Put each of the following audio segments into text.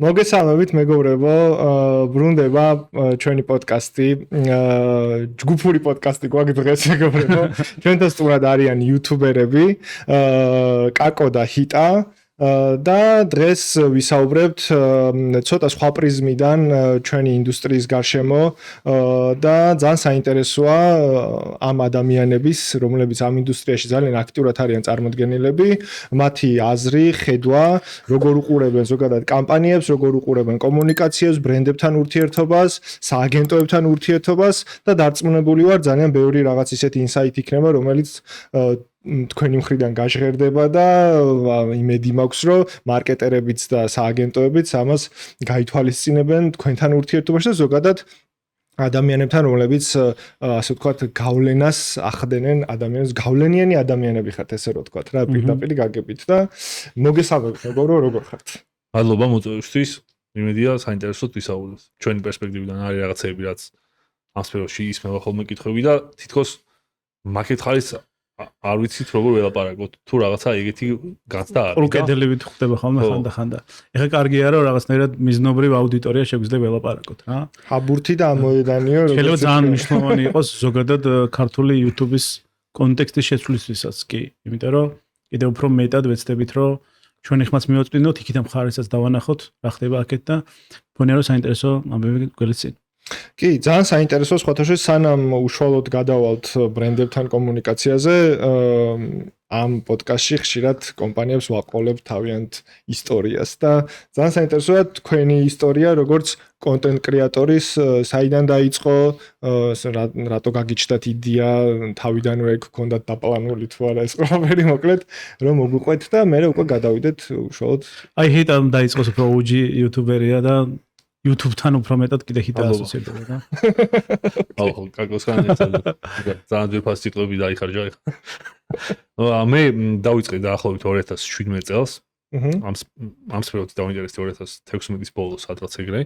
მოგესალმებით მეგობრებო, ბრუნდება ჩვენი პოდკასტი, ჯგუფური პოდკასტი გვაქვს დღეს მეგობრებო. ჩვენთან სტუმრად არიან იუთუბერები, კაკო და ჰიტა. და დღეს ვისაუბრებთ ცოტა სხვა პრიზმიდან ჩვენი ინდუსტრიის გარშემო და ძალიან საინტერესოა ამ ადამიანების, რომლებიც ამ ინდუსტრიაში ძალიან აქტიურად არიან წარმოდგენილები, მათი აზრი, ხედვა, როგორ უყურებენ ზოგადად კამპანიებს, როგორ უყურებენ კომუნიკაციებს, ბრენდებთან ურთიერთობას, სააგენტოებთან ურთიერთობას და დარწმუნებული ვარ, ძალიან ბევრი რაღაც ისეთი ინსაიტი იქნება, რომელიც თქვენი მხრიდან გაჟღერდება და იმედი მაქვს, რომ მარკეტერებიც და სააგენტოებიც ამას გაითვალისწინებენ თქვენთან ურთიერთობაში და ზოგადად ადამიანებთან, რომლებიც ასე ვთქვათ, გავლენას ახდენენ ადამიანებს, გავლენიანი ადამიანები ხართ, ესე რომ ვთქვათ, რა პირდაპირ გაგებით და მოგესალმებით, მეგობრო, როგორ ხართ? მადლობა მოწვევისთვის. იმედია საინტერესოდ ვისაუბროთ. ჩვენი პერსპექტივიდან არის რაღაცები, რაც ამ სფეროში ისმევა ხოლმე კითხვები და თითქოს მაგეთ ხარის არ ვიცით როგორ ველაპარაკოთ თუ რაღაცა ეგეთი განცდა არის. ყურკედელებით ხდება ხოლმე ხანდახანდა. ეხლა კარგია რომ რაღაცნაირად მიზნობრივ აუდიტორია შეგვიძლია ველაპარაკოთ რა. ჰაბურთი და ამოედანიო შეიძლება ძალიან მნიშვნელოვანი იყოს ზოგადად ქართული YouTube-ის კონტექსტის შეცვლისთვისაც კი. იმიტომ რომ კიდევ უფრო მეტად ვეცდებით რომ ჩვენი ხმაც მივაწვდინოთ, იქიდან მხარესაც დავანახოთ, რა ხდება აქეთ და მგონია რომ საინტერესო ამბები გველიცინ. კი, ძალიან საინტერესო სხვათა შორის სანამ უშუალოდ გადავალთ ბრენდებთან კომუნიკაციაზე, ამ პოდკასტში ხშირად კომპანიებს ვაყოლებთ თავიანთ ისტორიას და ძალიან საინტერესოა თქვენი ისტორია, როგორც კონტენტ კრეატორის, საიდან დაიწყო, რატო გაგიჩნდათ იდეა, თავიდანვე ეგ გქონდათ დაპლანული თუ არა ეს ყველაფერი მოკლედ, რომ მოგვიყვეთ და მე უკვე გადავიდეთ უშუალოდ. აი ჰიტამ დაიწყოს უფრო OG იუთუბერია და YouTube-თან უფრო მეტად კიდე ჰიტა ასოცირდება რა. აუ, კაკოსთან ერთად ძალიან ძვირფას სიტყვები დაიხარჯა ეხლა. მე დავიწყე დაახლოებით 2017 წელს. ამ სფეროში დავინტერესდი 2016-ის ბოლოს, სადღაც ეგრე.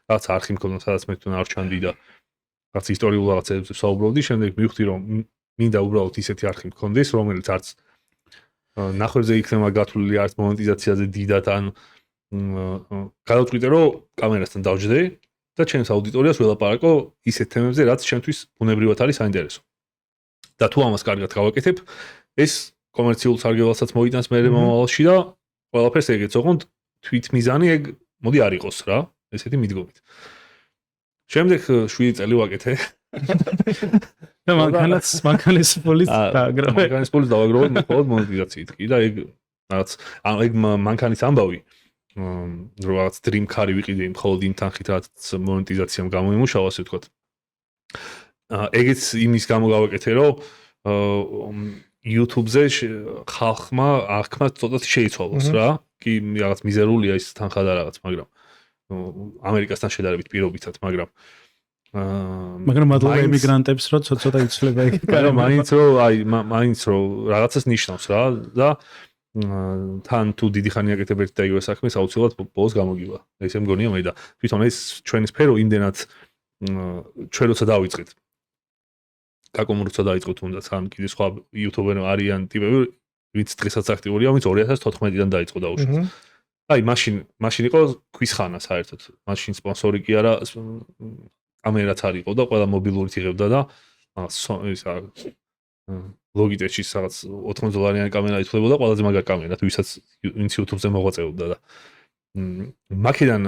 რაც არხი მქონდა, სადაც მე თვითონ არ ჩანდი და რაც ისტორიულ რაღაცებზე ვსაუბრობდი, შემდეგ მივხვდი რომ მინდა უბრალოდ ისეთი არხი მქონდეს, რომელიც არც ნახვებზე იქნება გათვლილი, არც მონეტიზაციაზე დიდად ან გადავწყვიტე რომ კამერასთან დავჯდე და ჩემს აუდიტორიას ველაპარაკო ისეთ თემებზე, რაც ჩემთვის ბუნებრივად არის საინტერესო. და თუ ამას კარგად გავაკეთებ, ეს კომერციულ სარგებლასაც მოიტანს მე მომავალში და ყველაფერს ეგეც ოღონდ თვითმიზანი ეგ მოდი არ იყოს რა, ესეთი მიდგომით. შემდეგ 7 წელი ვაკეთე. და მანქანის პოლის დააგროვე. მანქანის პოლის დავაგროვე მხოლოდ მონეტიზაციით კი და ეგ რაღაც ეგ მანქანის ამბავი რომ რაღაც dream car-ი ვიყიდე მხოლოდ იმ თანხით, რაც მონეტიზაციამ გამოიმუშავა, ასე ვთქვათ. ეგეც იმის გამო გავაკეთე, რომ YouTube-ზე ხალხმა აღქმა ცოტათი შეიცვალოს რა. კი რაღაც მიზერულია ის თანხა და რაღაც, მაგრამ ამერიკასთან შედარებით პირობითად, მაგრამ მადლობა ემიგრანტებს, რომ ცოტა იცვლება ეგ. მაგრამ მაინც რომ რაღაცას ნიშნავს რა და თან თუ დიდი ხანი აკეთებ ერთ და იგივე საქმეს, აუცილებლად ბოლოს გამოგივა. ესე მგონია მე და თვითონ ეს ჩვენი სფერო იმდენად ჩვენ როცა დავიწყეთ. კაკომ როცა დაიწყო თუნდაც ან კიდე სხვა იუთუბერები არიან ტიპები, ვინც დღესაც აქტიურია, ვინც 2014-დან დაიწყო დაუშვათ. აი, მაშინ იყო ქვის ხანა საერთოდ. მაშინ სპონსორი კი არა, კამერაც არ იყო და ყველა მობილურით იღებდა და ისა ლოგიტეჩის რაღაც $80 კამერა ითვლებოდა ყველაზე მაგარ კამერად, ვინც YouTube-ზე მოღვაწეობდა და მაქედან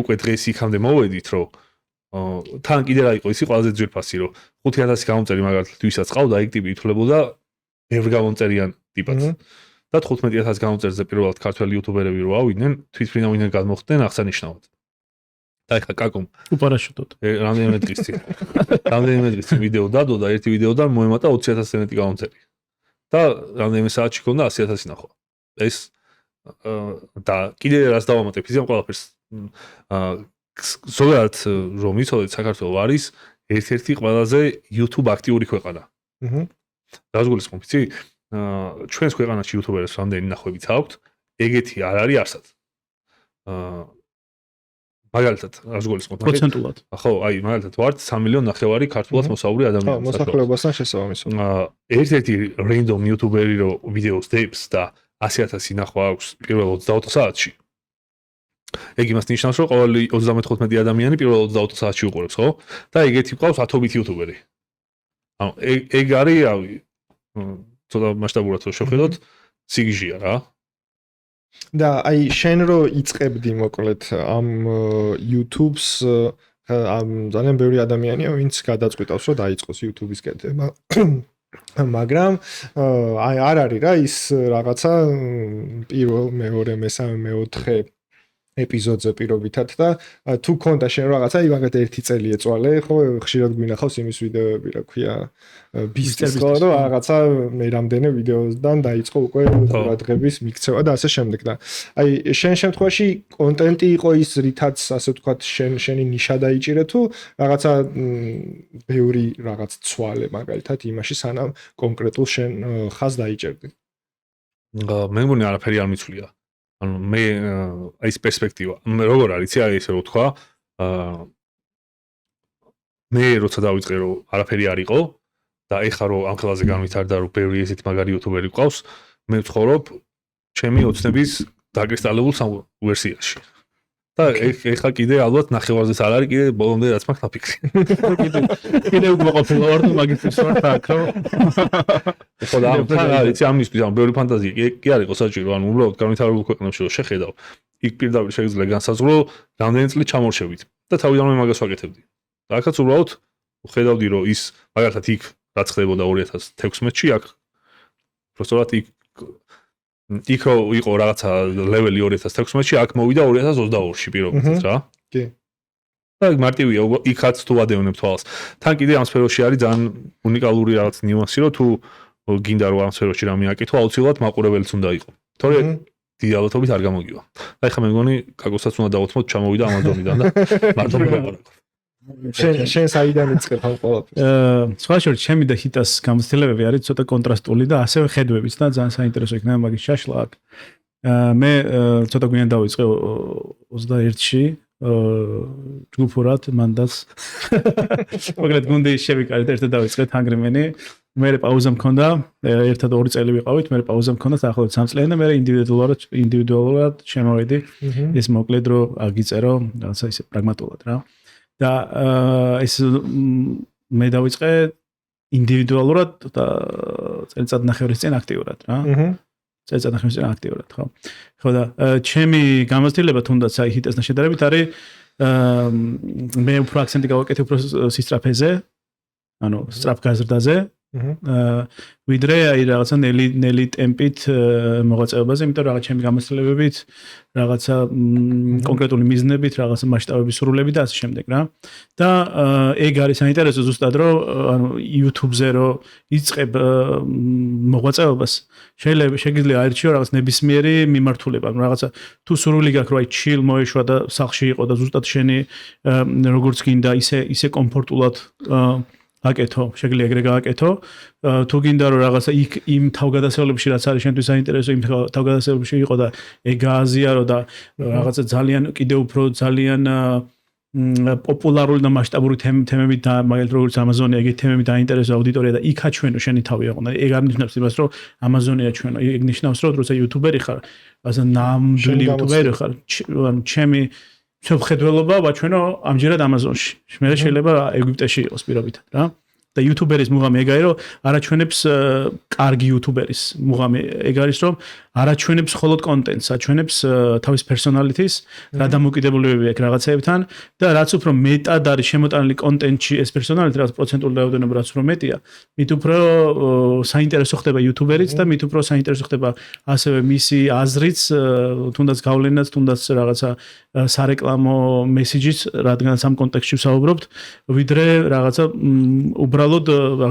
უკვე დღეს იქამდე მოვედით, რომ თან კიდე რა იყო ისი ყველაზე ძვირფასი, რომ 5000 გამომწერი მაგალითად ვისაც ყავდა, ეგ ტიპი ითვლებოდა ბევრ გამომწერიან ტიპად. და 15000 გამომწერზე პირველად ქართველი იუთუბერები რო ავიდნენ, თვითმფრინავიდან გადმოხდნენ აღსანიშნავად. და ეხლა კაკომ უპარაშუტოდ. რამდენიმე დღის ვიდეო დადო და ერთი ვიდეოდან მოემატა 20000 მეტი გამომწერი. და რამდენიმე საათში ქონდა 100000 ნახვა. ეს და კიდე რას დავამატებ, ისე ყველაფერს ზოგადად რომ იცოდეთ, საქართველო არის ერთ-ერთი ყველაზე YouTube აქტიური ქვეყანა. რას გულისხმობ, იცი? ჩვენს ქვეყანაში იუთუბერებს რამდენი ნახვებიც აქვთ, ეგეთი არ არის არსად. მაგალითად, რას გულისხმობ? პროცენტულად. ხო, აი, მაგალითად ვართ 3 მილიონი ნახევარი ქართულად მოსაუბრი ადამიანი. ხო, მოსახლეობასთან შესაბამისად. ერთ-ერთი random იუთუბერი რო ვიდეოს დებს და 100,000 სინახვა აქვს პირველ 24 საათში. ეგ იმას ნიშნავს, რომ ყოველი 35 ადამიანი პირველ 24 საათში უყურებს, ხო? და ეგეთი ყავს 10-ობით იუთუბერი. ანუ ეგ არის, რავი, ცოტა მასშტაბურად რო შევხედოთ, სიგიჟია რა. და აი შენ რო იწყებდი მოკლედ ამ YouTube-ს ამ ძალიან ბევრი ადამიანია, ვინც გადაწყვიტავს, რომ დაიწყოს YouTube-ის კეთება. მაგრამ აი არ არის რა ის რაღაცა პირველ, მეორე, მესამე, მეოთხე ეპიზოდზე პირობითად და თუ კონდა შენ რაღაცა იმაგად ერთი წელი ეწვალე, ხო, ხშირად გვინახავს იმის ვიდეოები, რა ქვია, ბისტის ხო, რომ რაღაცა მე რამდენი ვიდეოდან დაიწყო უკვე ყურადღების მიქცევა და ასე შემდეგ და აი შენ შემთხვევაში კონტენტი იყო ის რითაც ასე ვთქვათ შენი ნიშა დაიჭირე თუ რაღაცა ბევრი რაღაც ცვალე მაგალითად იმაში სანამ კონკრეტულ შენ ხაზს დაიჭერდი. მე მგონი არაფერი არ მიცვლია. ანუ მე აი ეს პერსპექტივა როგორ არის იცი აი ესე რო თქვა მე როცა დავიწყე რომ არაფერი არ იყო და ეხლა რომ ამ ხელაზე განვითარდა რომ ბევრი ესეთი მაგარი იუთუბერი ყავს მე ვცხოვრობ ჩემი ოცნების დაკრისტალებულ ვერსიაში და ეხლა კიდე ალბათ ნახევარზეც არ არის კიდე ბოლომდე რაც მაქვს დაფიქრე კიდე უკვე ყოფილა ორდო მაგისტრის ვარ აქ რომ ხო და ამით ამისთვის ამ ბევრი ფანტაზია კი არ იყო საჭირო ანუ უბრალოდ განვითარებულ ქვეყნებში რომ შეხედავ იქ პირდაპირ შეიძლება განსაზღვრო რამდენი წელი ჩამორჩებით და თავიდანვე მაგას ვაკეთებდი და ახაც უბრალოდ ხედავდი რომ ის მაგალითად იქ რაც ხდებოდა 2016-ში აქ პროსტორატ იქ რო იყო რაღაცა ლეველი 2016-ში აქ მოვიდა 2022-ში პირობითად რა კი და მარტივია იქაც თუ ვადევნებ თვალს თან კიდე ამ სფეროში არის ძალიან უნიკალური რაღაც ნიუანსი რომ თუ გინდა რომ ამ სფეროში რამე აკეთო აუცილებლად მაყურებელიც უნდა იყო თორე დიდი ალბათობით არ გამოგივა და ეხლა მე მგონი კაკოსაც უნდა დავუთმოთ ჩამოვიდა ამაზონიდან და მარტო მიყურებ შენ საიდან იწყებ ამ ყველაფერს? სხვა შორის ჩემი და ჰიტას გამოცდილებები არის ცოტა კონტრასტული და ასევე ხედვებიც და ძალიან საინტერესო იქნება მაგის შაშლა აქ. მე ცოტა გვიან დავიწყე 21-ში ჯგუფურად მანდაც მოკლედ გუნდი შევიკარეთ ერთად დავიწყეთ ანგრიმენი მე პაუზა მქონდა ერთად 2 წელი ვიყავით მე პაუზა მქონდა დაახლოებით 3 წელი და მე ინდივიდუალურად შემოვედი ეს მოკლედ რომ აგიწერო რაღაცა ისე პრაგმატულად რა და ეს მე დავიწყე ინდივიდუალურად და წელიწად ნახევრის წინ აქტიურად რა. წელიწად ნახევრის წინ აქტიურად ხო. ხო და ჩემი გამოცდილება თუნდაც აი ჰიტესთან შედარებით არის მე უფრო აქცენტი გავაკეთე უფრო სისტრაფეზე ანუ სწრაფ გაზრდაზე ვიდრე აი რაღაცა ნელი ტემპით მოღვაწეობაზე, იმიტომ რომ რაღაც ჩემი გამოცდილებებით, რაღაცა კონკრეტული მიზნებით, რაღაცა მასშტაბების სრულები და ასე შემდეგ რა. და ეგ არის საინტერესო ზუსტად რომ ანუ YouTube-ზე რომ იწყებ მოღვაწეობას, შეიძლება აირჩიო რაღაც ნებისმიერი მიმართულება, რაღაცა თუ სრული გაქვს რომ აი chill მოეშვა და სახლში იყო და ზუსტად შენი როგორც გინდა ისე კომფორტულად აკეთო, შეიძლება ეგრე გააკეთო. თუ გინდა რომ რაღაცა იმ თავგადასავლებში რაც არის შენთვის საინტერესო იმ თავგადასავლებში იყო და ეგ გააზიარო და რაღაცა ძალიან კიდე უფრო ძალიან პოპულარული და მასშტაბური თემები და მაგალითად როგორც ამაზონია ეგ თემები დაინტერესო აუდიტორია და იქ აჩვენო შენი თავი აყო. ეგ არ ნიშნავს იმას რომ ამაზონია ჩვენო, ეგ ნიშნავს რომ როცა იუთუბერი ხარ, ასე ნამდვილი იუთუბერი ხარ, ანუ ჩემი მხედველობა ვაჩვენო ამჯერად ამაზონში. მე შეიძლება ეგვიპტეში იყოს პირობითად რა. და იუთუბერის მუღამი ეგ არის რომ არაჩვენებს კარგი იუთუბერის მუღამი ეგ არის რომ არაჩვენებს მხოლოდ კონტენტს, აჩვენებს თავის პერსონალიტის, რა დამოკიდებულებები აქვს რაღაცეებთან და რაც უფრო მეტად არის შემოტანილი კონტენტში ეს პერსონალიტი, რაც პროცენტული რაოდენობა რაც უფრო მეტია, მით უფრო საინტერესო ხდება იუთუბერიც და მით უფრო საინტერესო ხდება ასევე მისი აზრიც, თუნდაც გავლენაც, თუნდაც რაღაცა სარეკლამო მესიჯიც, რადგანაც ამ კონტექსტში ვსაუბრობთ, ვიდრე რაღაცა უბრალოდ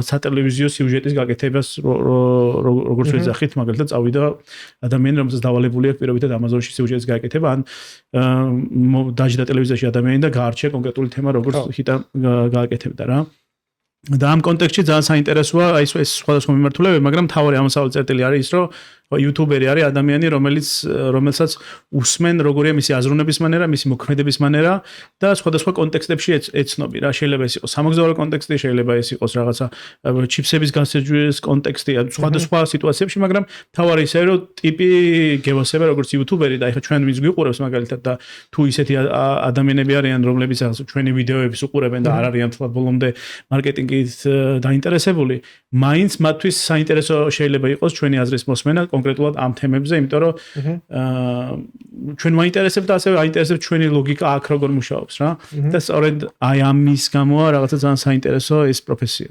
სატელევიზიო სიუჟეტის გაკეთებას როგორც ვეძახით, მაგალითად წავიდა ადამიანი, რომელსაც დავალებული აქვს პირობითად ამაზონში სიუჟეტის გააკეთება, ან დაჯდა ტელევიზიაში ადამიანი და გაარჩია კონკრეტული თემა, როგორც ჰიტა გააკეთებდა რა. და ამ კონტექსტში ძალიან საინტერესოა აი ეს სხვადასხვა მიმართულებები, მაგრამ მთავარი ამოსავალი წერტილი არის ის, რომ YouTuber-ი არის ადამიანი, რომელსაც უსმენ როგორია მისი აზროვნების მანერა, მისი მოქმედების მანერა და სხვადასხვა კონტექსტებში ეცნობი რა. შეიძლება ეს იყოს სამოგზაურო კონტექსტი, შეიძლება ეს იყოს რაღაცა ჩიფსების გასაჯვრის კონტექსტი, სხვადასხვა სიტუაციებში, მაგრამ თავარი ისე რომ ტიპი გევასება როგორც YouTuber-ი და ეხლა ჩვენ ვინც გვიყურებს მაგალითად და თუ ისეთი ადამიანები არიან, რომლებიც ჩვენი ვიდეოების უყურებენ და არ არიან თვალ ბოლომდე მარკეტინგით დაინტერესებული, მაინც მათთვის საინტერესო შეიძლება იყოს ჩვენი აზრის მოსმენა კონკრეტულად ამ თემებზე, იმიტომ რომ ჩვენ მაინტერესებთ და ასევე აინტერესებთ ჩვენი ლოგიკა აქ როგორ მუშაობს რა. და სწორედ აი ამის გამოა რაღაცა ძალიან საინტერესო ეს პროფესია.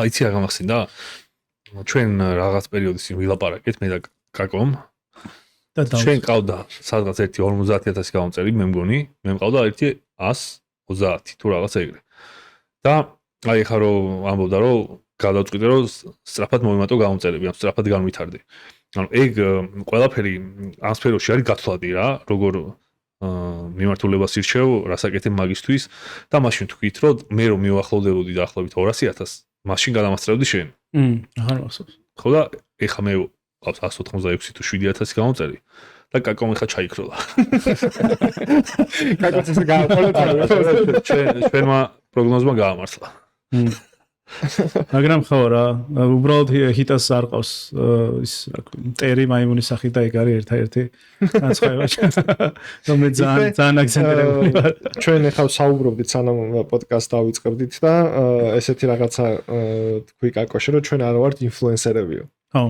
იცი რა გამახსენდა? ჩვენ რაღაც პერიოდის წინ ვილაპარაკეთ მე და კაკომ და ჩვენ ყავდა სადღაც ერთი 50000 გამომწერი მე მგონი, მე მყავდა ერთი 130 თუ რაღაც ეგრე. და აი ხა რომ ამბობდა რომ გადავწყვიტე რომ სწრაფად მოვიმატო გამომწერები, ამ სწრაფად განვითარდე. ანუ ეგ ყველაფერი ამ სფეროში არის გათვლადი რა, როგორ მიმართულებას ირჩევ, რასაკეთებ მაგისთვის და მაშინ თქვით რომ მე რომ მივახლოვდებოდი დაახლოებით 200.000, მაშინ გადამასწრებდი შენ. აღარ მახსოვს. ხო და ეხა მე ყავს 186 თუ 7000 გამომწერი და კაკომ ეხა ჩაიქროლა. კაკოც ეს გააყოლა ჩვენმა პროგნოზმა გაამართლა. მაგრამ ხო რა, უბრალოდ ჰიტას არ ყავს ის რა ქვია, მტერი მაიმუნის სახით და ეგ არის ერთ-ერთი განსხვავება. რომელიც ძალიან აქცენტირებული ვარ. ჩვენ ახლა საუბრობდით სანამ პოდკასტს დავიწყებდით და ესეთი რაღაცა თქვი კაკოში რომ ჩვენ არ ვართ ინფლუენსერებიო. ხო.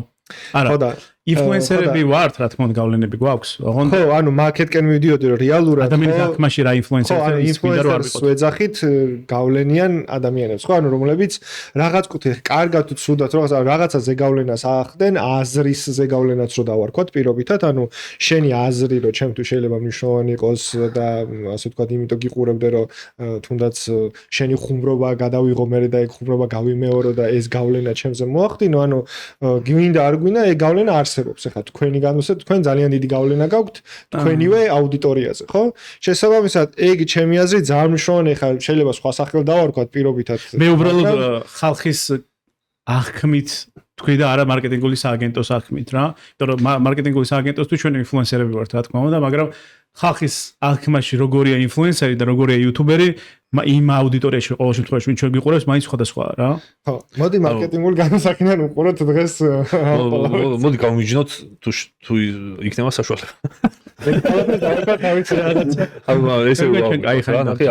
არა. ხო და ინფლუენსერები ვართ, რა თქმა უნდა, გავლენები გვაქვს. ხო, ანუ მარკეტკენ მივიდიოდი რომ რეალურად ადამიანის აქმაში რა ინფლუენსერები ინფლუენსერს ვეძახით გავლენიან ადამიანებს, ხო, ანუ რომლებიც რაღაც კუთხე კარგად თუ ცუდად რაღაცა ზეგავლენას აახდენ, აზრის ზეგავლენაც რო დავარქვათ პირობითად, ანუ შენი აზრი რომ ჩემთვის შეიძლება მნიშვნელოვანი იყოს და ასე ვთქვათ, იმიტომ გიყურებდე რომ თუნდაც შენი ხუმრობა გადავიღო მე და ეგ ხუმრობა გავიმეორო და ეს გავლენა ჩემზე მოახდინო, ანუ გვინდა არ გვინდა ეგ გავლენა არსებობს. ეხლა თქვენი განვასეთ, თქვენ ძალიან დიდი გავლენა გაქვთ თქვენივე აუდიტორიაზე, ხო? შესაბამისად, ეგ ჩემი აზრით ძალიან მნიშვნელოვანი, ეხლა შეიძლება სხვა სახელ დავარქვათ პირობითად. მე უბრალოდ ხალხის აღქმით თქვი და არა მარკეტინგული სააგენტოს აღქმით რა. იმიტომ რომ მარკეტინგული სააგენტოსთვის ჩვენ ინფლუენსერები ვართ, რა თქმა უნდა, მაგრამ ხალხის აღქმაში როგორია ინფლუენსერი და როგორია იუთუბერი, იმ აუდიტორიაში ყოველ შემთხვევაში ვინ ჩვენ გვიყურებს, მაინც სხვადასხვაა რა. ხო, მოდი მარკეტინგული განსაკუთრებულად უყუროთ დღეს. მოდი გავმიჯნოთ თუ იქნება საშუალება. ესე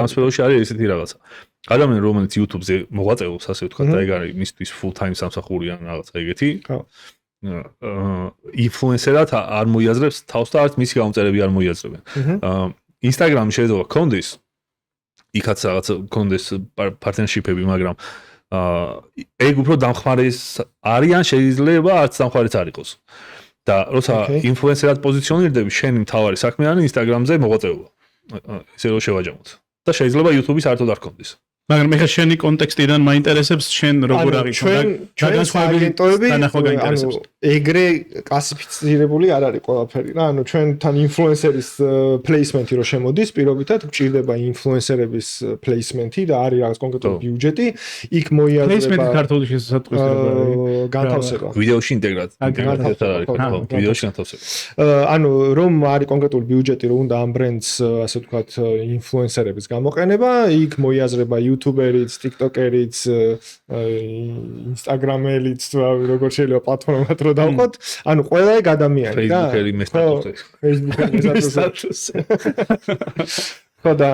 ამ სფეროში არის ესეთი რაღაცა. ადამიანი რომელიც YouTube-ზე მოღვაწეობს, ასე ვთქვათ, და ეგ არის მისთვის full time სამსახური ან რაღაცა ეგეთი. ხო. ინფლუენსერად არ მოიაზრებს თავს და არც მისი გამომწერები არ მოიაზრებენ. Instagram-ში შეიძლება გქონდეს იქაც რაღაც გქონდეს პარტნერშიპები, მაგრამ ეგ უფრო დამხმარეს არიან, შეიძლება არც დამხმარეს არ იყოს. და როცა ინფლუენსერად პოზიციონირდები, შენი მთავარი საქმე არის Instagram-ზე მოღვაწეობა. ესე რომ შევაჯამოთ. და შეიძლება YouTube-ის საერთოდ არ გქონდეს. მაგრამ ეხლა შენი კონტექსტიდან მაინტერესებს შენ როგორ არის ჩვენ აგენტოები ეგრე კლასიფიცირებული არ არის ყველაფერი რა ანუ ჩვენთან ინფლუენსერის პლეისმენტი რო შემოდის პირობითად გჭირდება ინფლუენსერების პლეისმენტი და არის რაღაც კონკრეტული ბიუჯეტი იქ მოიაზრება პლეისმენტი ქართული შესაძლებლობა განთავსება ვიდეოში ინტეგრაცია არის ხო ვიდეოში განთავსება ანუ რომ არის კონკრეტული ბიუჯეტი რომ უნდა ამ ბრენდს ასე ვთქვათ ინფლუენსერების გამოყენება იქ მოიაზრება YouTuber-იც, TikToker-იც, Instagram-ელიც, როგორ შეიძლება პლატფორმად რო დავყოთ, ანუ ყველა ეგ ადამიანი რა. Facebook-ელი მე სტატუსი. Facebook-ელი სტატუსი. ხო და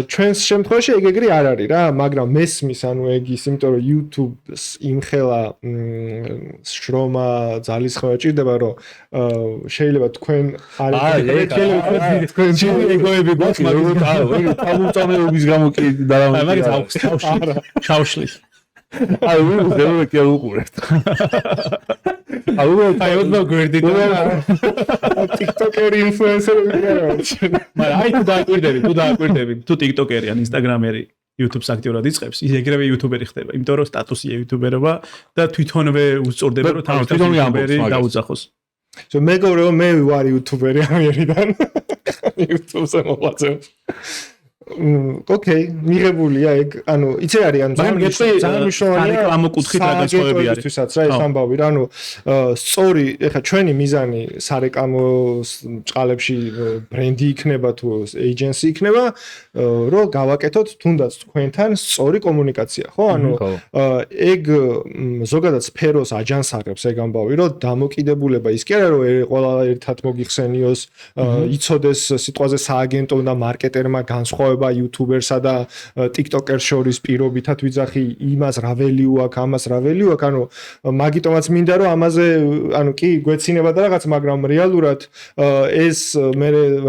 ჩვენს შემთხვევაში ეგ არ არის რა, მაგრამ მესმის ანუ ეგ ის, იმიტომ რომ YouTube-ს იმხელა შრომა ძალისხმევა ჭირდება, რომ შეიძლება თქვენ არის თქვენ ეგოები გვაქვს, მაგრამ თავმოწამეობის გამო კი მაგრამ ჩავშლის. აი ვიღებ კი უყურებთ. აი ოდნავ გვერდი და TikToker influencer-ები არის. მაგრამ აი თუ დააკვირდები, თუ TikToker-ი ან Instagram-ერი YouTube-ს აქტიურად იწყებს, ის ეგრევე YouTuber-ი ხდება, იმიტომ რომ სტატუსია YouTuber-ობა და თვითონვე უსწორდება რომ თავის YouTuber-ი დაუძახოს. მეგობრებო, მე ვარ YouTuber-ი ამერიდან. YouTube-ზე მოღვაწეობ. ოკეი, მიღებულია ეგ, ანუ იცი არის, ანუ ძალიან მნიშვნელოვანია რეკლამო კუთხით რა განსხვავებები არის. თვისაც რა ეს ამბავი რა, ანუ სწორი, ეხლა ჩვენი მიზანი სარეკლამო წყალებში ბრენდი იქნება თუ ეიჯენსი იქნება, რომ გავაკეთოთ თუნდაც თქვენთან სწორი კომუნიკაცია, ხო? ანუ ეგ ზოგადად სფეროს აჯანსაღებს ეგ ამბავი, რომ დამოკიდებულება ის კი არა, რომ ყველა ერთად მოგიხსენიოს, იცოდეს სიტყვაზე სააგენტო და მარკეტერმა განსხვავება YouTuber-სა და TikToker-ს შორის პირობითად ვიძახი იმას რა value აქვს, ამას რა value აქვს, ანუ მაგიტომაც მინდა რომ ამაზე, ანუ კი გვეცინება და რაღაც, მაგრამ რეალურად ეს მე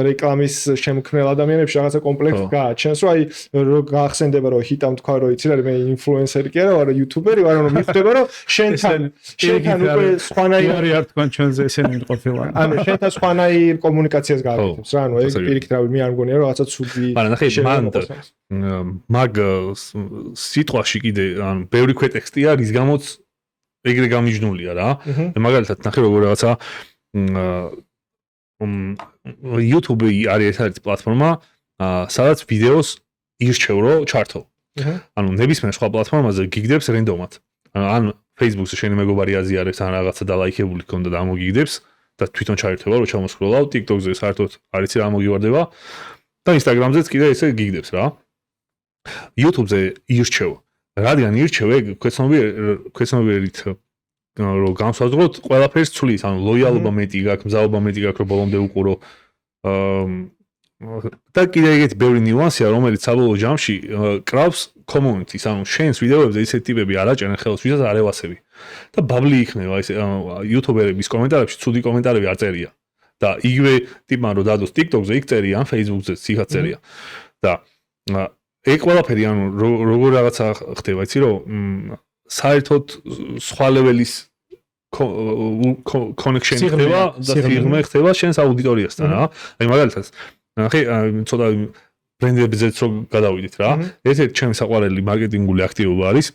რეკლამის შემქმნელ ადამიანებში რაღაცა კომპლექსი გააჩენს, რომ აი რო გაახსენდება რომ ჰიტამ თქვა რომ იცი რა მე ინფლუენსერი კი არა ვარ, YouTuber-ი ვარ, ანუ მიხვდება რომ შენთან უკვე სხვანაირი არ თქვენ ჩვენზე ესენი ყოფილა. ანუ შენთან სხვანაირ კომუნიკაციას გააკეთებს რა, ანუ ეგ პირიქით რავი მე არ მგონია რომ რაღაცა ცუდი მაგრამ ნახე მაგ სიტყვაში კიდე ანუ ბევრი ქვეტექსტია რის გამოც ეგრე გამიჯნულია რა. მაგალითად ნახე როგორ რაღაცა YouTube არის ერთ-ერთი პლატფორმა სადაც ვიდეოს ირჩევ რომ ჩართო. ანუ ნებისმიერ სხვა პლატფორმაზე გიგდებს რენდომად. ან Facebook-ზე შენი მეგობარი აზიარებს ან რაღაცა დალაიქებული ქონდა და ამოგიგდებს და თვითონ ჩაერთვება რომ ჩამოსკროლავ, TikTok-ზე საერთოდ არის რა ამოგივარდება და Instagram-ზეც კიდე ესე გიგდებს რა. YouTube-ზე ირჩევ. რადგან ირჩევ ეგ ქვეცნობიერით რომ განსაზღვროთ ყველაფერს ცulis, ანუ ლოიალობა მეტი გაქვს, მზაობა მეტი გაქვს რომ ბოლომდე უყურო და კიდე ეგეთი ბევრი ნიუანსია რომელიც საბოლოო ჯამში კრავს community-ს, ანუ შენს ვიდეოებზე ისეთი ტიპები არ აჭერენ ხელს, ვისაც არ ევასები. და ბაბლი იქნება ეს YouTuber-ების კომენტარებში ცუდი კომენტარები არ წერია. და იგივე ტიპმა რომ დადოს TikTok-ზე იქ წერია, ან Facebook-ზე იქაც წერია. და ეგ ყველაფერი ანუ როგორ რაღაცა ხდება, იცი რომ საერთოდ სხვა ლეველის connection-ი ხდება და ფირმა ხდება შენს აუდიტორიასთან რა. აი მაგალითად ნახე ცოტა ბრენდებზეც რო გადავიდეთ რა. ერთ-ერთი ჩემი საყვარელი მარკეტინგული აქტივობა არის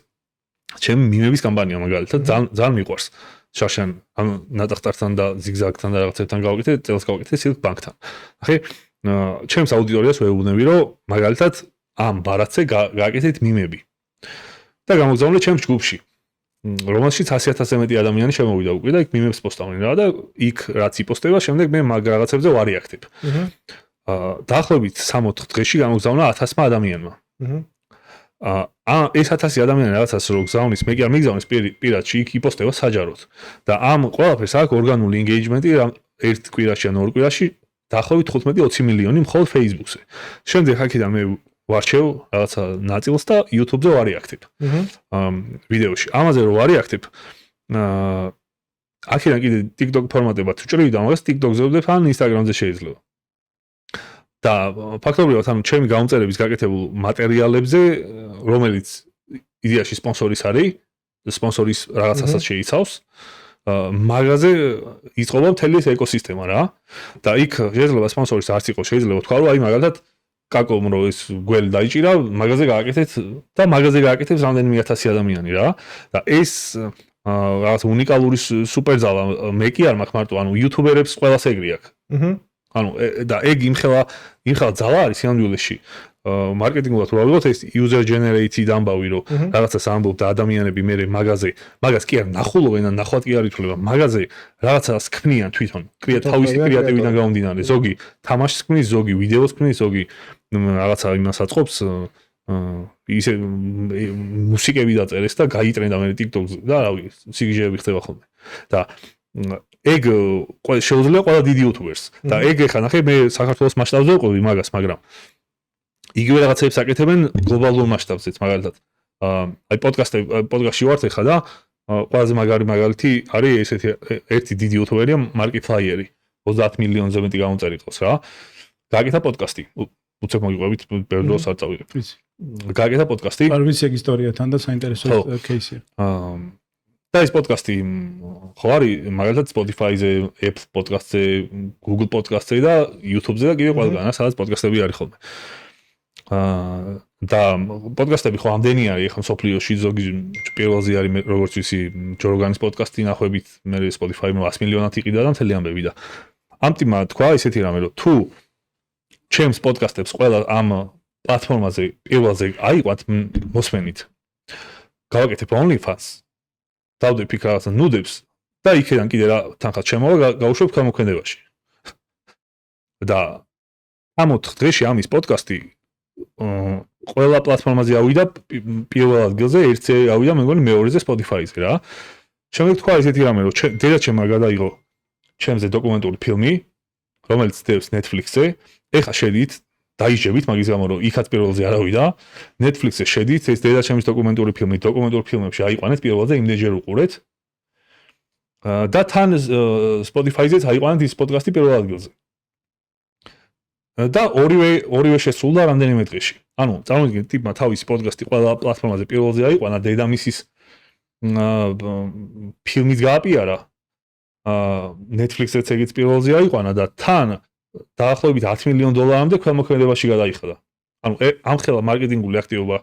ჩემი მიმების კამპანია მაგალითად ძალიან მიყვარს. შაშან ანუ ნატახტართან და ზიგზაგთან და რაღაცებთან გავაკეთე, წელს გავაკეთე Silk Bank-თან. ნახე ჩემს აუდიტორიას ვეუბნები რომ მაგალითად ამ ბარათზე გააკეთეთ მიმები. და გამოგზავნე ჩემს ჯგუფში. რომელშიც 100,000-ზე მეტი ადამიანი შემოვიდა უკვე და იქ მიმებს პოსტავენ რა და იქ რაც იპოსტება, შემდეგ მე მაგ რაღაცებზე ვარეაქტებ. დაახლოებით 3-4 დღეში გამოგზავნა 1000-მა ადამიანმა. ეს 1000 ადამიანი რაღაცას რო გზავნის, მე კი არ მიგზავნის პირადში, იქ იპოსტება საჯაროდ. და ამ ყველაფერს აქვს ორგანული engagement-ი ერთ კვირაში ან ორ კვირაში დაახლოებით 15-20 მილიონი მხოლოდ Facebook-ზე. შემდეგ აქედან მე ვარჩევ რაღაცა ნაწილს და YouTube-ზე ვარეაქტებ. ვიდეოში. ამაზე რო ვარეაქტებ, აქედან კიდე TikTok ფორმატებად ვჭრიდი და მაგას TikTok-ზე ვდებ ან Instagram-ზე შეიძლება. და ფაქტობრივად ანუ ჩემი გამომწერების გაკეთებულ მატერიალებზე, რომელიც იდეაში სპონსორის არის, სპონსორის რაღაცასაც შეიცავს, მაგაზე იწყობა მთელი ეს ეკოსისტემა რა. და იქ შეიძლება სპონსორის არც იყოს, შეიძლება თქვა რომ აი მაგალითად კაკომ რო ეს გველი დაიჭირა, მაგაზე გააკეთეთ და მაგაზე გააკეთებს რამდენიმე 1000 ადამიანი რა. და ეს რაღაც უნიკალური სუპერძალა მე კი არ მაქვს მარტო, ანუ YouTuber-ებს ყველას ეგრე აქვს. ანუ და ეგ იმხელა ძალა არის სინამდვილეში. მარკეტინგულად რო ავიღოთ ეს user generated ამბავი რომ რაღაცას ამბობ და ადამიანები მე მაგას კი არ ნახულობენ ან ნახვად კი არ ითვლება. მაგაზე რაღაცას ქმნიან თვითონ. თავისი კრეატივიდან გამომდინარე. ზოგი თამაშს ქმნის, ზოგი ვიდეოს ქმნის, ზოგი რაღაცა იმას აწყობს ისე მუსიკები დაწერეს და გაიტრენდა მე TikTok-ზე და რავი, სიგიჟეები ხდება ხოლმე. და ეგ შეუძლია ყველა დიდი YouTuber-ს. და ეგ ეხა ნახე მე საქართველოს მასშტაბზე ვყვები მაგას, მაგრამ იგივე რაღაცებს აკეთებენ გლობალურ მასშტაბზეც, მაგალითად. აი პოდკასტში ვართ ეხა და ყველაზე მაგარი მაგალითი არის ესეთი ერთი დიდი YouTuber-ია Markiplier-ი. 30 მილიონზე მეტი გამომწერი ყავს რა. გააკეთა პოდკასტი. უცებ მოგიყვებით, ბევრ დროს არ წავიღებ. გააკეთა პოდკასტი. არ ვიცი ეგ ისტორიათან და საინტერესო кейსია. და ეს პოდკასტი ხო არის მაგალითად Spotify-ზე, Apple Podcast-ზე, Google Podcast-ზე და YouTube-ზე და კიდე ყველგან, სადაც პოდკასტები არის ხოლმე. და პოდკასტები ხო ამდენი არის, ახლა მსოფლიოში ზოგი პირველზე არის როგორც ვიცი, Joe Rogan-ის პოდკასტი ნახვებით, მე Spotify-მა 100 მილიონად იყიდა და მთელი ამბები და ამ ტიმმა თქვა ისეთი რამე, რომ თუ ჩემს პოდკასტებს ყველა ამ პლატფორმაზე პირველზე აიყვანთ მოსმენით. გავაკეთებ OnlyFans. დავდეფიქ რაღაცა ნუდებს და იქიდან კიდე რა თანხა შემოვა გავუშვებ გამოქვენებაში. და ამოთ დღეში ამის პოდკასტი ყველა პლატფორმაზე ავიდა პირველ ადგილზე, ერთზე ავიდა მეგონი მეორეზე Spotify-ზე რა. შემდეგ თქვა ესეთი რამე რომ დედაჩემმა გადაიღო ჩემზე დოკუმენტური ფილმი, რომელიც დევს Netflix-ზე. ეხა შედით დაიჯებით მაგის გამო რომ იქაც პირველზე არ ავიდა. Netflix-ზე შედით ეს დედაჩემის დოკუმენტური ფილმებში აიყვანეთ პირველზე, იმდენჯერ უყურეთ. და თან Spotify-ზეც აიყვანეთ ის პოდკასტი პირველ ადგილზე. და ორივე შესრულდა რამდენიმე დღეში. ანუ წარმოგიდგენთ ტიპმა თავისი პოდკასტი ყველა პლატფორმაზე პირველზე აიყვანა, დედამისის ფილმიც გააპიარა. Netflix-ზე ეგეც პირველზე აიყვანა და თან დაახლოებით $10 მილიონ ქველმოქმედებაში გადაიხადა. ანუ ამ ხელა მარკეტინგული აქტივობა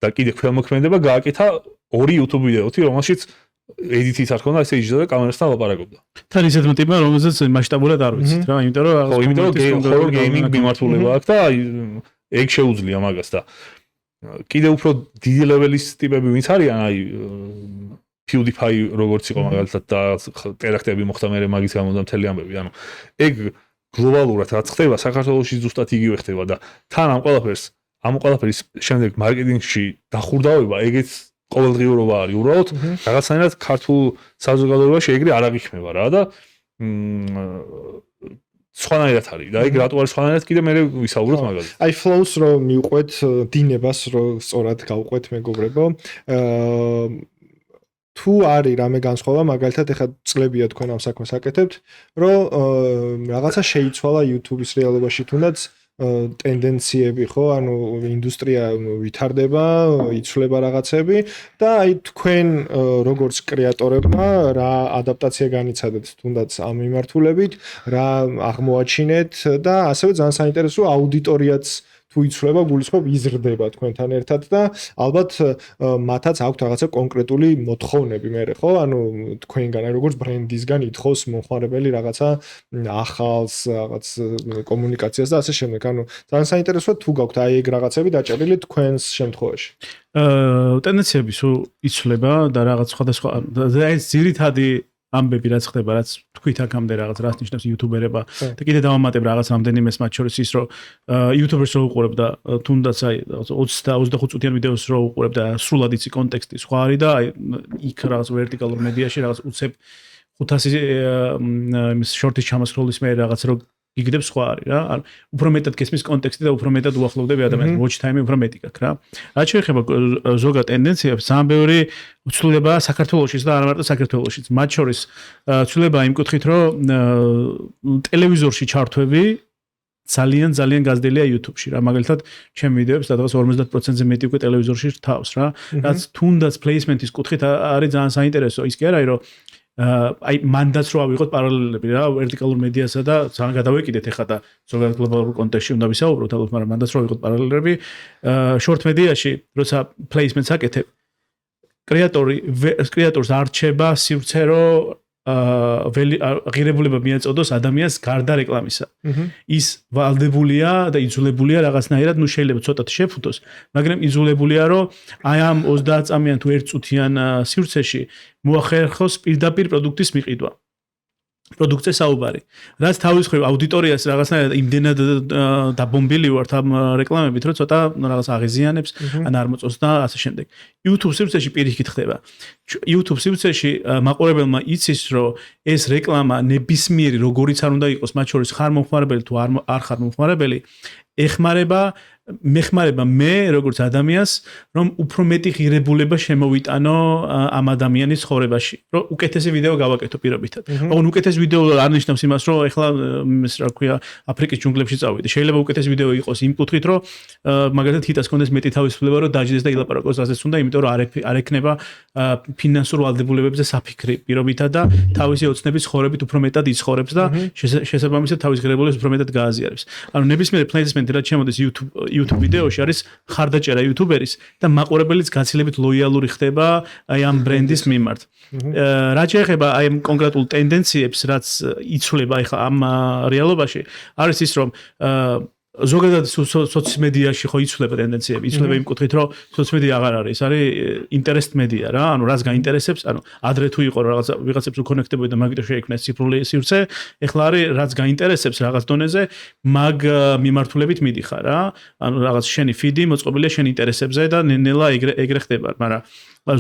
და კიდე ქველმოქმედება გააკეთა 2 YouTube ვიდეოთი, რომელშიც edit-იც არ ქონდა, ესე იჯდა და კამერასთან ლაპარაკობდა. თან ისეთმა ტიპმა, რომელზეც მასშტაბურად არ ვიცით რა, იმიტომ რომ horror gaming მიმართულება აქვს და ეგ შეუძლია მაგას და კიდე უფრო დიდი ლეველის ტიპები ვინც არიან, აი PewDiePie როგორც იყო მაგალითად და ტერაქტები მოხდა მე მაგის გამო და მთელი ამბები, ანუ ეგ გლობალურად რაც ხდება, საქართველოში ზუსტად იგივე ხდება და თან ამ ყველაფერის შემდეგ მარკეტინგში დახურდავება, ეგეც ყოველდღიურობა არის უბრალოდ რაღაცნაირად ქართულ საზოგადოებაში ეგრე არ აღიქმება რა და სხვანაირად არის და ეგ რატო არის სხვანაირად კიდე მე ვისაუბროთ მაგაზე. აი flows რო მიუყვეთ დინებას რო სწორად გავყვეთ მეგობრებო. თუ არის რამე განსხვავება, მაგალითად ეხლა წლებია თქვენ ამ საქმეს აკეთებთ, რომ რაღაცა შეიცვალა YouTube-ის რეალობაში თუნდაც ტენდენციები ხო, ანუ ინდუსტრია ვითარდება, იცვლება რაღაცები და აი თქვენ როგორც კრეატორებმა რა ადაპტაცია განიცადეთ თუნდაც ამ მიმართულებით, რა აღმოაჩინეთ და ასევე ძალიან საინტერესო აუდიტორიაც თუ იცვლება, გულისხმობ იზრდება თქვენთან ერთად და ალბათ მათაც აქვთ რაღაცა კონკრეტული მოთხოვნები მე ხო, ანუ თქვენგან აი როგორც ბრენდისგან ითხოვს მომხმარებელი რაღაცა ახალს, რაღაც კომუნიკაციას და ასე შემდეგ. ანუ ძალიან საინტერესოა თუ გაქვთ აი ეგ რაღაცები დაჭერილი თქვენს შემთხვევაში. ტენდენციები სულ იცვლება და რაღაც სხვადასხვა ეს ძირითადი ამბები რაც ხდება, რაც თქვით აქამდე რაღაც რას ნიშნავს იუთუბერება და კიდე დავამატებ რაღაც რამდენიმეს მათ შორის ის რომ იუთუბერს რო უყურებ და თუნდაც აი 20 და 25 წუთიან ვიდეოს რო უყურებ და სრულად იცი კონტექსტი სხვა არის და აი იქ რაღაც ვერტიკალურ მედიაში რაღაც უცებ 500 იმის შორტის ჩამასროლის მე რაღაც რო იგდებს სხვა არის რა. ანუ უფრო მეტად გესმის კონტექსტი და უფრო მეტად უახლოვდები ადამიანს. watch time-ი უფრო მეტი გაქვს რა. რაც შეეხება ზოგად ტენდენციებს, ძალიან ბევრი ცვლილებაა საქართველოშიც და არა მარტო საქართველოშიც. მათ შორის ცვლილება იმ კუთხით, რომ ტელევიზორში ჩართვები ძალიან გაზრდილია YouTube-ში რა. მაგალითად, ჩემ ვიდეოებს სადღაც 50%-ზე მეტი უკვე ტელევიზორში რთავს რა. რაც თუნდაც placement-ის კუთხით არის ძალიან საინტერესო. ის კი არა, რომ აი მანდაც რო ავიღოთ პარალელები რა ვერტიკალურ მედიასა და ძალიან გადავეკიდეთ ახლა და ზოგადად გლობალურ კონტექსტში უნდა ვისაუბროთ ალბათ, მაგრამ მანდაც რო ავიღოთ პარალელები შორტ მედიაში, როცა პლეისმენტს აკეთებ, კრეატორს არჩება სივრცე რო ღირებულება მიაწოდოს ადამიანს გარდა რეკლამისა. ის ვალდებულია და იძულებულია რაღაცნაირად, ნუ შეიძლება ცოტათ შეფუთოს, მაგრამ იძულებულია რომ აი ამ 30 წამიან თუ 1 წუთიან სივრცეში მოახერხოს პირდაპირ პროდუქტის მიყიდვა. პროდუქტზე საუბარი. რაც თავის მხრივ აუდიტორიას რაღაცნაირად იმდენად დაბომბილი ვართ ამ რეკლამებით, რომ ცოტა რაღაც აღიზიანებს, ან არ მოწონს და ასე შემდეგ. YouTube სივრცეში პირიქით ხდება. YouTube სივრცეში მაყურებელმა იცის, რომ ეს რეკლამა ნებისმიერი როგორიც არ უნდა იყოს, მათ შორის ხარ მომხმარებელი თუ არ ხარ მომხმარებელი, მეხმარება მე როგორც ადამიანს, რომ უფრო მეტი ღირებულება შემოვიტანო ამ ადამიანის ცხოვრებაში, რომ უკეთესი ვიდეო გავაკეთო პირობითად. ოღონდ უკეთესი ვიდეო არ ნიშნავს იმას, რომ ეხლა ეს რა ქვია, აფრიკის ჯუნგლებში წავიდე. შეიძლება უკეთესი ვიდეო იყოს იმ კუთხით, რომ მაგალითად ჰიტას კონდეს მეტი თავისუფლება, რომ დაჯდეს და ილაპარაკოს ასეც უნდა, იმიტომ რომ არ ექნება ფინანსურ ვალდებულებებზე საფიქრი პირობითად და თავისი ოცნების ცხოვრებით უფრო მეტად იცხოვრებს და შესაბამისად თავის ღირებულებას უფრო მეტად გააზიარებს. ანუ ნებისმიერი პლეისმენტი რაც შემოდის YouTube ვიდეოში არის ხარდაჭერა იუთუბერის და მაყურებელიც გაცილებით ლოიალური ხდება აი ამ ბრენდის მიმართ. რაც შეეხება აი ამ კონკრეტულ ტენდენციებს, რაც იცვლება ახლა ამ რეალობაში, არის ის რომ ზოგადად სოციომედიაში ხო იცვლება ტენდენციები, იცვლება იმ კუთხით, რომ სოციომედია აღარ არის, არის ინტერესტ მედია რა, ანუ რას გაინტერესებს, ანუ ადრე თუ იყო რაღაცა ვიღაცებს უკონექტებოდი და მაგით შეექმნეს ციფრული სივრცე, ეხლა არის რაც გაინტერესებს რაღაც დონეზე, მაგ მიმართულებით მიდიხარ რა, ანუ რაღაც შენი ფიდი მოწყობილია შენ ინტერესებზე და ნელა ეგრე ხდება, მაგრამ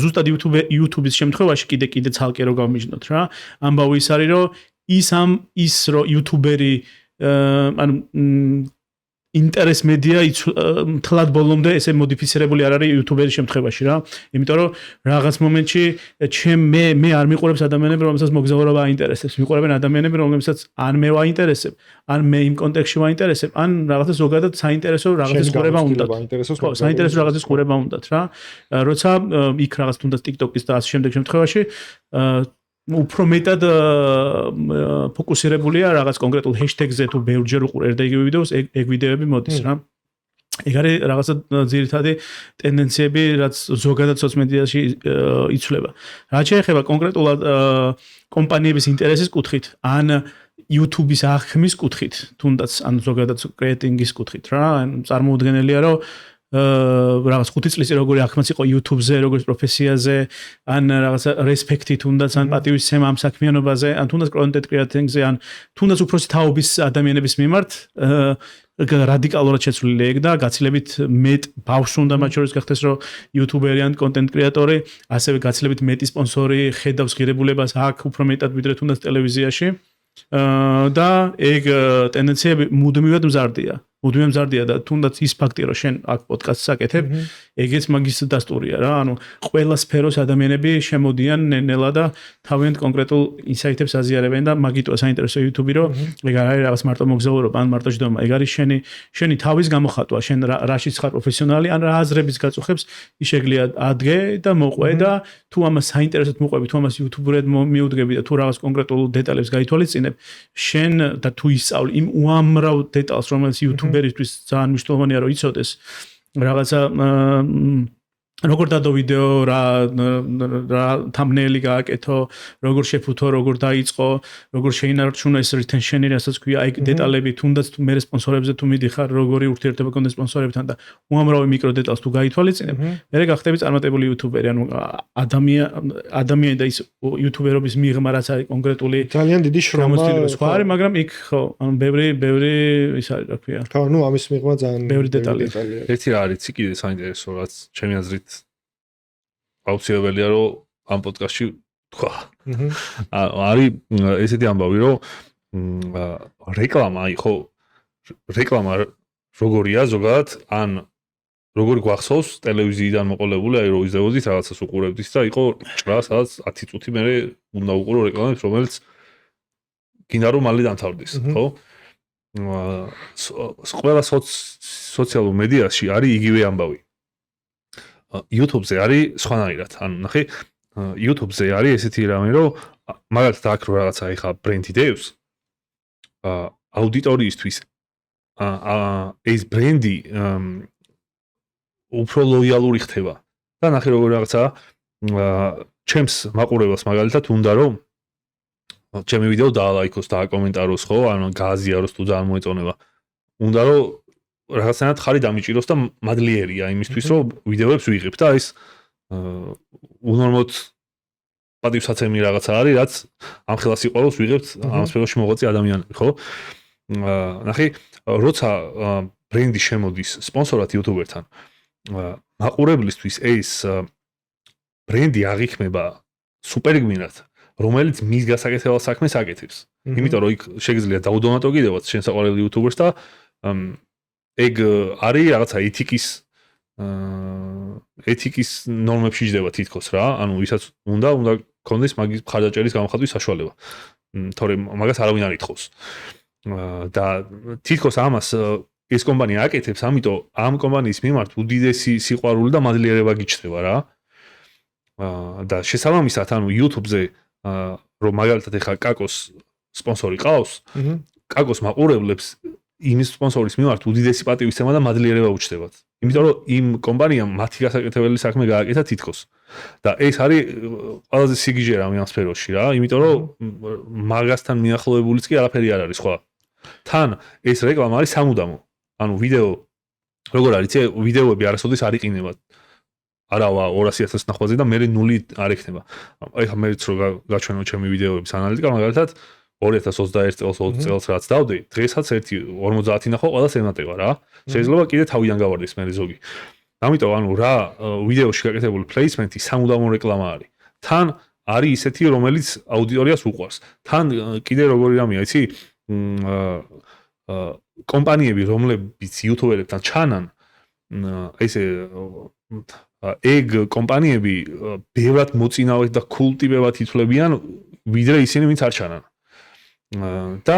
ზუსტად YouTube-ის შემთხვევაში კიდე ცალკე რო გავმიჯნოთ რა, ამბავი ის არის, რომ ის რო YouTuber-ი ანუ ინტერეს მედია თლად ბოლომდე ესე მოდიფიცირებული არ არის YouTuber-ის შემთხვევაში რა. იმიტომ რომ რაღაც მომენტში მე არ მიყურებს ადამიანები, რომელსაც მოგზაურობა აინტერესებს. მიყურებენ ადამიანები, რომლებსაც ან მე ვაინტერესებ, ან მე იმ კონტექსტში ვაინტერესებ, ან რაღაცა ზოგადად საინტერესო რაღაცის ყურება უნდათ. ხო, საინტერესო რაღაცის ყურება უნდათ რა. როცა იქ რაღაც თუნდაც TikTok-ის და ასე შემდეგ შემთხვევაში უფრო მეტად ფოკუსირებულია რაღაც კონკრეტულ ჰეშტეგზე თუ ბევრჯერ უყურებ და იგივე ვიდეოს ეგ ვიდეოები მოდის რა. ეგ არის რაღაცა ძირითადი ტენდენციები, რაც ზოგადად სოციომედიაში იცვლება. რაც შეეხება კონკრეტულად კომპანიების ინტერესის კუთხით, ან YouTube-ის აღქმის კუთხით, თუნდაც ან ზოგადად კრეატინგის კუთხით რა, წარმოუდგენელია რომ რაღაც 5 წლის წინ როგორი აღქმაც იყო YouTube-ზე, როგორც პროფესიაზე, ან რაღაცა რესპექტი თუნდაც ან პატივისცემა ამ საქმიანობაზე, ან თუნდაც კონტენტ კრეატინგზე, ან თუნდაც უფროსი თაობის ადამიანების მიმართ რადიკალურად შეცვლილი ეგ და გაცილებით მეტ ბავშვს უნდა მათ შორის გახდეს, რომ YouTuber-ი ან კონტენტ კრეატორი, ასევე გაცილებით მეტი სპონსორი ხედავს ღირებულებას აქ უფრო მეტად ვიდრე თუნდაც ტელევიზიაში და ეგ ტენდენციები მუდმივად მზარდია. და თუნდაც ის ფაქტი რომ შენ აქ პოდკასტს აკეთებ, ეგეც მაგის დასტურია რა, ანუ ყველა სფეროს ადამიანები შემოდიან ნელა და თავიანთ კონკრეტულ ინსაიტებს აზიარებენ და მაგიტოა საინტერესო YouTube-ი რომ ეგ არ არის რაღაც მარტო მოგზაურობა ან მარტო ჯდომა, ეგ არის შენი თავის გამოხატვა, შენ რაშიც ხარ პროფესიონალი ან რა აზრების გაწუხებს, ის შეგლია ადგე და მოყვე და თუ ამას საინტერესოდ მოყვები, თუ ამას YouTube-ურად მიუდგები და თუ რაღაც კონკრეტულ დეტალებს გაითვალისწინებ, შენ და თუ ისწავლი იმ უამრავ დეტალს, რომელიც YouTube-ერისთვის ძალიან მნიშვნელოვანია რომ იცოდეს რაღაცა როგორ დადო ვიდეო, რა thumbnail-ი გააკეთო, როგორ შეფუთო, როგორ დაიწყო, როგორ შეინარჩუნა ეს retention-ი, რასაც ქვია, აი დეტალები, თუნდაც თუ მე სპონსორებზე თუ მიდიხარ, როგორი ურთიერთობა გქონდეს სპონსორებთან და უამრავი მიკრო დეტალს თუ გაითვალისწინებ, მე გახდები წარმატებული YouTuber-ი, ანუ ადამიანი და ის YouTuber-ობის მიღმა რაც არის კონკრეტული ძალიან დიდი შრომა სხვა არის, მაგრამ იქ ხო, ანუ ბევრი ის არის, რა ქვია. ხო, ნუ ამის მიღმა ძალიან ბევრი დეტალია. ერთი რა არის კიდე საინტერესო, რაც ჩემი აზრით აუცილებელია რომ ამ პოდკასტში თქვა. არის ესეთი ამბავი რომ რეკლამა როგორია ზოგადად ან როგორი გვახსოვს ტელევიზიიდან მოყოლებული, აი რომ იზრდებოდით რაღაცას უყურებდით და იყო ჭრა სადაც 10 წუთი მერე უნდა უყურო რეკლამებს, რომელიც გინდა რომ მალე დამთავრდეს, ხო? ყველა სოციალურ მედიაში არის იგივე ამბავი. YouTube-ზე არის სხვანაირად. ანუ ნახე, YouTube-ზე არის ესეთი რამე, რომ მაგალითად აქ რო რაღაცა ეხა ბრენდი დევს, აუდიტორიისთვის ეს ბრენდი უფრო ლოიალური ხდება. და ნახე როგორ რაღაცა ჩემს მაყურებელს მაგალითად უნდა რომ ჩემი ვიდეო დაალაიქოს და აკომენტაროს, ხო, ანუ გააზიაროს თუ ძალიან მოეწონება. უნდა რომ რაღაცნაირად ხარი დამიჭიროს და მადლიერია იმისთვის, რომ ვიდეოებს ვიღებ და ეს უნორმოდ პატივსაცემი რაღაცა არის, რაც ამ ხელას სიყვარულს ვიღებთ ამ სფეროში მოღვაწე ადამიანები, ხო? ნახე, როცა ბრენდი შემოდის სპონსორად YouTuber-თან, მაყურებლისთვის ეს ბრენდი აღიქმება სუპერგმინად, რომელიც მის გასაკეთებელ საქმეს აკეთებს. იმიტომ რომ იქ შეგიძლია დაუდონატო კიდევაც შენ საყვარელი YouTuber-ს და ეგ არის რაღაცა ეთიკის ნორმებში ჯდება თითქოს რა, ანუ ვისაც უნდა კონდეს მაგის მხარდაჭერის გამოხატვის საშუალება. თორემ მაგას არავინ არ ითხოვს. და თითქოს ამას ეს კომპანია აკეთებს, ამიტომ ამ კომპანიის მიმართ უდიდესი სიყვარული და მადლიერება გიჩნდება რა. და შესაბამისად, ანუ YouTube-ზე რომ მაგალითად ეხა კაკოს სპონსორი ყავს, კაკოს მაყურებლებს იმის სპონსორის მიმართ უდიდესი პატივისცემა და მადლიერება უჩნდებათ. იმიტომ რომ იმ კომპანიამ მათი გასაკეთებელი საქმე გააკეთა თითქოს. და ეს არის ყველაზე სიგიჟე რამე ამ სფეროში რა, იმიტომ რომ მაგასთან მიახლოებულიც კი არაფერი არ არის სხვა. თან ეს რეკლამა არის სამუდამო. ანუ ვიდეო როგორ არის, ვიდეოები არასოდეს არ იყინება. არავა 200,000 ნახვაზე და მე 0 არ ექნება. ეხლა მეც რო გაჩვენო ჩემი ვიდეოების ანალიტიკა, მაგალითად 2021 წელს 20 წელს რაც დავდე, დღესაც 1.50 ნახვა ყველას ემატება რა. შეიძლება კიდე თავიდან გავარდეს მე ზოგი. ამიტომ ანუ რა ვიდეოში გაკეთებული პლეისმენტი სამუდამო რეკლამა არის. თან არის ისეთი, რომელიც აუდიტორიას უყვარს. თან კიდე როგორი რამეა, იცი? კომპანიები, რომლებიც იუთუბერებთან ჩანან, ესე ეგ კომპანიები ბევრად მოწინავეთ და კულტივებად ითვლებიან, ვიდრე ისინი, ვინც არ ჩანან. და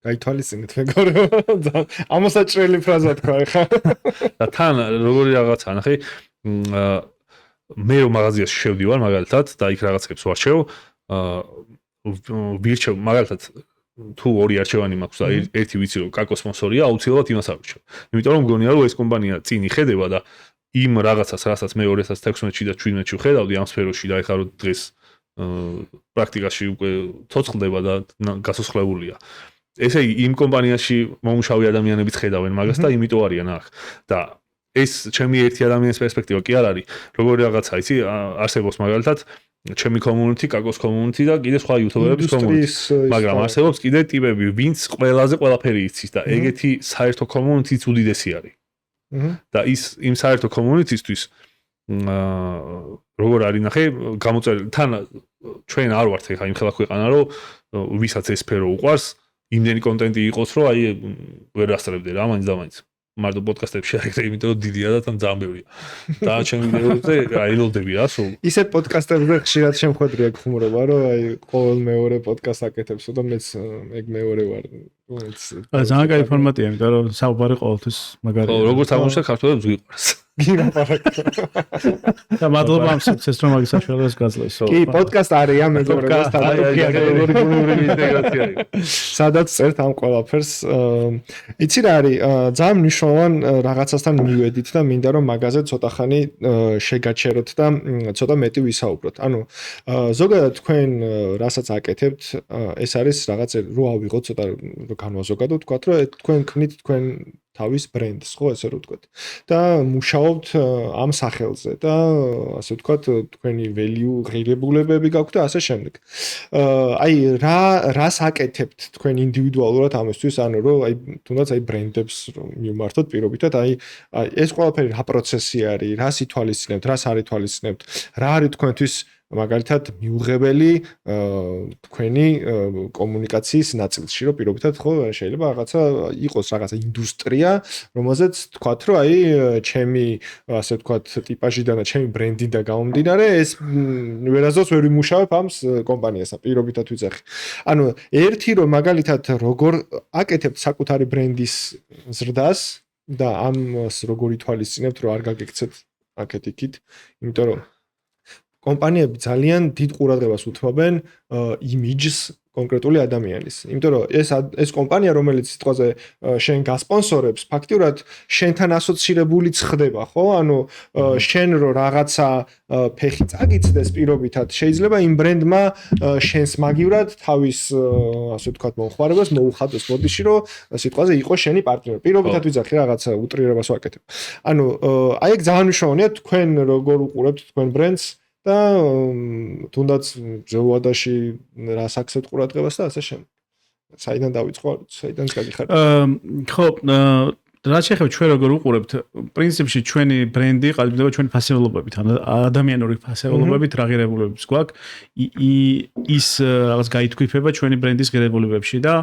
გაითვალისწინეთ მეგობრებო. ამოსაჭრელი ფრაზა თქვა ეხა. და თან როგორი რაღაცა, ნახე, მე რომ მაღაზიაში შევდივარ მაგალითად და იქ რაღაცებს ვარჩევ, ვირჩევ მაგალითად თუ ორი არჩევანი მაქვს და ერთი ვიცი რომ კაკო სპონსორია, აუცილებლად იმას ავირჩევ. იმიტომ რომ მგონია რომ ეს კომპანია წინ იხედება და იმ რაღაცას, რასაც მე 2016-ში და 2017-ში ვხედავდი ამ სფეროში და ეხლა რომ დღეს პრაქტიკაში უკვე ცოცხლდება და გასუსხლებულია. ესე იგი იმ კომპანიაში მომუშავე ადამიანებიც ხედავენ მაგას და იმიტომ არიან აქ. და ეს ჩემი ერთი ადამიანის პერსპექტივა კი არ არის. როგორი რაღაცა, იცი, არსებობს მაგალითად ჩემი community, კაკოს community და კიდე სხვა იუთუბერების community. მაგრამ არსებობს კიდე ტიპები, ვინც ყველაზე ყველაფერი იცის და ეგეთი საერთო community-ც უდიდესი არის. და იმ საერთო community-ისთვის როგორ არის ნახე, გამოწერილი თან ჩვენ არ ვართ ეხა იმ ხელა ქვეყანა, რომ ვისაც ეს სფერო უყვარს, იმდენი კონტენტი იყოს, რომ აი ვერ ასწრებდე რა, მაინც და მაინც. მარტო პოდკასტებში არ იქნება, იმიტომ რომ დიდია და თან ძალიან ბევრია. და ჩემი ვიდეოებზე აი ელოდები რა, სულ. ისეთ პოდკასტებზე ხშირად შემხვედრია გხმურობა, რომ აი ყოველ მეორე პოდკასტს აკეთებსო და მეც ეგ მეორე ვარ. ძალიან კაი ფორმატია, იმიტომ რომ საუბარი ყოველთვის მაგარია. ხო, როგორც აღმოჩნდა ქართველებს გიყვარს. და მადლობა ამ სუქცესს რომ მაგის საშუალებას გაძლევს. კი, პოდკასტ არია მეგობრებო, როგორი ბუნებრივი ინტეგრაცია არის. სადაც წერთ ამ ყველაფერს. იცი რა არის, ძალიან მნიშვნელოვან რაღაცასთან მივედით და მინდა რომ მაგაზე ცოტა ხანი შეგაჩეროთ და ცოტა მეტი ვისაუბროთ. ანუ ზოგადად თქვენ რასაც აკეთებთ, ეს არის რაღაც რო ავიღოთ ცოტა განვაზოგადოთ, ვთქვათ, რომ თქვენ ქმნით თქვენ თავის ბრენდს, ხო, ესე რომ ვთქვათ. და მუშაობთ ამ სახელზე და ასე ვთქვათ, თქვენი value ღირებულებები გაქვთ და ასე შემდეგ. აი რას აკეთებთ თქვენ ინდივიდუალურად ამისთვის, ანუ რომ აი თუნდაც აი ბრენდებს რომ მიმართოთ პირობითად, აი ეს ყველაფერი რა პროცესი არის, რას ითვალისწინებთ, რას არ ითვალისწინებთ, რა არის თქვენთვის მაგალითად მიუღებელი თქვენი კომუნიკაციის ნაწილში, რომ პირობითად ხო შეიძლება რაღაცა იყოს რაღაცა ინდუსტრია, რომელზეც თქვათ, რომ აი ჩემი ასე ვთქვათ ტიპაჟიდან და ჩემი ბრენდიდან გამომდინარე ეს ვერასდროს ვერ ვიმუშავებ ამ კომპანიასთან, პირობითად ვიცახი. ანუ ერთი რომ მაგალითად როგორ აკეთებთ საკუთარი ბრენდის ზრდას და ამას როგორ ითვალისწინებთ, რომ არ გაგექცეთ აქეთ-იქით, იმიტომ რომ კომპანიები ძალიან დიდ ყურადღებას უთმობენ იმიჯს კონკრეტული ადამიანის. იმიტომ რომ ეს კომპანია, რომელიც სიტყვაზე შენ გასპონსორებს, ფაქტიურად შენთან ასოცირებულიც ხდება, ხო? ანუ შენ რო რაღაცა ფეხი წაგიცდეს პირობითად, შეიძლება იმ ბრენდმა შენს მაგივრად თავის ასე ვთქვათ მომხმარებას მოუხადოს ბოდიში, რომ სიტყვაზე იყოს შენი პარტნიორი. პირობითად ვიძახი რაღაცა უტრირებას ვაკეთებ. ანუ აი ეგ ძალიან მნიშვნელოვანია თქვენ როგორ უყურებთ თქვენ ბრენდს და თუნდაც ზეუადაში რას აქცევთ ყურადღებას და ასე შემდეგ. საიდან დავიწყო? საიდან გაგიხარეთ? ხო, რაც შეეხება ჩვენ როგორ უყურებთ, პრინციპში ჩვენი ბრენდი ყალიბდება ჩვენი ფასეულობებით, ან ადამიანური ფასეულობებით, რა ღირებულებებს გვაქვს, ის რაღაც გაითქვიფება ჩვენი ბრენდის ღირებულებებში და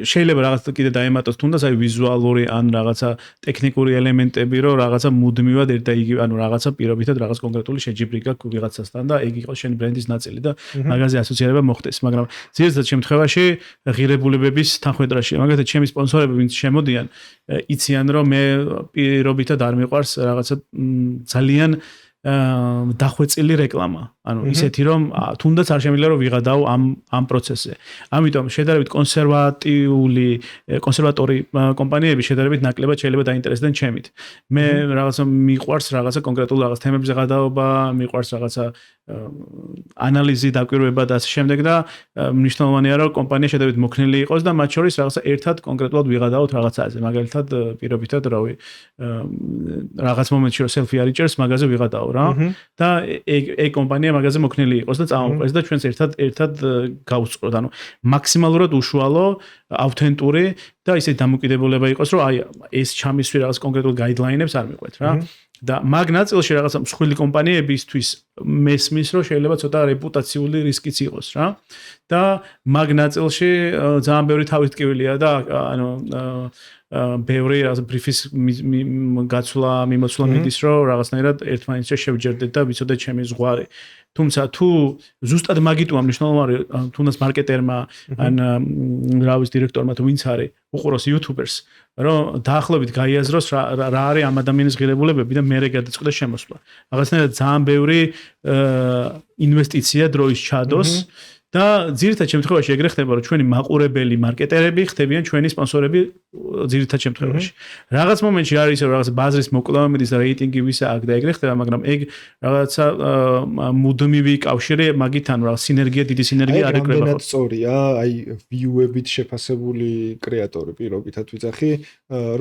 შეიძლება რაღაც კიდე დაემატოს თუნდაც აი ვიზუალური ან რაღაცა ტექნიკური ელემენტები, რომ რაღაცა მუდმივად ერთ და იგივე, ანუ რაღაცა პირობითად რაღაც კონკრეტული შეჯიბრი გაქვს ვიღაცასთან და ეგ იყოს შენი ბრენდის ნაწილი და მაგაზე ასოცირება მოხდეს, მაგრამ ძირითადად შემთხვევაში ღირებულებების თანხვედრაში, მაგალითად ჩემი სპონსორები ვინც შემოდიან, იციან რომ მე პირობითად არ მიყვარს რაღაცა ძალიან დახვეწილი რეკლამა. ანუ ისეთი რომ თუნდაც არ შემიძლია რომ ვიღადაო ამ პროცესზე. ამიტომ შედარებით კონსერვატორი კომპანიები შედარებით ნაკლებად შეიძლება დაინტერესდნენ ჩემით. მე რაღაცა მიყვარს რაღაცა კონკრეტულ რაღაც თემებზე გადაობა, მიყვარს რაღაცა ანალიზი, დაკვირვება და ასე შემდეგ და მნიშვნელოვანია რომ კომპანია შედარებით მოქნილი იყოს და მათ შორის რაღაცა ერთად კონკრეტულად ვიღადაოთ რაღაცაზე. მაგალითად პირობითად რავი რაღაც მომენტში რომ selfie არიჭერს, მაგაზე ვიღადაო რა. და ეგ კომპანია მაგაზე მოქნილი იყოს და წამოყვეს და ჩვენს ერთად გავუწყროთ. ანუ მაქსიმალურად უშუალო, ავთენტური და ისე დამოკიდებულება იყოს, რომ აი ეს ჩამისვი რაღაც კონკრეტულ გაიდლაინებს არ მიყვეთ რა. და მაგ ნაწილში რაღაცა მსხვილი კომპანიებისთვის მესმის რომ შეიძლება ცოტა რეპუტაციული რისკიც იყოს რა. და მაგ ნაწილში ძალიან ბევრი თავისტკივილია და ანუ ბევრი რაღაც ბრიფის გაცვლა, მიმოცვლა მიდის რომ რაღაცნაირად ერთმანეთს შევჯერდეთ და ვიცოდეთ ჩემი ზღვარი. თუმცა თუ ზუსტად მაგიტოა მნიშვნელოვანი თუნდაც მარკეტერმა ან რავის დირექტორმა თუ ვინც არის უყუროს YouTubers რომ დაახლოებით გაიაზროს რა არის ამ ადამიანის ღირებულებები და მერე გადაწყვეტა შემოსვლა. რაღაცნაირად ძალიან ბევრი ინვესტიცია დროის ჩადოს და ძირითად შემთხვევაში ეგრე ხდება რომ ჩვენი მაყურებელი მარკეტერები ხდებიან ჩვენი სპონსორები ძირითად შემთხვევაში. რაღაც მომენტში არის ისე რაღაც ბაზრის მოკვლევა მიდის და რეიტინგი ვისა აქ და ეგრე ხდება, მაგრამ ეგ რაღაცა მუდმივი კავშირი მაგითთან რა სინერგია, დიდი სინერგია არ ეკრება. რამდენად სწორია, აი view-ებით შეფასებული კრეატორი პირობითად ვიცახი,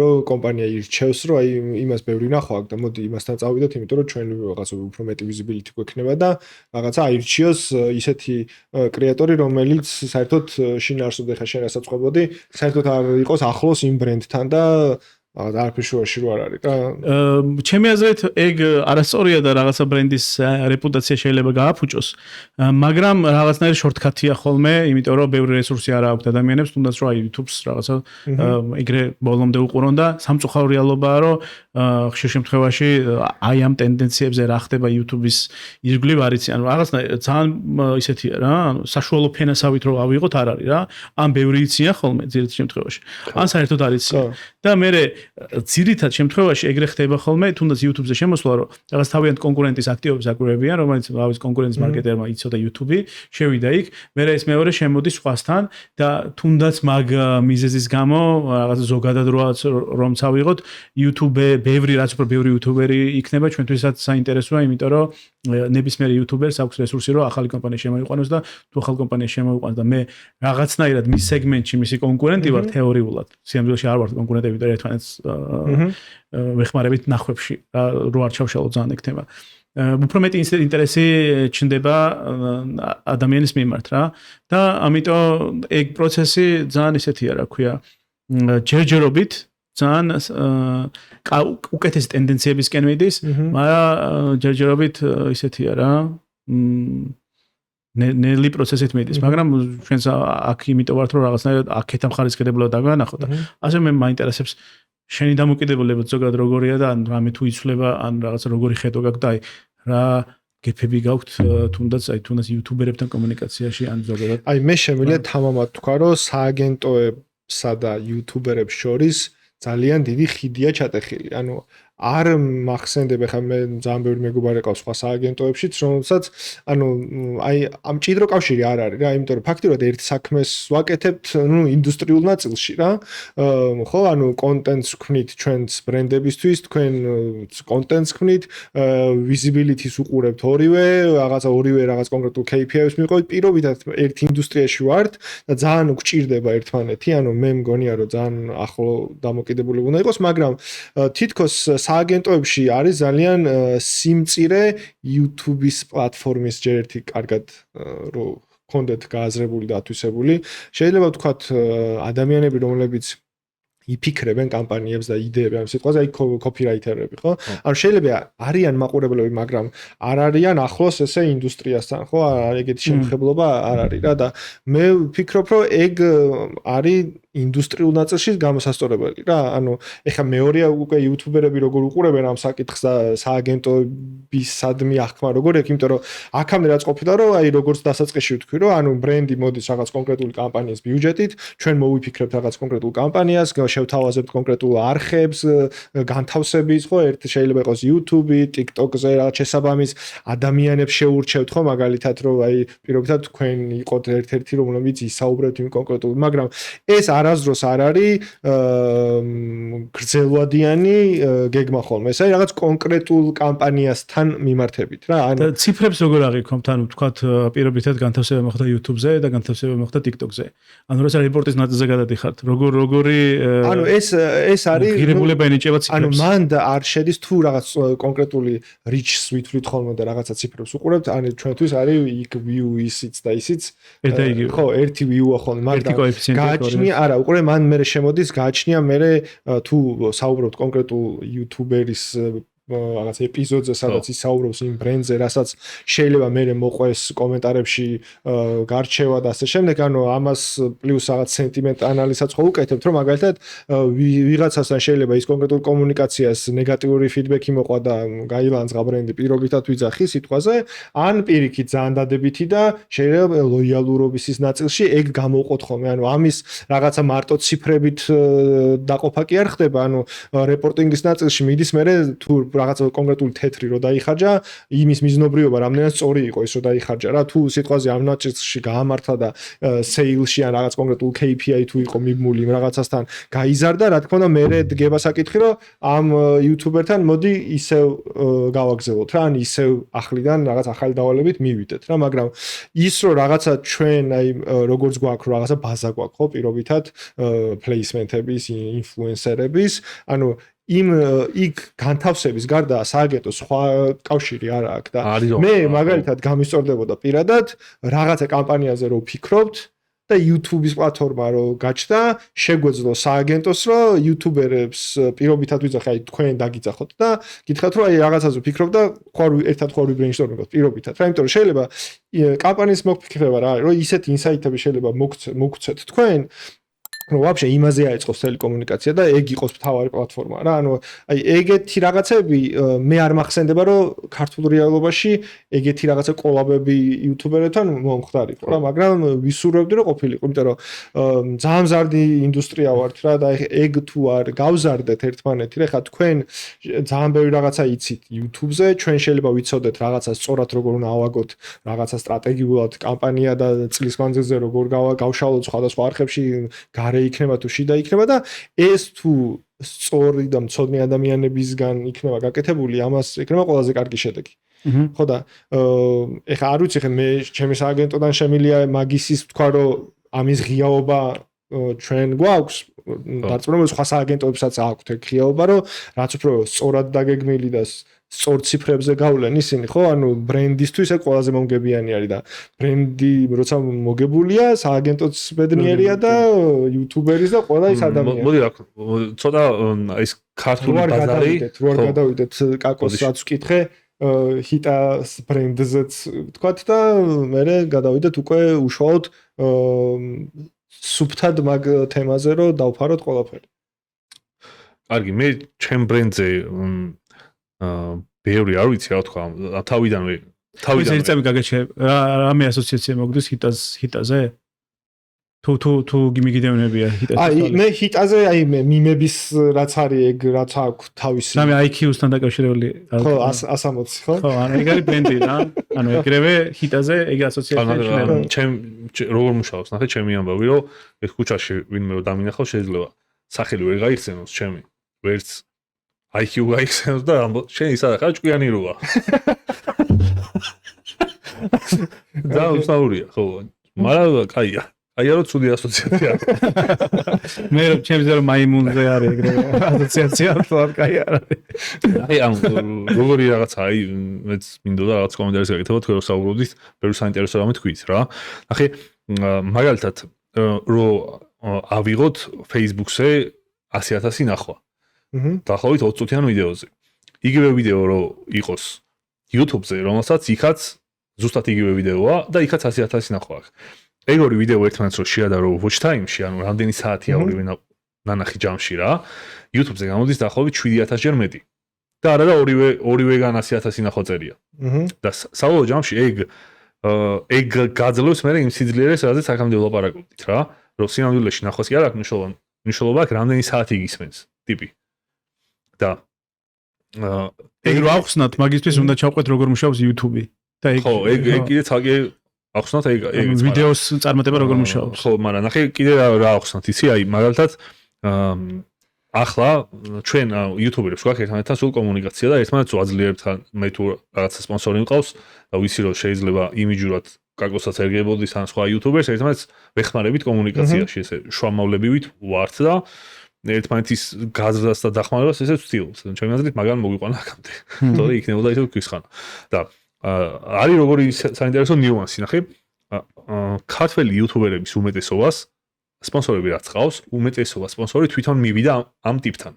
რომ კომპანია ირჩევს, რომ აი იმას ბევრი ნახო აქ და მოდი იმასთან წავიდოთ, იმიტომ რომ ჩვენ რაღაცა უფრო მეტი visibility გვექნება და რაღაცა აირჩიოს ისეთი კრეატორი, რომელიც საერთოდ შინაარსოდ ეხა შენ რასაც ყვებოდი, საერთოდ არ იყოს ახლოს იმ ბრენდთან და არაფერ შუაში რო არ არის რა. ჩემი აზრით ეგ არასწორია და რაღაცა ბრენდის რეპუტაცია შეიძლება გააფუჭოს, მაგრამ რაღაცნაირი შორტკატია ხოლმე, იმიტომ რომ ბევრი რესურსი არ აქვს ადამიანებს, თუნდაც რომ აი YouTube-ს რაღაცა ეგრე ბოლომდე უყურონ და სამწუხარო რეალობაა, რომ ხშირ შემთხვევაში აი ამ ტენდენციებზე რა ხდება YouTube-ის ირგვლივ არ იციან. რაღაცნაირად ძალიან ისეთია რა, ანუ საშუალო ფენასავით რო ავიღოთ არ არის რა. ან ბევრი იციან ხოლმე ძირითად შემთხვევაში. ან საერთოდ არ იციან. და მე ძირითად შემთხვევაში ეგრე ხდება ხოლმე, თუნდაც YouTube-ზე შემოსვლა, რომ რაღაც თავიანთ კონკურენტის აქტივობებს აკვირვებიან, რომელიც რავის კონკურენტის მარკეტერმა იცოდა YouTube-ი, შევიდა იქ, მე ეს მეორე შემოდის სხვასთან და თუნდაც მაგ მიზეზის გამო რაღაც ზოგადად რომ წავიღოთ, YouTube-ე, ბევრი რაც უფრო ბევრი YouTuber-ი იქნება ჩვენთვისაც საინტერესოა, იმიტომ რომ ნებისმიერ YouTuber-ს აქვს რესურსი, რომ ახალი კომპანია შემოიყვანოს და თუ ახალი კომპანია შემოიყვანოს და მე რაღაცნაირად მის სეგმენტში მისი კონკურენტი ვარ თეორიულად. სიამბილში არ ვარ კონკურენტები და ერთმანეთს ვეხმარებით ნახვებში რო არ ჩავშალო ძალიან ექნება. უფრო მეტი ინტერესი ჩნდება ადამიანის მიმართ რა და ამიტომ ეგ პროცესი ძალიან ისეთია რა ქვია ჯერჯერობით ძალიან უკეთესი ტენდენციებისკენ მიდის, მაგრამ ჯერჯერობით ისეთია რა ნელი პროცესით მიდის, მაგრამ ჩვენს აქ იმიტომ ვართ რომ რაღაცნაირად აქეთ ამხარისკდებულად დაგვანახოთ და ასე მე მაინტერესებს შენი დამოკიდებულება ზოგადად როგორია და ან რამე თუ იცვლება ან რაღაც როგორი ხედვა გაქვს და აი რა გეფები გაქვთ თუნდაც YouTuber-ებთან კომუნიკაციაში ან ზოგადად. აი მე შემიძლია თამამად თქვა რომ სააგენტოებსა და YouTuber-ებს შორის ძალიან დიდი ხიდია ჩატეხილი. ანუ არ მახსენდება ხა მე ძალიან ბევრი მეგობარი ყავს სხვა სააგენტოებშიც, რომელსაც ანუ აი ამ ჭიდრო კავშირი არ არის რა, იმიტომ რომ ფაქტიურად ერთ საქმეს ვაკეთებთ, ნუ ინდუსტრიულ ნაწილში რა. ხო, ანუ კონტენტს ვქმნით ჩვენს ბრენდებისთვის, თქვენ კონტენტს ვქმნით, visibility-ს უყურებთ ორივე, ორივე რაღაც კონკრეტულ KPI-ს მივყავით, პირობითად ერთ ინდუსტრიაში ვართ და ძალიან გვჭირდება ერთმანეთი, ანუ მე მგონია რომ ძალიან ახლო დამოკიდებულება უნდა იყოს, მაგრამ თითქოს სააგენტოებში არის ძალიან სიმწირე YouTube-ის პლატფორმის ჯერ ერთი კარგად რო კონდეთ გააზრებული და ათვისებული. შეიძლება ვთქვათ ადამიანები, რომლებიც იფიქრებენ კამპანიებს და იდეები ამ სიტყვაზე, აი კოპირაიტერები, ხო? ანუ შეიძლება არიან მაყურებლები, მაგრამ არ არიან ახლოს ესე ინდუსტრიასთან, ხო? ეგეთი შემხებლობა არ არის რა და მე ვფიქრობ, რომ ეგ არის ინდუსტრიულ ნაწილში გამოსასწორებელი რა. ანუ ეხა მეორეა უკვე YouTuber-ები როგორ უყურებენ ამ საკითხს და სააგენტოებისადმი აღქმა როგორ იქ, იმიტომ რომ აქამდე რაც ყოფილა, რომ აი როგორც დასაწყისში ვთქვი, რომ ანუ ბრენდი მოდის რაღაც კონკრეტული კამპანიის ბიუჯეტით, ჩვენ მოვიფიქრებთ რაღაც კონკრეტულ კამპანიას, შევთავაზებთ კონკრეტულ არხებს, განთავსების, ხო, ერთ შეიძლება იყოს YouTube-ი, TikTok-ზე რაღაც შესაბამის ადამიანებს შეურჩევთ, ხო, მაგალითად, რომ აი პირობითად თქვენ იყოთ ერთ-ერთი, რომლებიც ისაუბრებთ იმ კონკრეტულ, მაგრამ ეს არ არასდროს არ არის გრძელვადიანი გეგმა ხოლმე. ეს არის რაღაც კონკრეტულ კამპანიასთან მიმართებით რა. და ციფრებს როგორ აღიქვამთ? ანუ თქვათ პირობითად განთავსება მოხდა YouTube-ზე და განთავსება მოხდა TikTok-ზე. ანუ როცა რეპორტის ნაწილზე გადადიხართ, როგორი ანუ ეს არის ღირებულება ენიჭება ციფრებს. ანუ მან არ შედის თუ რაღაც კონკრეტული reach-ს ვითვლით ხოლმე და რაღაცა ციფრებს უყურებთ, ანუ ჩვენთვის არის იქ view ისიც და ისიც ხო, ერთი view-ა ხოლმე, მაგრამ გააჩნია, არა, უყურე მან მე შემოდის, გააჩნია მე თუ საუბრობთ კონკრეტულ YouTuber-ის რაღაც ეპიზოდზე, სადაც ისაუბრობს იმ ბრენდზე, რასაც შეიძლება მე მოყვეს კომენტარებში გარჩევა და ასე შემდეგ, ანუ ამას პლუს რაღაც სენტიმენტ ანალიზსაც ხო უკეთებთ, რომ მაგალითად ვიღაცასთან შეიძლება ის კონკრეტულ კომუნიკაციას ნეგატიური ფიდბექი მოყვა და გაილანძღა ბრენდი პირობითად ვიძახი სიტყვაზე, ან პირიქით ძალიან დადებითი და შეიძლება ლოიალურობის ის ნაწილში ეგ გამოვყოთ ხოლმე, ანუ ამის რაღაცა მარტო ციფრებით დაყოფა კი არ ხდება, ანუ რეპორტინგის ნაწილში მიდის მე თუ რაღაც კონკრეტული თეთრი რო დაიხარჯა, იმის მიზნობრიობა რამდენად სწორი იყო ის რო დაიხარჯა რა, თუ სიტყვაზე ამ ნაწილში გაამართლა და სეილში ან რაღაც კონკრეტულ KPI თუ იყო მიბმული იმ რაღაცასთან გაიზარდა, რა თქმა უნდა მე დგება საკითხი, რომ ამ YouTuber-თან მოდი ისევ გავაგზავნოთ რა, ან ისევ ახლიდან რაღაც ახალი დავალებით მივიდეთ რა, მაგრამ ის რო რაღაცა ჩვენ აი როგორც გვაქვს რაღაცა ბაზა გვაქვს ხო პირობითად placement-ების, ინფლუენსერების, ანუ იქ განთავსების გარდა სააგენტო სხვა კავშირი არ აქვს და მე მაგალითად გამისწორდებოდა პირადად რაღაცა კამპანიაზე რო ვფიქრობთ და YouTube-ის პლატფორმა რო გაჩნდა, შეგვეძლო სააგენტოს რო YouTuber-ებს პირობითად ვიძახე, აი თქვენ დაგიძახოთ და გითხრათ რომ აი რაღაცაზე ვფიქრობ და ერთად ხوار ვიბრეინსტორმინგოთ პირობითად. რა იმიტომ რომ შეიძლება კამპანიის მოგფიქრება რა, რომ ისეთი ინსაიტები შეიძლება მოგცეთ თქვენ ну вообще იმაზე აიწყოს ტელეკომუნიკაცია და ეგ იყოს მთავარი პლატფორმა რა ანუ აი ეგეთი რაღაცები მე არ მახსენდება რომ ქართულ რეალობაში ეგეთი რაღაცა კოლაბები იუთუბერებთან მომხდარიყო რა მაგრამ ვისურვებდი რომ ყოფილიყო იმიტომ რომ ძალიან მზარდი ინდუსტრია ვართ რა და ეგ თუ არ გავზარდეთ ერთმანეთი რა ხა თქვენ ძალიან ბევრი რაღაცა იცით YouTube-ზე ჩვენ შეიძლება ვიცოდეთ რაღაცა სწორად როგორ უნდა ავაგოთ რაღაცა სტრატეგიულად კამპანია და წლის მანძილზე როგორ გავშალოთ სხვადასხვა არხებში გარე იქნება თუ შიდა იქნება და ეს თუ სწორი და მცოდნე ადამიანებისგან იქნება გაკეთებული, ამას იქნება ყველაზე კარგი შედეგი. ხო და ეხა არ ვიცი ხე მე ჩემი სააგენტოდან შემილია მაგისის თქვა რომ ამის ღიაობა ჩვენ გვაქვს, დარწმუნებული სხვა სააგენტოებსაც აქვთ ეგ ღიაობა რომ რაც უფრო სწორად დაგეგმილი და სწორ ციფრებზე გავლენ ისინი ხო ანუ ბრენდისთვის ეს ყველაზე მომგებიანი არის და ბრენდი როცა მოგებულია სააგენტოც ბედნიერია და იუთუბერის და ყველა ის ადამიანი მოდი რა ცოტა ის ქართული ბაზარი რო არ გადავიდეთ კაკოსაც ვკითხე ჰიტას ბრენდზეც თქვათ და მე გადავიდეთ უკვე უშუალოდ სუფთად მაგ თემაზე რომ დავფაროთ ყველაფერი. კარგი მე ჩემ ბრენდზე ბევრი არ ვიცი რა თქვა თავიდანვე ეს წამი გაგეჩე რამე ასოციაცია მოგდის ჰიტაზე თუ გიმიგიდევნებია ჰიტაზე აი მე ჰიტაზე აი მე მიმების რაც არის ეგ რაც აქვს თავისი რამე IQ-სთან დაკავშირებული ხო 160 ხო ხო ანუ ეგ არის ბრენდი რა ანუ ეგრევე ჰიტაზე ეგ ასოციაცია ჩემ როგორ მუშაობს ნახე ჩემი ამბავი რომ ეს ქუჩაში ვინმე რომ დამინახავს შეიძლება სახელი ვერ გაიხსენოს ჩემი ვერც IQ გაიხსენოს და შენ ისა ხარ ჭკვიანი როა და უსაურია ხო მაგრამ კაია აია რომ ცუდი ასოციაცია მე რომ ჩემზე რომ მაიმუნზე არის ეგრევე ასოციაცია თორ კაი არ არის აი ამ როგორი რაღაცა აი მეც მინდოდა რაღაც კომენტარს გაკეთებო თქვენ რომ საუბრობდით ბევრი საინტერესო რამე თქვით რა ნახე მაგალითად რომ ავიღოთ Facebook-ზე 100,000 ნახვა დაახლოებით 20 წუთიან ვიდეოზე იგივე ვიდეო რომ იყოს YouTube-ზე რომელსაც იქაც ზუსტად იგივე ვიდეოა და იქაც 100,000 ნახვა აქვს ეგ ორი ვიდეო ერთმანეთს რო შეადარო watch time-ში, ანუ რამდენი საათია ორივე ნანახი ჯამში რა. YouTube-ზე გამოდის დაახლოებით 7,000 ჯერ მეტი. და არა და ორივეგან 100,000 ნახვა წერია. და საბოლოო ჯამში ეგ გაძლევს მე იმ სიძლიერეს, რაზეც აქამდე ვლაპარაკობდით რა. რომ სინამდვილეში ნახვას კი არ აქვს მნიშვნელობა აქვს რამდენი საათი გისმენს ტიპი. და ეგ რო ახსნათ, მაგისთვის უნდა ჩავყვეთ როგორ მუშაობს YouTube-ი. და ეგ კიდე ცალკე ახსნათ ეგ ვიდეოს წარმატება როგორ მუშაობს. ხო, მაგრამ ნახე კიდე რა ახსნათ, იცი, აი მაგალითად ახლა ჩვენ იუთუბერებს გვაქვს ერთმანეთთან სულ კომუნიკაცია და ერთმანეთს ვაძლიერებთ მე თუ რაღაცა სპონსორი მყავს და ვიცი რომ შეიძლება იმიჯურად კაკოსაც ერგებოდის ან სხვა იუთუბერს ერთმანეთს ვეხმარებით კომუნიკაციაში ესე შუამავლებით ვართ და ერთმანეთის გაზრდას და დახმარებას ესე ვცდილობთ. ჩემი აზრით მაგან მოგვიყვანა აქამდე. თორე იქნებოდა ისე ვკისხანა. და არის როგორი საინტერესო ნიუანსი, ნახე. ქართველი იუთუბერების უმეტესობას სპონსორები რაც ყავს, უმეტესობა სპონსორი თვითონ მივიდა ამ ტიპთან.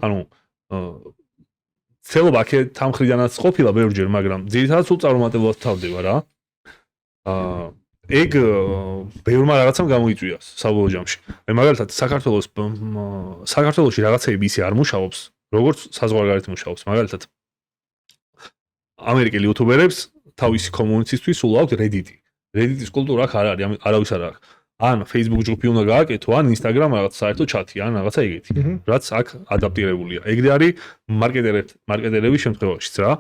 ანუ ცელობა თამხრიდანაც ყოფილა ბევრჯერ, მაგრამ ძირითადად სულ წარუმატებლად თავდება რა. ეგ ბევრმა რაღაცამ გამოიწვია საბოლოო ჯამში. მე მაგალითად საქართველოში რაღაცეები ისე არ მუშაობს, როგორც საზღვარგარეთ მუშაობს. მაგალითად ამერიკელი იუთუბერებს თავისი კომუნიკაციისთვის სულ აქვს Reddit. Reddit-ის კულტურა აქ არ არის, არავის არ აქვს. ან Facebook ჯგუფი უნდა გააკეთო, ან Instagram რაღაც საერთო ჩათი, ან რაღაცა ეგეთი. რაც აქ ადაპტირებულია. ეგრე არის მარკეტერების შემთხვევაშიც რა.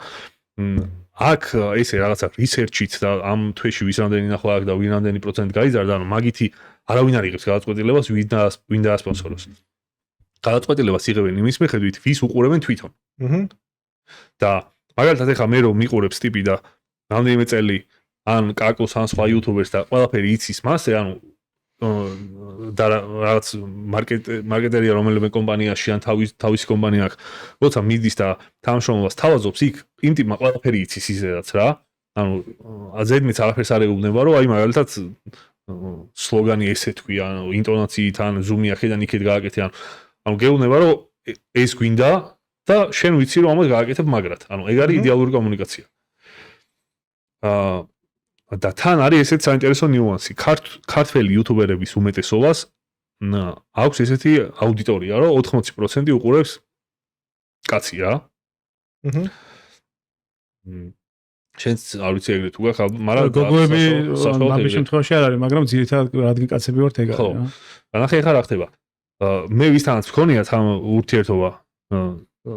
აქ ესე რაღაცა research-ით და ამ თვეში ვის რამდენი ნახვა აქვს და ვინ რამდენი პროცენტი გაიზარდა, ანუ მაგითი არავინ არ იღებს გადაწყვეტილებას ვინ დაასპონსოროს. გადაწყვეტილებას იღებენ იმის მიხედვით, ვის უყურებენ თვითონ. და მაგალითად ეხლა მე რომ მიყურებს ტიპი და რამდენიმე წელი ან კაკოს ან სხვა იუთუბერს და ყველაფერი იცის მასე, ანუ და რაღაც მარკეტერია რომელიმე კომპანიაში ან თავისი კომპანია აქვს, როცა მიდის და თანამშრომლობას თავაზობს, იქ იმ ტიპმა ყველაფერი იცის ისედაც რა. ანუ ზედმეტს არაფერს არ ეუბნება, რომ აი მაგალითად სლოგანი ესე თქვია, ანუ ინტონაციით ან ზუმი ახედან იქეთ გააკეთე, ანუ გეუბნება, რომ ეს გვინდა და შენ ვიცი რომ ამას გააკეთებ მაგრად. ანუ ეგ არის იდეალური კომუნიკაცია. და თან არის ესეთი საინტერესო ნიუანსი. ქართველი იუთუბერების უმეტესობას აქვს ესეთი აუდიტორია, რომ 80% უყურებს კაცი რა. შენც არ ვიცი ეგრე თუ გაქვს, მაგრამ გოგოები მაგის შემთხვევაში არ არის, მაგრამ ძირითადად რადგან კაცები ვართ ეგ არის რა. ნახე ხარ რა ხდება. მე ვისთანაც მქონიათ ამ ურთიერთობა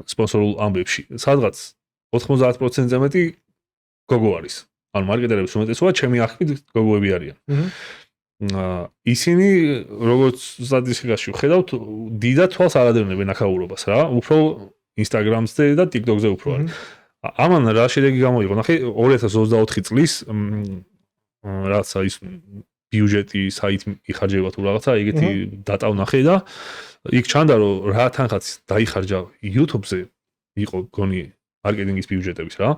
სპონსორულ ამბებში. სადღაც 90%-ზე მეტი გოგო არის. ანუ მარკეტერების უმეტესობა ჩემი აღქმით გოგოები არიან. ისინი როგორც სტატისტიკაში ვხედავთ, დიდად თვალს არ ადევნებენ აქაურობას რა, უფრო Instagram-ზე და TikTok-ზე უფრო არის. ამან რა შედეგი გამოიღო? ნახე 2024 წლის რაღაცა ის ბიუჯეტი საით იხარჯება თუ რაღაცა, ეგეთი დატა ვნახე და იქ ჩანდა რომ რა თანხაც დაიხარჯა YouTube-ზე იყო გონი მარკეტინგის ბიუჯეტების რა.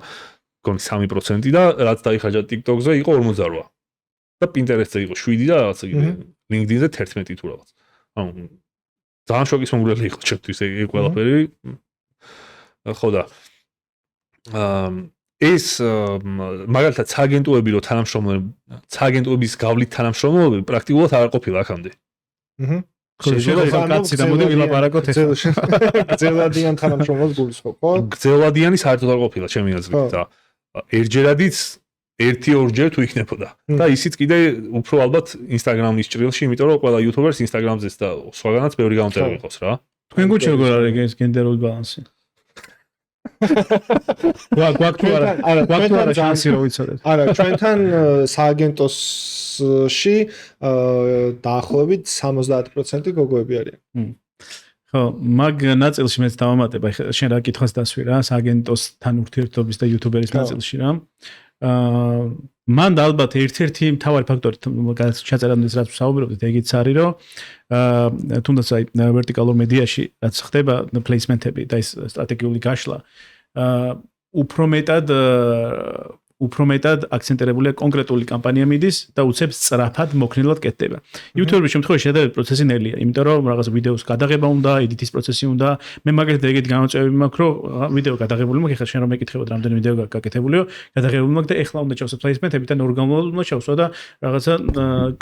გონი 3% და რაც დაიხარჯა TikTok-ზე იყო 48. და Pinterest-ზე იყო 7 და რაღაცა კიდე LinkedIn-ზე 11 თუ რაღაც. ანუ ძალიან შოკის მომგვრელი იყო ჩემთვის ეგ ყველაფერი. ხო და ეს მაგალითად სააგენტოები რო თანამშრომლობენ, სააგენტოების გავლით თანამშრომლობები პრაქტიკულად არ ყოფილა აქამდე. შეიძლება კაცი და მოდი ვილაპარაკოთ ეს. გრძელადიან თანამშრომლობს გულისხმობ, ხო? გრძელადიანი საერთოდ არ ყოფილა ჩემი აზრით და ერთჯერადიც 1-2 თუ იქნებოდა. და ისიც კიდე უფრო ალბათ Instagram-ის ჭრილში, იმიტომ რომ ყველა YouTuber-ს Instagram-ზეც და სხვაგანაც ბევრი გამომწერები ყავს რა. თქვენ გუჩი როგორ არის ეს გენდერული ბალანსი? გვაქვს არა შანსი რომ ვიცოდეთ. არა, ჩვენთან სააგენტოში დაახლოებით 70% გოგოები არიან. ხო, მაგ ნაწილში მეც დავამატება, შენ რა კითხვას დასვი რა, სააგენტოსთან ურთიერთობის და იუთუბერის ნაწილში რა. მან ალბათ ერთ-ერთი მთავარი ფაქტორი ჩაწერამდე რაც ვსაუბრობდით, ეგიც არის, რომ თუნდაც აი ვერტიკალურ მედიაში რაც ხდება პლეისმენტები და ის სტრატეგიული გაშლა, უფრო მეტად აქცენტირებულია კონკრეტული კამპანია მიდის და უცებ სწრაფად მოქნილად კეთდება. YouTube-ის შემთხვევაში შედარებით პროცესი ნელია, იმიტომ რომ რაღაც ვიდეოს გადაღება უნდა, ედიტის პროცესი უნდა. მე მაგალითად ეგეთი გამოწვევები მაქვს, რომ ვიდეო გადაღებული მაქვს, ეხლა შენ რომ მეკითხებოდ რამდენი ვიდეო გაკეთებულიო, გადაღებული მაქვს და ეხლა უნდა ჩავსო პლეისმენტები და ორგანულად უნდა ჩავსო და რაღაცა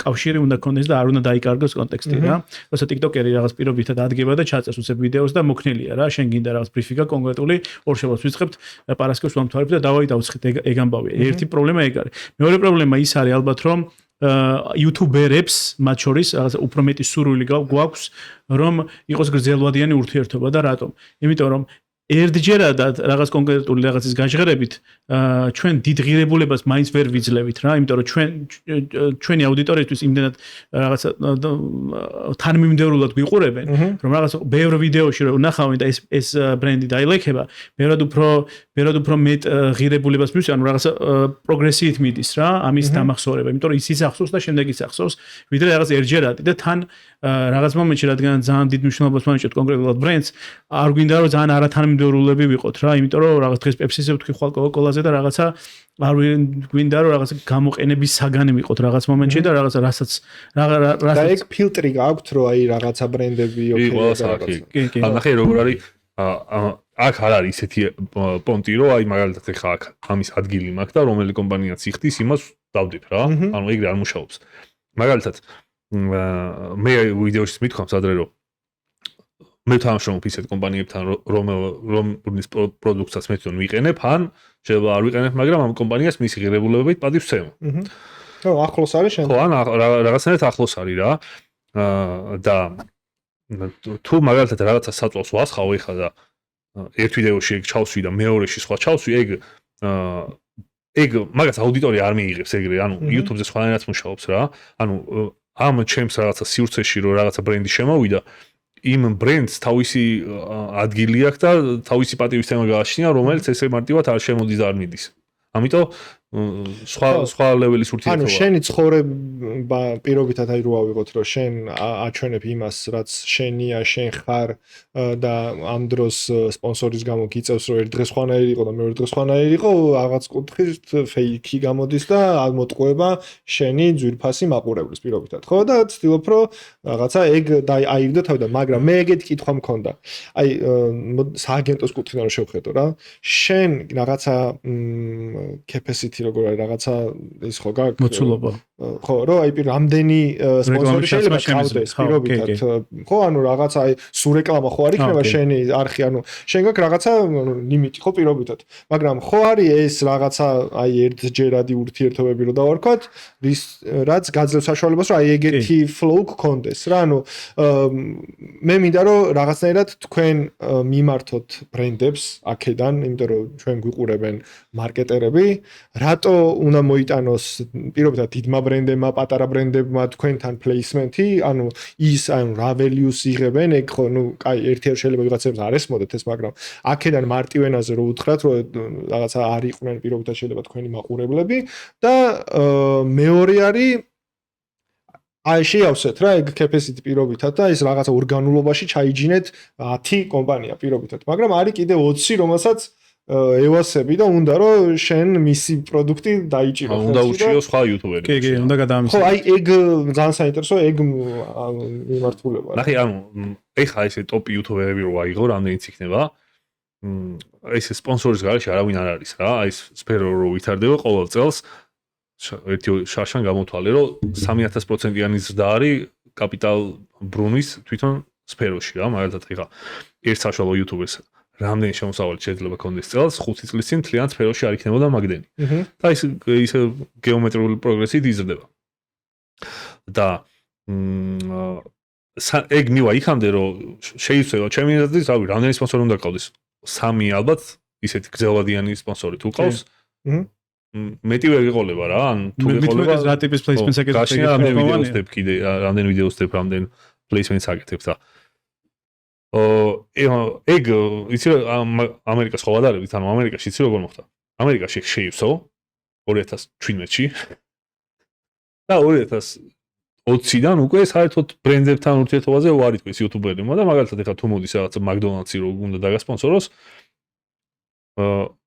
კავშირი უნდა კონდეს და არ უნდა დაიკარგოს კონტექსტი რა. როცა TikTok-ერი რაღაც პირობითად ადგება და ჩაწერს უცებ ვიდეოს და მოქნილია რა. შენ გინდა რაღაც ბრიფინგა კონკრეტული ორშაბათს ვიწყებთ, პარასკევს ვამთავრებთ და დავაი დავცხით ეგ ამბავი. ერთი პრობლემა ეგ არის. მეორე პრობლემა ის არის ალბათ რომ იუთუბერებს მათ შორის რაღაც უფრო მეტი სურვილი გვაქვს რომ იყოს გრძელვადიანი ურთიერთობა და რატომ? იმიტომ რომ ერთჯერადად რაღაც კონკრეტული რაღაცის გაჟღერებით ჩვენ დიდ ღირებულებას მაინც ვერ ვიძლევით რა, იმიტომ რომ ჩვენი აუდიტორიისთვის იმდენად რაღაცა თანმიმდევრულად გვიყურებენ, რომ რაღაც ბევრ ვიდეოში რომ ნახავენ და ეს ბრენდი დაილექება, ბევრად უფრო მეტ ღირებულებას მივცემ, ანუ რაღაცა პროგრესიით მიდის რა, ამის დამახსოვრება, იმიტომ რომ ის ახსოვს და შემდეგ ის ახსოვს, ვიდრე რაღაც ერთჯერადი და თან რაღაც მომენტში რადგან ძალიან დიდ მნიშვნელობას მოვიჭერთ კონკრეტულად ბრენდს, არ გვინდა რომ ძალიან არათანმიმდევრულები ვიყოთ რა, იმიტომ რომ რაღაც დღეს პეპსიზე ვთქვი ხვალ კოკა-კოლაზე და რაღაცა არ გვინდა რომ რაღაცა გამოყენების საგანი ვიყოთ რაღაც მომენტში და რაღაცა რასაც და ეგ ფილტრი გაქვთ რომ აი რაღაცა ბრენდები ოკეი და რაღაცა. ნახე როგორ არის აქ არ არის ისეთი პონტი რომ აი მაგალითად ეხა აქ ამის ადგილი მაქვს და რომელი კომპანიაც იხდის იმას დავდებ რა. ანუ ეგრე არ მუშაობს. მაგალითად მე ვიდეოში მithქვამს ადრე რომ მე თამაშობ ისეთ კომპანიებთან რომლის პროდუქტსაც მე თვითონ ვიყენებ ან შეიძლება არ ვიყენებ მაგრამ ამ კომპანიას მისი ღირებულებებით პატივს ვცემ. ხო, ახლოს არის შენ. ხო, ან რაღაცნაირად ახლოს არის რა. და თუ მაგალითად რაღაცა საწვავს ვასხავ ეხლა და ერთ ვიდეოში ეგ ჩავსვი და მეორეში სხვა ჩავსვი, ეგ მაგას აუდიტორია არ მიიღებს ეგრე, ანუ YouTube-ზე სხვანაირად მუშაობს რა. ანუ ამ ჩემს რაღაცა სივრცეში რომ რაღაცა ბრენდი შემოვიდა, იმ ბრენდს თავისი ადგილი აქვს და თავისი პატივის თემა გააჩნია, რომელიც ესე მარტივად არ შემოდის და არ მიდის. ამიტომ სხვა ლეველის ურთიერთობა. ანუ შენი ცხოვრება პირობითად აი რო ავიღოთ, რომ შენ აჩვენებ იმას, რაც შენია, შენ ხარ და ამ დროს სპონსორის გამო გიწევს, რომ ერთ დღეს ხვანაირი იყო და მეორე დღეს ხვანაირი იყო, რაღაც კუთხით ფეიქი გამოდის და ამოტყუება შენი ძვირფასი მაყურებლის პირობითად. ხო და ცდილობ რომ რაღაცა ეგ აიგდო თავიდან, მაგრამ მე ეგეთი კითხვა მქონდა. აი სააგენტოს კუთხიდან რომ შევხედო რა. შენ რაღაცა capacity როგორ არის რაღაცა ის ხო გაქვს მოცულობა ხო რომ აი რამდენი სპონსორი შეიძლება გავდეს პირობითად ხო ანუ რაღაცა აი სულ რეკლამა ხო არ იქნება შენი არხი ანუ შენ გაქვს რაღაცა ლიმიტი ხო პირობითად მაგრამ ხო არის ეს რაღაცა აი ერთჯერადი ურთიერთობები რომ დავარქვათ რაც გაძლევს საშუალებას რომ აი ეგეთი flow გქონდეს რა ანუ მე მინდა რომ რაღაცნაირად თქვენ მიმართოთ ბრენდებს აქედან იმიტომ რომ ჩვენ გვიყურებენ მარკეტერები რატო უნდა მოიტანოს პირობითად დიდმა ბრენდებმა, პატარა ბრენდებმა თქვენთან პლეისმენტი, ანუ ის ანუ რა values იღებენ, ეგ ხო, ნუ კაი, ერთ-ერთი შეიძლება ვიღაცებს არ ესმოდეთ ეს, მაგრამ აქედან მარტივენაზე რო უთხრათ, რომ რაღაცა არ იყვნენ პირობითად შეიძლება თქვენი მაყურებლები და მეორე არის აი შეავსეთ რა ეგ capacity პირობითად და ის რაღაცა ორგანულობაში ჩაიჯინეთ 10 კომპანია პირობითად, მაგრამ არის კიდე 20 რომელსაც ევასები და უნდა რომ შენ მისი პროდუქტი დაიჭირო. უნდა ურჩიო სხვა იუთუბერები. კი, უნდა გადაამისო. ხო, აი ეგ ძალიან საინტერესო ეგ მიმართულება. ნახე, ანუ ეხა ესე ტოპ იუთუბერები რო აიღო, რამდენიც იქნება. ეს სპონსორის გარეშე არავინ არ არის რა. აი ეს სფერო რო ვითარდება ყოველ წელს ერთი შაშან გამოთვალე რომ 3000%-იანი ზრდა არის კაპიტალ ბრუნის თვითონ სფეროში რა. მაგალითად ეხა ერთ საშუალო იუთუბერს რამდენი შემოსავალი შეიძლება კონდეს წელს 5 წლის წინ თლიან სფეროში არ იქნებოდა მაგდენი. და ის გეომეტრიული პროგრესით იზრდება. და ეგ მივა იქამდე რომ შეიცვალა ჩემი აზრით, რავი, რამდენი სპონსორი უნდა ყავდეს? 3 ალბათ ისეთი გრძელვადიანი სპონსორი თუ ყავს. მეტი ვერ გიყოლება რა, ან თუ გიყოლება რა ტიპის პლეისმენტს აკეთებ? რამდენი ვიდეოს ვსდებ კიდე, რამდენი ვიდეოს ვსდებ, რამდენი პლეისმენტს აკეთებ და ეგ იცი რომ ამერიკას ხო ვადარებით, ანუ ამერიკაში იცი როგორ მოხდა? ამერიკაში შეივსო 2017-ში და 2020-დან უკვე საერთოდ ბრენდებთან ურთიერთობაზე ვარ იტყვის იუთუბერებმა და მაგალითად ეხლა თუ მოდის რაღაც მაკდონალდსი რო უნდა დაგასპონსოროს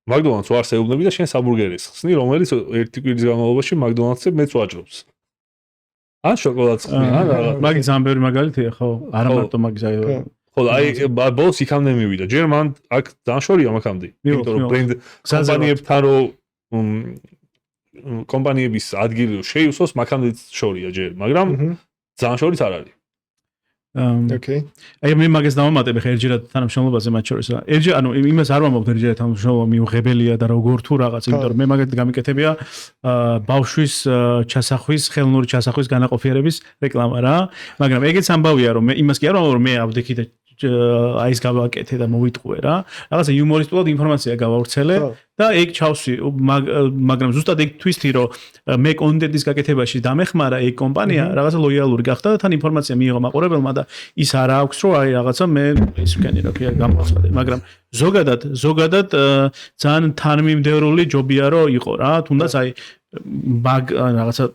მაკდონალდს ვარ შეეუბნები და შენ საბურგერის ხსნი, რომელიც ერთი კვირის განმავლობაში მაკდონალდსზე მეც ვაჭრობს. ან შოკოლადს ხსნი, ან რაღაც. მაგის ძალიან ბევრი მაგალითია, ხო? არა მარტო მაგის აი ხო, აი ბოლოს იქამდე მივიდა. ჯერ მან აქ ძალიან შორია მაგამდე. იმიტომ რომ ბრენდ კომპანიებთან რო კომპანიების ადგილი შეივსოს, მაგამდე შორია ჯერ, მაგრამ ძალიან შორიც არ არის. ოკეი. აი მე მაგას დავამატებ ხა ერთჯერად თანამშრომლობაზე მათ შორის. ერთჯერ ანუ იმას არ ვამბობ ერთჯერად თანამშრომლობა მიუღებელია და როგორ თუ რაღაც, იმიტომ რომ მე მაგათი გამიკეთებია ბავშვის ჩასახვის, ხელოვნური ჩასახვის განაყოფიერების რეკლამა რა. მაგრამ ეგეც ამბავია რომ მე იმას კი არ ვამბობ რომ მე ავდექი და აი ეს გავაკეთე და მოვიტყუე რა. რაღაცა იუმორისტულად ინფორმაცია გავავრცელე და ეგ ჩავსვი, მაგრამ ზუსტად ეგ twist-ი რომ მე კონტენტის გაკეთებაში დამეხმარა ეგ კომპანია, რაღაცა ლოიალური გახდა და თან ინფორმაცია მიიღო მაყურებელმა და ის არა აქვს რომ აი რაღაცა მე ის ვქენი რა ქვია გამოვაცხადე, მაგრამ ზოგადად ძალიან თანმიმდევრული ჯობია რომ იყო რა, თუნდაც აი რაღაცა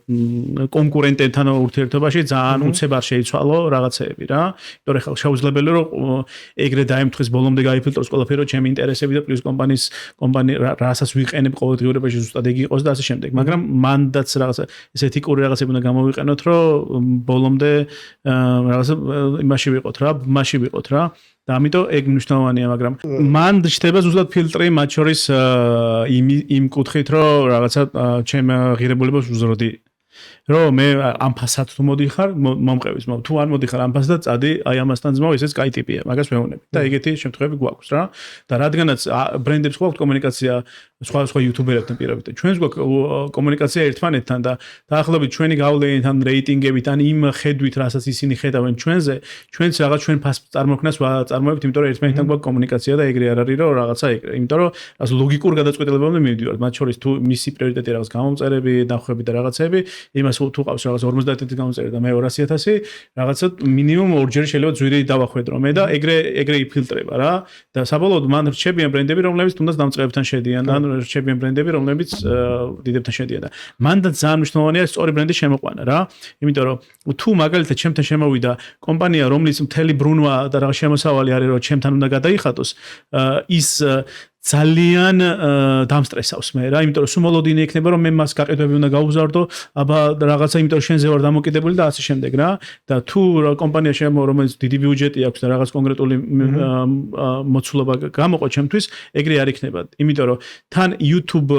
კონკურენტებთან ურთიერთობაში ძალიან უცებ არ შეიცვალო რაღაცეები რა. იმიტომ რომ შეუძლებელი რომ ეგრე დაემთხვის ბოლომდე გაიფილტროს ყველაფერი რომ ჩემი ინტერესები და პლუს კომპანია რასაც ვიყენებ ყოველდღიურობაში ზუსტად ეგ იყოს და ასე შემდეგ. მაგრამ მანდაც რაღაცა ეს ეთიკური რაღაცები უნდა გამოვიყენოთ რომ ბოლომდე რაღაცა იმაში ვიყოთ რა. და ამიტომ ეგ მნიშვნელოვანია, მაგრამ მან ჩდება ზუსტად ფილტრი მათ შორის იმ კუთხით, რომ რაღაცა ჩემ ღირებულებას უზროდი. რომ მე ამ ფასად თუ მოდიხარ, მომყევის, თუ არ მოდიხარ ამ ფასად წადი, აი ამასთან ძმაო, ესეც კაი ტიპია, მაგას ვეუბნები. და ეგეთი შემთხვევები გვაქვს რა. და რადგანაც ბრენდებს გვაქვს კომუნიკაცია სხვა იუთუბერებთან პირობით. ჩვენს გვაქვს კომუნიკაცია ერთმანეთთან და დაახლოებით ჩვენი გავლენით ან რეიტინგებით ან იმ ხედვით, რასაც ისინი ხედავენ ჩვენზე, ჩვენც რაღაც ჩვენ ფასს წარმოქმნას წარმოებით, იმიტომ რომ ერთმანეთთან გვაქვს კომუნიკაცია და ეგრე არ არის რომ რაღაცა ეგრე. იმიტომ რომ ასე ლოგიკურ გადაწყვეტილებამდე მივიდივართ. მათ შორის თუ მისი პრიორიტეტი რაღაც გამომწერები, დახვები და რაღაცები, იმას თუ ყავს რაღაც 50,000 გამომწერი და მე 200,000, რაღაცა მინიმუმ ორჯერ შეიძლება ძვირი დავახვედრო მე და ეგრე იფილტრება რა. და საბოლოოდ მან რჩებიან ბრენდები, რომლებიც თუნდაც დამწყებებთან შედიან და რჩებიან ბრენდები, რომლებიც დიდებთან შედიან და მანდ ძალიან მნიშვნელოვანია სწორი ბრენდის შემოყვანა რა. იმიტომ რომ თუ მაგალითად ჩემთან შემოვიდა კომპანია, რომლის მთელი ბრუნვა და რაღაც შემოსავალი არის რომ ჩემთან უნდა გადაიხატოს, ის ძალიან დამსტრესავს მე რა, იმიტომ რომ სულ მოლოდინი ექნება რომ მე მას გაყიდვები უნდა გავუზარდო, აბა რაღაცა, იმიტომ რომ შენზე ვარ დამოკიდებული და ასე შემდეგ რა. და თუ კომპანია რომელიც დიდი ბიუჯეტი აქვს და რაღაც კონკრეტული მოცულობა გამოყო ჩემთვის, ეგრე არ იქნება. იმიტომ რომ თან YouTube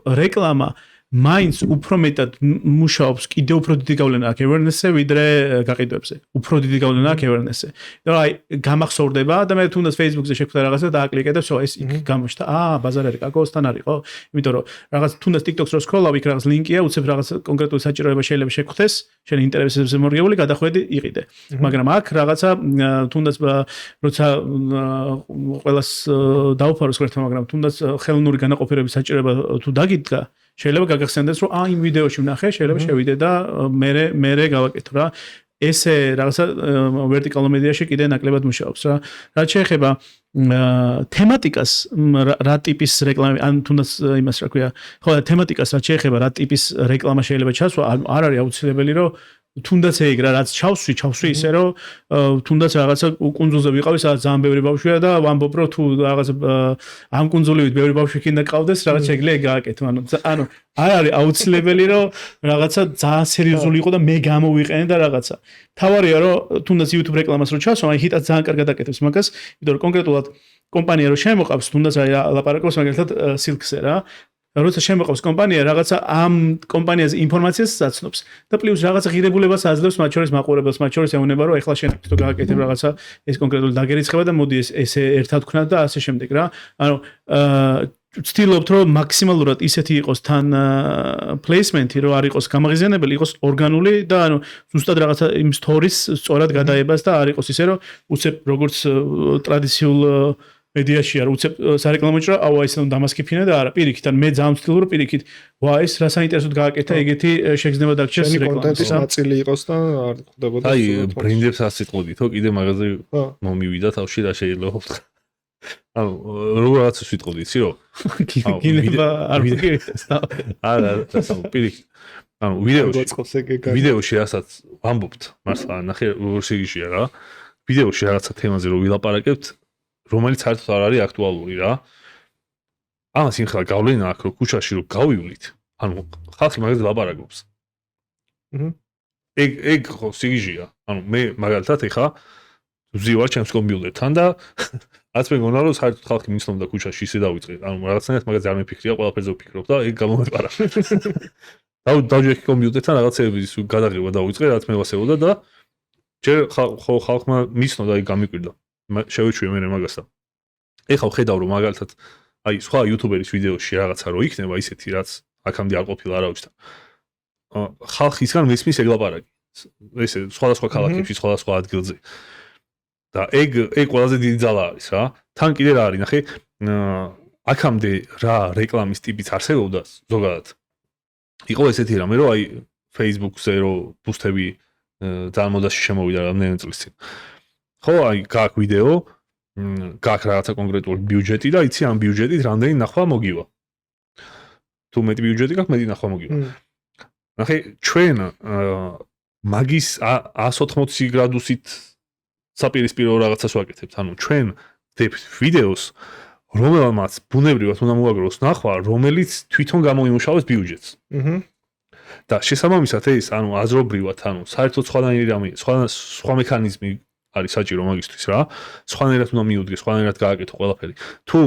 რეკლამა მაინც უფრო მეტად მუშაობს, კიდევ უფრო დიდი გავლენა აქვს awareness-ზე, ვიდრე გაყიდვებზე. უფრო დიდი გავლენა აქვს awareness-ზე. და აი გამახსოვრდება და მე თუნდაც Facebook-ზე შეხვდა რაღაცა და აკლიკე და ეს იქ გამოჩნდა. ბაზარი არის, კაკოოსთან არის, ხო? იმიტომ რომ რაღაც თუნდაც TikTok-ს რო სკროლავ, იქ რაღაც ლინკია, უცებ რაღაც კონკრეტული საჭიროება შეიძლება შეგხვდეს, შენ ინტერესებზე მორგებული, გადახვედი, იყიდე. მაგრამ აქ რაღაცა თუნდაც როცა ყველას დაუფაროს ღერთმა, მაგრამ თუნდაც ხელოვნური განაყოფიერების საჭიროება თუ დაგიდგა, შეიძლება გაგახსენდეს რომ იმ ვიდეოში ვნახე, შეიძლება შევიდე და მე გავაკეთო რა. ესე რაღაცა ვერტიკალურ მედიაში კიდე ნაკლებად მუშაობს რა. რაც შეეხება თემატიკას, რა ტიპის რეკლამა, ან თუნდაც იმას რა ქვია, ხო, თემატიკას რაც შეეხება რა ტიპის რეკლამა შეიძლება ჩასვა, არ არის აუცილებელი რომ თუნდაც ეგ რა რაც ჩავსვი ისე რომ თუნდაც რაღაცა კუნძულზე ვიყავი, სადაც ძალიან ბევრი ბავშვია და ვამბობ რომ თუ რაღაცა ამ კუნძულივით ბევრი ბავშვი კიდე ყავდეს, რაღაც შეგიძლია გააკეთო. ანუ არ არის აუცილებელი რომ რაღაცა ძალიან სერიოზული იყო და მე გამოვიყენე და რაღაცა. თავარია რომ თუნდაც YouTube რეკლამას რო ჩასვა, აი ჰიტად ძალიან კარგად აკეთებს მაგას, იმიტომ რომ კონკრეტულად კომპანია რო შემოყავს, თუნდაც აი ლაპარაკობს მაგალითად Silk-ზე რა. როცა შემოყავს კომპანია, რაღაცა ამ კომპანიაზე ინფორმაციას აცნობს და პლუს რაღაცა ღირებულებას აძლევს მათ შორის მაყურებელს, მათ შორის ეუბნება რომ ეხლა შენ თუ გააკეთებ რაღაცა ეს კონკრეტული დაგერიცხება და მოდი ესე ერთად ვქნათ და ასე შემდეგ რა. ანუ ვცდილობთ რომ მაქსიმალურად ისეთი იყოს თან პლეისმენტი, რომ არ იყოს გამაღიზიანებელი, იყოს ორგანული და ანუ ზუსტად რაღაცა იმ სტორის სწორად გადაებას და არ იყოს ისე რომ უცებ როგორც ტრადიციულ მედიაში არ უცებ სარეკლამო ჭრა, ეს უნდა დამასკიფინე და არა, პირიქით, ან მე ძალიან ვცდილობ რომ პირიქით, ეს რა საინტერესოდ გააკეთა, ეგეთი შეგრძნება დაგჭირს რეკლამა. კონტენტის ნაწილი იყოს და არ ხდებოდა. აი, ბრენდებს ასიტყოდითო, კიდე მაგაზე მომივიდა თავში რა შეიძლება ვთქვა. ანუ როგორაც ვიტყოდი, იცი რომ გინება არ ვიგერეს და არა, პირიქით. ანუ ვიდეოში რასაც ვამბობთ, მართლა ნახე როგორ შეგიშია რა. ვიდეოში რაღაცა თემაზე რო ვილაპარაკებთ, რომელიც საერთოდ არ არის აქტუალური რა. ამას იმხელა გავლენა აქვს რომ ქუჩაში რო გავივლით, ანუ ხალხი მაგაზე ლაპარაკობს. ეგ ხო სიგიჟია. ანუ მე მაგალითად ეხა ვზივარ ჩემს კომპიუტერთან და რაც მეგონა რომ საერთოდ ხალხი მიცნობდა ქუჩაში ისე დავიწყე. ანუ რაღაცნაირად მაგაზე არ მეფიქრია, ყველაფერზე ვფიქრობ და ეგ გამომეყარა. დავჯექი კომპიუტერთან რაღაცების გადაღება დავიწყე, რაც მე ვასეულდა და ჯერ ხო ხალხმა მიცნოდა ეგ გამიკვირდა. შევეჩვიე მე მაგას და ეხლა ვხედავ რომ მაგალითად აი სხვა იუთუბერის ვიდეოში რაღაცა რო იქნება ისეთი რაც აქამდე არ ყოფილა არავის და ხალხისგან მისმის ეგ ლაპარაკი ესე სხვადასხვა ქალაქებში სხვადასხვა ადგილზე და ეგ ყველაზე დიდი ძალა არის რა. თან კიდე რა არის, ნახე, აქამდე რა რეკლამის ტიპიც არსებობდა ზოგადად. იყო ესეთი რამე, რომ აი Facebook-ზე რო ბუსტები ძალიან მოდაში შემოვიდა რამდენიმე წლის წინ. ხო, აი გააქვს ვიდეო, გააქვს რაღაცა კონკრეტული ბიუჯეტი და იცი ამ ბიუჯეტით რამდენი ნახვა მოგივა. თუ მეტი ბიუჯეტი გაქვს, მეტი ნახვა მოგივა. ნახე, ჩვენ მაგის 180 გრადუსით საპირისპირო რაღაცას ვაკეთებთ. ანუ ჩვენ ვდებთ ვიდეოს, რომელმაც ბუნებრივად უნდა მოაგროვოს ნახვა, რომელიც თვითონ გამოიმუშავებს ბიუჯეტს. და შესაბამისად ეს, ანუ აზრობრივად, ანუ საერთოდ სხვადასხვა რამე, სხვა მექანიზმი არის საჭირო მაგისთვის რა. სხვანაირად უნდა მიუდგეს, სხვანაირად გააკეთო ყველაფერი. თუ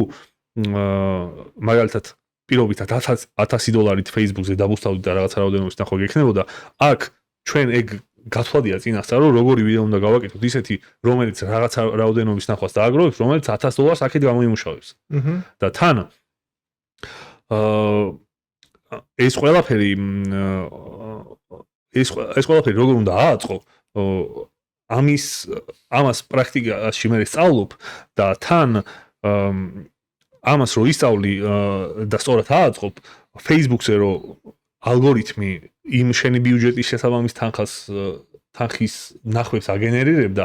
მაგალითად პირობითად $1000 Facebook-ზე დაბუსტავდით და რაღაცა რაოდენობის ნახვა გექნებოდა, აქ ჩვენ ეგ გათვლადია წინასწარ, რომ როგორი ვიდეო უნდა გავაკეთოთ, ისეთი, რომელიც რაღაცა რაოდენობის ნახვას დააგროვებს, რომელიც $1000 აქეთ გამოიმუშავებს. და თან ეს ყველაფერი როგორ უნდა ააწყო, ამას პრაქტიკაში მე სწავლობ და თან ამას რო ისწავლი და სწორად ააწყობ Facebook-ზე რო ალგორითმი იმ შენი ბიუჯეტის შესაბამის თანხის ნახვებს აგენერირებდა,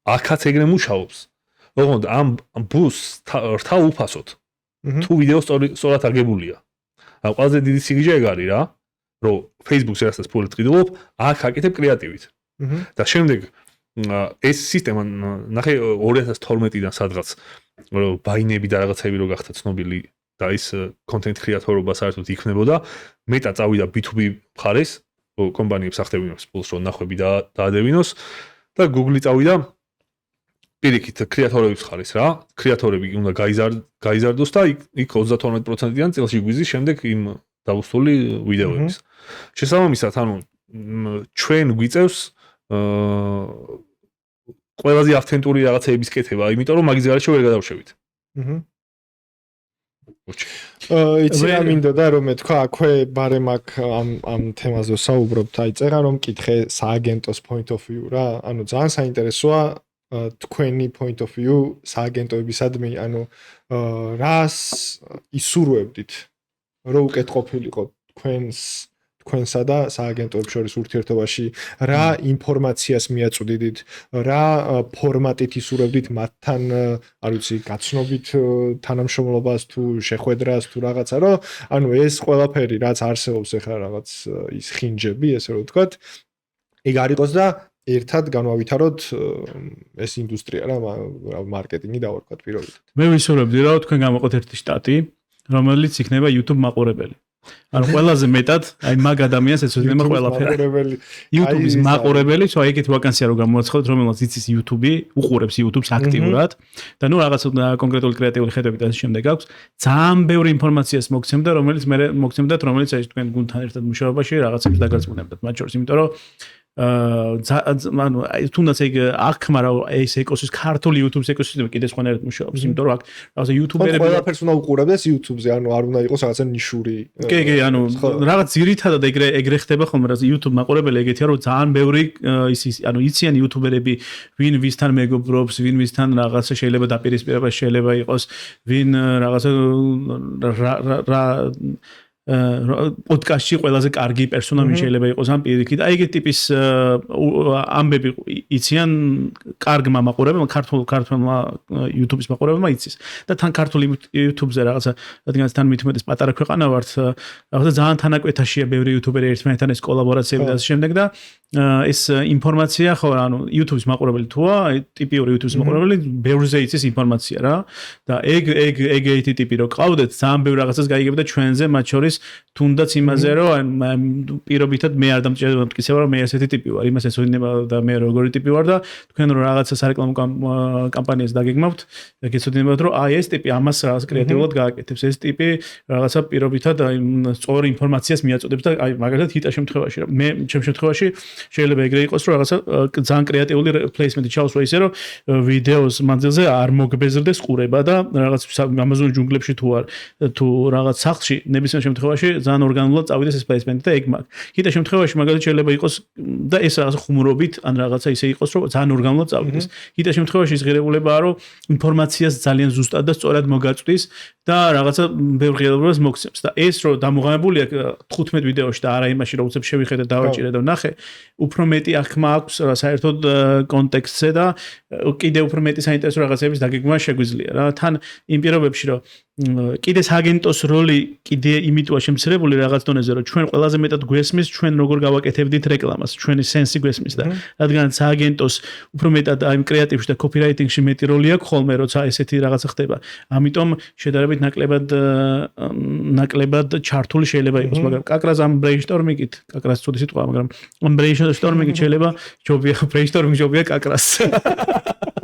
აქაც ეგრე მუშაობს. ოღონდ ამ ბუსტს რთა უფასოდ. თუ ვიდეო სწორად აგებულია. ანუ ყველაზე დიდი სიგიჟე ეგ არის რა, რომ Facebook-ზე რასაც ფულით ყიდულობ, აქ აკეთებ კრეატივით. და შემდეგ ეს სისტემა ნახე 2012-დან სადღაც ბაინები და რაღაცები რო გახდა ცნობილი და ის კონტენტ კრეატორობა საერთოდ იქნებოდა, მეტად წავიდა B2B მხარეს, კომპანიებს ახდევინოს პულს რომ ნახვები დაადევინოს და Google წავიდა პირიქით კრეატორების მხარეს რა. კრეატორები უნდა გაიზარდოს და იქ 32%-დან წელში გვიზის შემდეგ იმ დაბუსტული ვიდეოების. შესაბამისად, ანუ ჩვენ გვიწევს ყველაზე ავთენტური რაღაცების კეთება, იმიტომ რომ მაგის გარეშე ვერ გადავშევით. იცი რა მინდოდა რომ მეთქვა აქვე ბარემ აქ ამ თემაზე საუბრობთ, აი წერა რომ მკითხე სააგენტოს point of view რა, ანუ ძალიან საინტერესოა თქვენი point of view სააგენტოებისადმი, ანუ რას ისურვებდით, რომ უკეთყოფილიყო თქვენსა და სააგენტოებს შორის ურთიერთობაში, რა ინფორმაციას მიაწვდიდით, რა ფორმატით ისურვებდით მათთან, არ ვიცი, გაცნობით თანამშრომლობას თუ შეხვედრას თუ რაღაცა, რომ ანუ ეს ყველაფერი რაც არსებობს ახლა რაღაც ის ხინჯები, ესე რომ ვთქვათ, ეგ არ იყოს და ერთად განვავითაროთ ეს ინდუსტრია რა, მარკეტინგი დავარქვათ პირობითად. მე ვისურვებდი რომ თქვენ გამოყოთ ერთი შტატი, რომელიც იქნება YouTube მაყურებელი. ანუ ყველაზე მეტად აი მაგ ადამიანს ეცოდება ყველაფერი. YouTube-ის მაყურებელი, ხო, ეგეთ ვაკანსია რო გამოაცხადოთ, რომელსაც იცის YouTube-ი, უყურებს YouTube-ს აქტიურად და ნუ რაღაც კონკრეტული კრეატიული ხედვებით და ამ შემდეგ აქვს. ძალიან ბევრი ინფორმაციას მოგცემდა, რომელიც მე მოგცემდათ, რომელიც აი თქვენ გუნდთან ერთად მუშაობაში რაღაცებს დაგარწმუნებდათ. მათ შორის, იმიტომ რომ ანუ თუნდაც ეგ აქ, მაგრამ ეს ეკოსისტემის ქართული YouTube-ს ეკოსისტემა კიდე სხვანაირად მუშაობს, იმიტომ რომ აქ რაღაცა YouTuber-ები ყველაფერს უნდა უყურებდეს YouTube-ზე, ანუ არ უნდა იყოს რაღაცა ნიშური. კი, ანუ რაღაც ძირითადად ეგრე ხდება ხოლმე, რა YouTube მაყურებელი ეგეთია, რომ ძალიან ბევრი ანუ იციან YouTuber-ები, ვინ ვისთან მეგობრობს, ვინ ვისთან რაღაცა შეიძლება დაპირისპირება შეიძლება იყოს, ვინ რაღაცა პოდკასტში ყველაზე კარგი პერსონა ვინ შეიძლება იყოს ამ პირიქით. აი ეგეთი ტიპის ამბები იციან კარგმა მაყურებელმა, ქართულმა YouTube-ის მაყურებელმა იცის. და თან ქართულ YouTube-ზე რაღაცა, რადგან თან მithumetes პატარა ქვეყანა ვართ, რაღაცა ძალიან თანაკვეთაშია ბევრი YouTuber-ი ერთმანეთთან ეს კოლაბორაციები და ამ შემდეგ და ეს ინფორმაცია ხო, ანუ YouTube-ის მაყურებელი თუა, ტიპიური YouTube-ის მაყურებელი ბევრზე იცის ინფორმაცია რა. და ეგეთი ტიპი რო ყავდეთ, ძალიან ბევრი რაღაცას გაიგებდა ჩვენზე, მათ შორის თუნდაც იმაზე რომ პირობითად მე არ დამტკიცება რომ მე ასეთი ტიპი ვარ, იმას ეცოდინება და მე როგორი ტიპი ვარ და თქვენ რო რაღაცა სარეკლამო კამპანიას დაგეგმავთ, გეცოდინებათ რომ აი ეს ტიპი ამას რაღაც კრეატიულად გააკეთებს, ეს ტიპი რაღაცა პირობითად სწორი ინფორმაციას მიაწოდებს და აი მაგალითად ჰიტა შემთხვევაში მე ჩემ შემთხვევაში შეიძლება ეგრე იყოს რომ რაღაცა ძალიან კრეატიული პლეისმენტი ჩავსვა ისე რომ ვიდეოს მანძილზე არ მოგბეზრდეს ყურება და რაღაც Amazon ჯუნგლებში თუ რაღაც სახლში ნებისმიერ შემთხვევაში შემთხვევაში ძალიან ორგანულად წავიდეს ეს პლეისმენტი და ეგ მაგ. კიდე შემთხვევაში მაგალითად შეიძლება იყოს და ეს რაღაც ხუმრობით ან რაღაცა ისე იყოს, რომ ძალიან ორგანულად წავიდეს. კიდე შემთხვევაში ის ღირებულებაა, რომ ინფორმაციას ძალიან ზუსტად და სწორად მოგაწვდის და რაღაცა ბევრ ღირებულებას მოგცემს და ეს რომ დამოღამებული აქვს 15 ვიდეოში და არა იმაში რომ უცებ შევიხედე და დავაჭირე და ვნახე, უფრო მეტი აღქმა აქვს საერთოდ კონტექსტზე და კიდე უფრო მეტი საინტერესო რაღაცების დაგეგმა შეგვიძლია რა. თან იმ პირობებში რომ კიდე სააგენტოს როლი კიდე იმიტოა შემცირებული რაღაც დონეზე რომ ჩვენ ყველაზე მეტად გვესმის ჩვენ როგორ გავაკეთებდით რეკლამას, ჩვენი სენსი გვესმის და რადგან სააგენტოს უფრო მეტად აი კრეატივში და კოპირაიტინგში მეტი როლი აქვს ხოლმე როცა ესეთი რაღაცა ხდება. ამიტომ შედარებით ნაკლებად ჩართული შეიძლება იყოს, მაგრამ კაკრას ამ ბრეინსტორმინგით, კაკრას ცუდი სიტყვაა, მაგრამ ამ ბრეინსტორმინგით შეიძლება ჯობია კაკრას.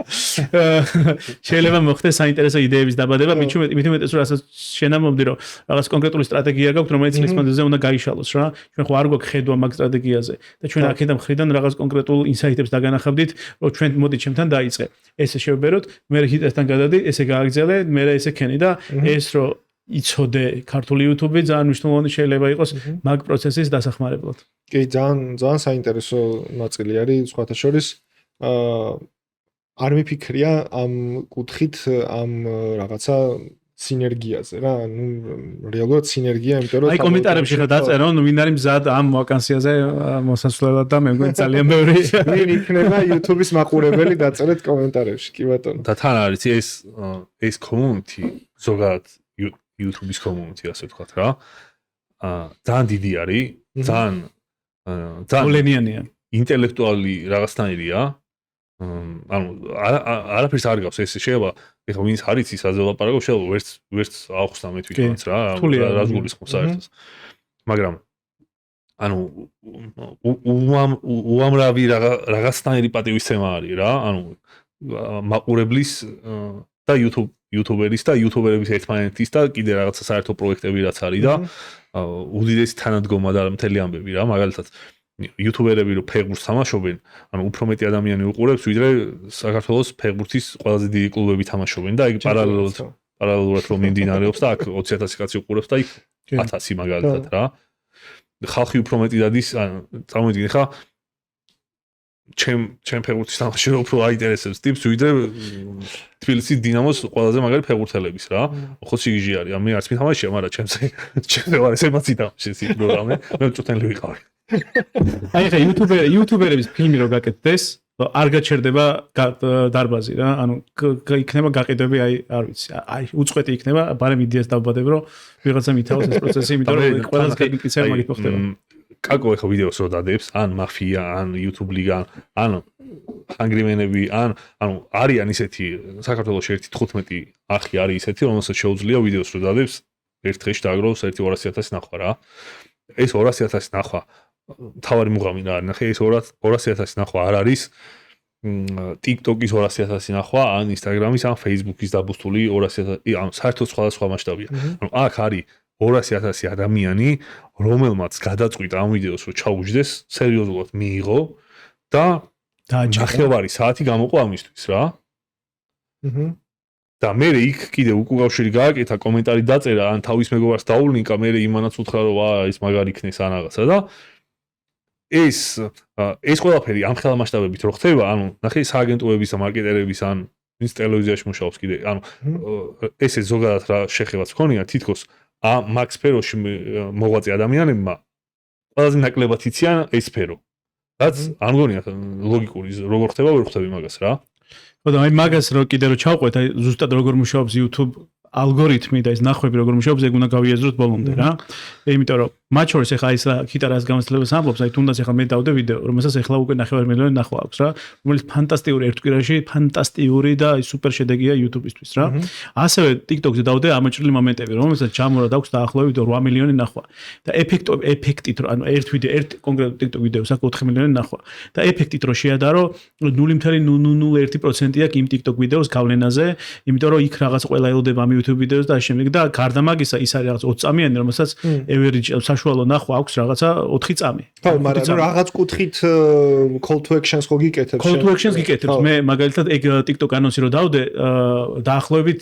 შეიძლება მოხდეს საინტერესო იდეების დაბადება, მით უმეტეს რომ რასაც შენ ამბობდი რომ რაღაც კონკრეტული სტრატეგია გაქვს, რომელიც წლის მანძილზე უნდა გაიშალოს რა. ჩვენ ხო არ გვაქვს ხედვა მაგ სტრატეგიაზე და ჩვენ აქედან მხრიდან რაღაც კონკრეტულ ინსაიტებს დაგანახავდით, რომ ჩვენ მოდი ჩემთან დაიწყე. ესე შევბეროთ, მე ჰიტესთან გადადი, ესე გააგზელე, მე ესე ქენი და ეს რომ იცოდე ქართული YouTube-ი ძალიან მნიშვნელოვანი შეიძლება იყოს მაგ პროცესის დასახმარებლად. კი, ძალიან საინტერესო ნაწილი არის სხვათა შორის არ მიფიქრია ამ კუთხით ამ რაღაცა სინერგიაზე რა, ну რეალურად სინერგია, იმიტომ რომ აი კომენტარებში ხა დაწერო, ვინ არის მზად ამ ვაკანსიაზე მოსასვლელად და მე მგონი ძალიან ბევრი ვინ იქნება YouTube-ის მაყურებელი დაწერეთ კომენტარებში, კი ბატონო. და თან არის ეს community ზოგადად YouTube-ის community ასე ვთქვათ რა. ძალიან დიდი არის, ძალიან ოლენიანია. ინტელექტუალი რაღაცნაირია. ანუ არაფერს არ გავს ეს შეიძლება ეხლა ვინც არის ის აზელაპარაკო შეიძლება ვერც აუხსნა მე თვითონაც რა რას გულისხმობს საერთოდ მაგრამ ანუ უამრავი რაღაცნაირი პატივისცემა არის რა ანუ მაყურებლის და YouTuberis და YouTuberების ერთმანეთის და კიდე რაღაცა საერთო პროექტები რაც არის და უდიდესი თანადგომა და მთელი ამბები რა მაგალითად YouTuberები რო ფეხბურთს თამაშობენ, ანუ უფრო მეტი ადამიანი უყურებს, ვიდრე საქართველოს ფეხბურთის ყველაზე დიდი კლუბები თამაშობენ და ეგ პარალელურად რომ მიმდინარეობს და აქ 20,000 კაცი უყურებს და იქ 1000 მაგალითად რა. ხალხი უფრო მეტი დადის, ანუ წარმოვიდგინე ხა ჩემ ფეხბურთის თამაში რო უფრო აინტერესებს ტიპს, ვიდრე თბილისის დინამოს ყველაზე მაგარი ფეხბურთელების რა. ხო სიგიჟე არის, მე არც მითამაშია, მაგრამ ჩემზე არ ეს ემოცი თამაშის ის პროგრამა, მე წუთენლი ვიყავი. აი ხა YouTuberების ფილმი რო გაკეთდეს, არ გაჩერდება დარბაზი რა, ანუ იქნება გაყიდვები, აი არ ვიცი, აი უწყვეტი იქნება, ბარემ იდეას დავბადებ, რომ ვიღაცა მითავოს ეს პროცესი, იმიტომ რომ ყველას გაიგიცება მაგით მოხდება. კაკო ეხა ვიდეოს რო დადებს, ან მაფია, ან YouTube ლიგა, ან ჰანგრიმენები, ანუ არიან ისეთი საქართველოში 1.15 ახი არის ისეთი, რომელსაც შეუძლია ვიდეოს რო დადებს, ერთ დღეში დააგროვოს 200,000 ნახვა რა. ეს 200,000 ნახვა თავარი მუღამი რა არის, ნახე ეს 200,000 ნახვა არ არის TikTok-ის 200,000 ნახვა, ან Instagram-ის, ან Facebook-ის დაბუსტული 200,000, ანუ საერთოდ სხვადასხვა მასშტაბია. ანუ აქ არის 200,000 ადამიანი, რომელმაც გადაწყვიტა ამ ვიდეოს რომ ჩაუჯდეს, სერიოზულად მიიღო და ნახევარი საათი გამოყო ამისთვის რა. და მე იქ კიდე უკავშირი გააკეთა, კომენტარი დაწერა, ან თავის მეგობარს დაულინკა, მე იმანაც უთხრა რომ ის მაგარი იქნეს ან რაღაცა და ეს ყველაფერი ამ ხელა მასშტაბებით რო ხდება, ანუ ნახე სააგენტოების და მარკეტერების ან ვინც ტელევიზიაში მუშაობს კიდე, ანუ ესე ზოგადად რა შეხებაც ქონია, თითქოს მაგ სფეროში მოღვაწე ადამიანებმა ყველაზე ნაკლებად იციან ეს სფერო. რაც არ მგონია ლოგიკური, როგორ ხდება, ვერ ხვდები მაგას რა. ხო და აი მაგას რო კიდე რო ჩავყვეთ, აი ზუსტად როგორ მუშაობს YouTube ალგორითმი და ეს ნახვები როგორ მუშაობს, ეგ უნდა გავიაზროთ ბოლომდე რა. იმიტომ რომ მათ შორის ახლა ის ქიტარას გამოსვლებას ამბობს, აი თუნდაც ახლა მე დავდე ვიდეო, რომელსაც ახლა უკვე 9,000,000 ნახვა აქვს რა, რომელიც ფანტასტიკური ერთ კვირაში, ფანტასტიკური და აი სუპერ შედეგია YouTube-ისთვის რა. ასევე TikTok-ზე დავდე ამოჭრილი მომენტები, რომელსაც ჩამორად აქვს დაახლოებით 8 მილიონი ნახვა. და ეფექტით რომ ანუ ერთ კონკრეტულ TikTok ვიდეოს აქვს 4 მილიონი ნახვა. და ეფექტით რომ შეადარო 0.001% აქვს იმ TikTok ვიდეოს გავლენაზე, იმიტომ რომ იქ რაღაც ყველა ელოდება ამ YouTube ვიდეოს და შემდეგ და გარდა მაგისა ის არის რაღაც 20 წამიანი, რომელსაც average საშუალო ნახვა აქვს რაღაცა 4 წამი. ხო, მაგრამ რაღაც კუთხით call to actions ხო გიკეთებს? Call to actions გიკეთებს. მე მაგალითად ეგ TikTok ანონსი რო დავდე, დაახლოებით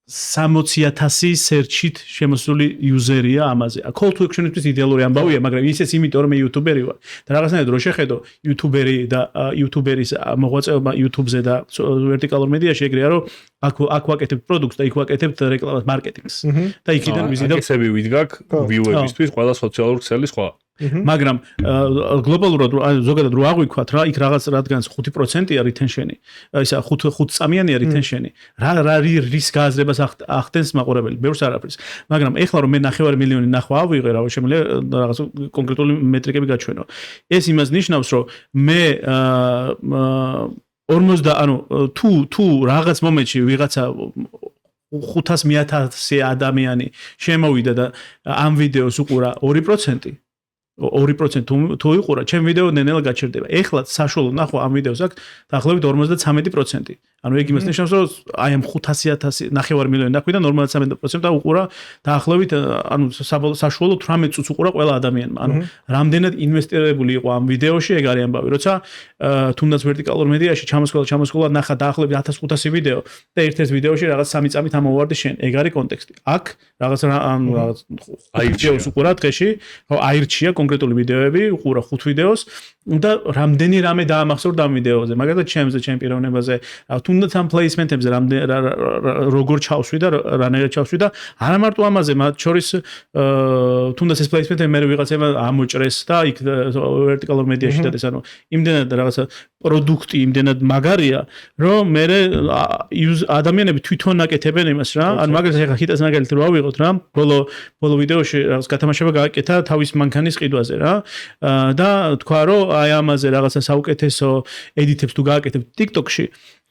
60,000 search-ით შემოსული user-ია ამაზე. Call to action-ისთვის იდეალური ამბავია, მაგრამ ისეც იმიტომ რომ მე YouTuber-ი ვარ. და რაღაცნაირად რო შეხედო YouTuber-ი და YouTuber-ის მოღვაწეობა YouTube-ზე და vertical media-ში ეგრეა რომ აქ ვაკეთებ პროდუქტს და იქ ვაკეთებ რეკლამას, მარკეტინგს. და იქიდან ვიზიდავ ესები ვიდგაქ view-ებისთვის ყველა სოციალური ქსელი სხვა. მაგრამ გლობალურად ზოგადად რო აღვიქვათ რა, იქ რაღაც რადგანაც 5%-ია retention-ი, ისა 5 წამიანია retention-ი. რა რის გააზრებას ახდენს მაყურებელი, ბევრს არაფერს. მაგრამ ეხლა რომ მე 9 მილიონი ნახვა ავიღე რა, შემიძლია რაღაც კონკრეტული მეტრიკები გაჩვენო. ეს იმას ნიშნავს, რომ მე 50 ანუ თუ რაღაც მომენტში ვიღაცა 500,000 ადამიანი შემოვიდა და ამ ვიდეოს უყურა 2%, 2% თუ იყურა, ჩემ ვიდეო ნენელა გაჩერდება. ეხლა საშუალო ნახვა ამ ვიდეოს აქვს დაახლოებით 53%. ანუ ეგ იმას ნიშნავს, რომ აი ამ 500,000 9 მილიონი ნახვიდან 53% უყურა დაახლოებით ანუ საშუალო 18 წუთს უყურა ყველა ადამიანმა. ანუ რამდენად ინვესტირებული იყო ამ ვიდეოში, ეგ არის ამბავი. როცა თუნდაც vertical media-ში ჩამოსკოლა ნახა დაახლოებით 1500 ვიდეო და ერთ-ერთ ვიდეოში რაღაც 3 წამით ამოვარდი შენ. ეგ არის კონტექსტი. აქ რაღაც ანუ რაღაც ვიდეოს უყურა დღეში, აირჩია კონკრეტული ვიდეოები, უყურა 5 ვიდეოს და რამდენი რამე დაამახსოვრდა ამ ვიდეოზე. მაგალითად, ჩემზე, ჩემ პიროვნებაზე, თუნდაც ამ პლეისმენტებზე როგორ ჩავსვი და რანაირად ჩავსვი და არა მარტო ამაზე, მათ შორის თუნდაც ეს პლეისმენტები მე ვიღაცებმა ამოჭრეს და იქ vertical media-ში დადეს, ანუ იმდენად რაღაცა პროდუქტი იმდენად მაგარია, რომ მე ადამიანები თვითონ აკეთებენ იმას რა. ანუ მაგალითად ახლა ჰიტას მაგალითად რო ავიღოთ რა, ბოლო ვიდეოში რაღაც გათამაშება გააკეთა თავის მანქანის ყიდვაზე რა. და თქვა რომ აი ამაზე რაღაცა საუკეთესო ედიტებს თუ გააკეთებ TikTok-ში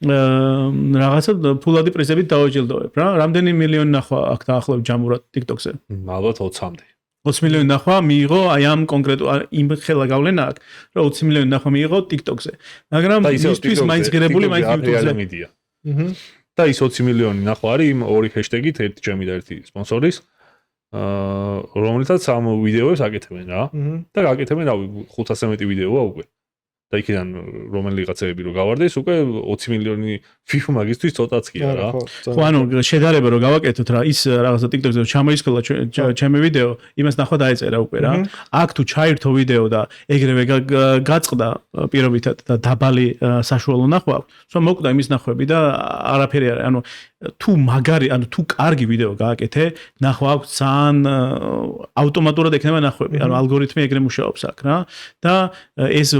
რაღაცა ფულადი პრიზებით დავაჯილდოვებ რა. რამდენი მილიონი ნახვა აქ დაახლოებით ჯამურად TikTok-ზე? ალბათ 20-მდე. 20 მილიონი ნახვა მიიღო აი ამ კონკრეტულ იმ ხელა გავლენა აქვს, რომ 20 მილიონი ნახვა მიიღო TikTok-ზე. მაგრამ ისთვის მაინც ღირებული მაინც YouTube-ზე. და ის 20 მილიონი ნახვა არის იმ ორი ჰეშტეგით, ერთი ჩემი და ერთი სპონსორის, რომლითაც ამ ვიდეოებს აკეთებენ რა. და აკეთებენ რავი 500-ზე მეტი ვიდეოა უკვე. და იქიდან რომელიღაცები რო გავარდეს, უკვე 20 მილიონი view მაგისთვის ცოტაც კი არა. ხო, ანუ შედარება რო გავაკეთოთ რა, ის რაღაცა TikTok-ზე ჩამოისკლა ჩემი ვიდეო, იმას ნახვა დაეწერა უკვე რა. აქ თუ ჩაირთო ვიდეო და ეგრევე გაწყდა პირობითად და დაბალი საშუალო ნახვა, სულ მოკვდა იმის ნახვები და არაფერი არის. ანუ თუ მაგარი, ანუ თუ კარგი ვიდეო გააკეთე, ნახვა აქვს ძალიან ავტომატურად ექნება ნახვები. ანუ ალგორითმი ეგრე მუშაობს აქ რა. და ეს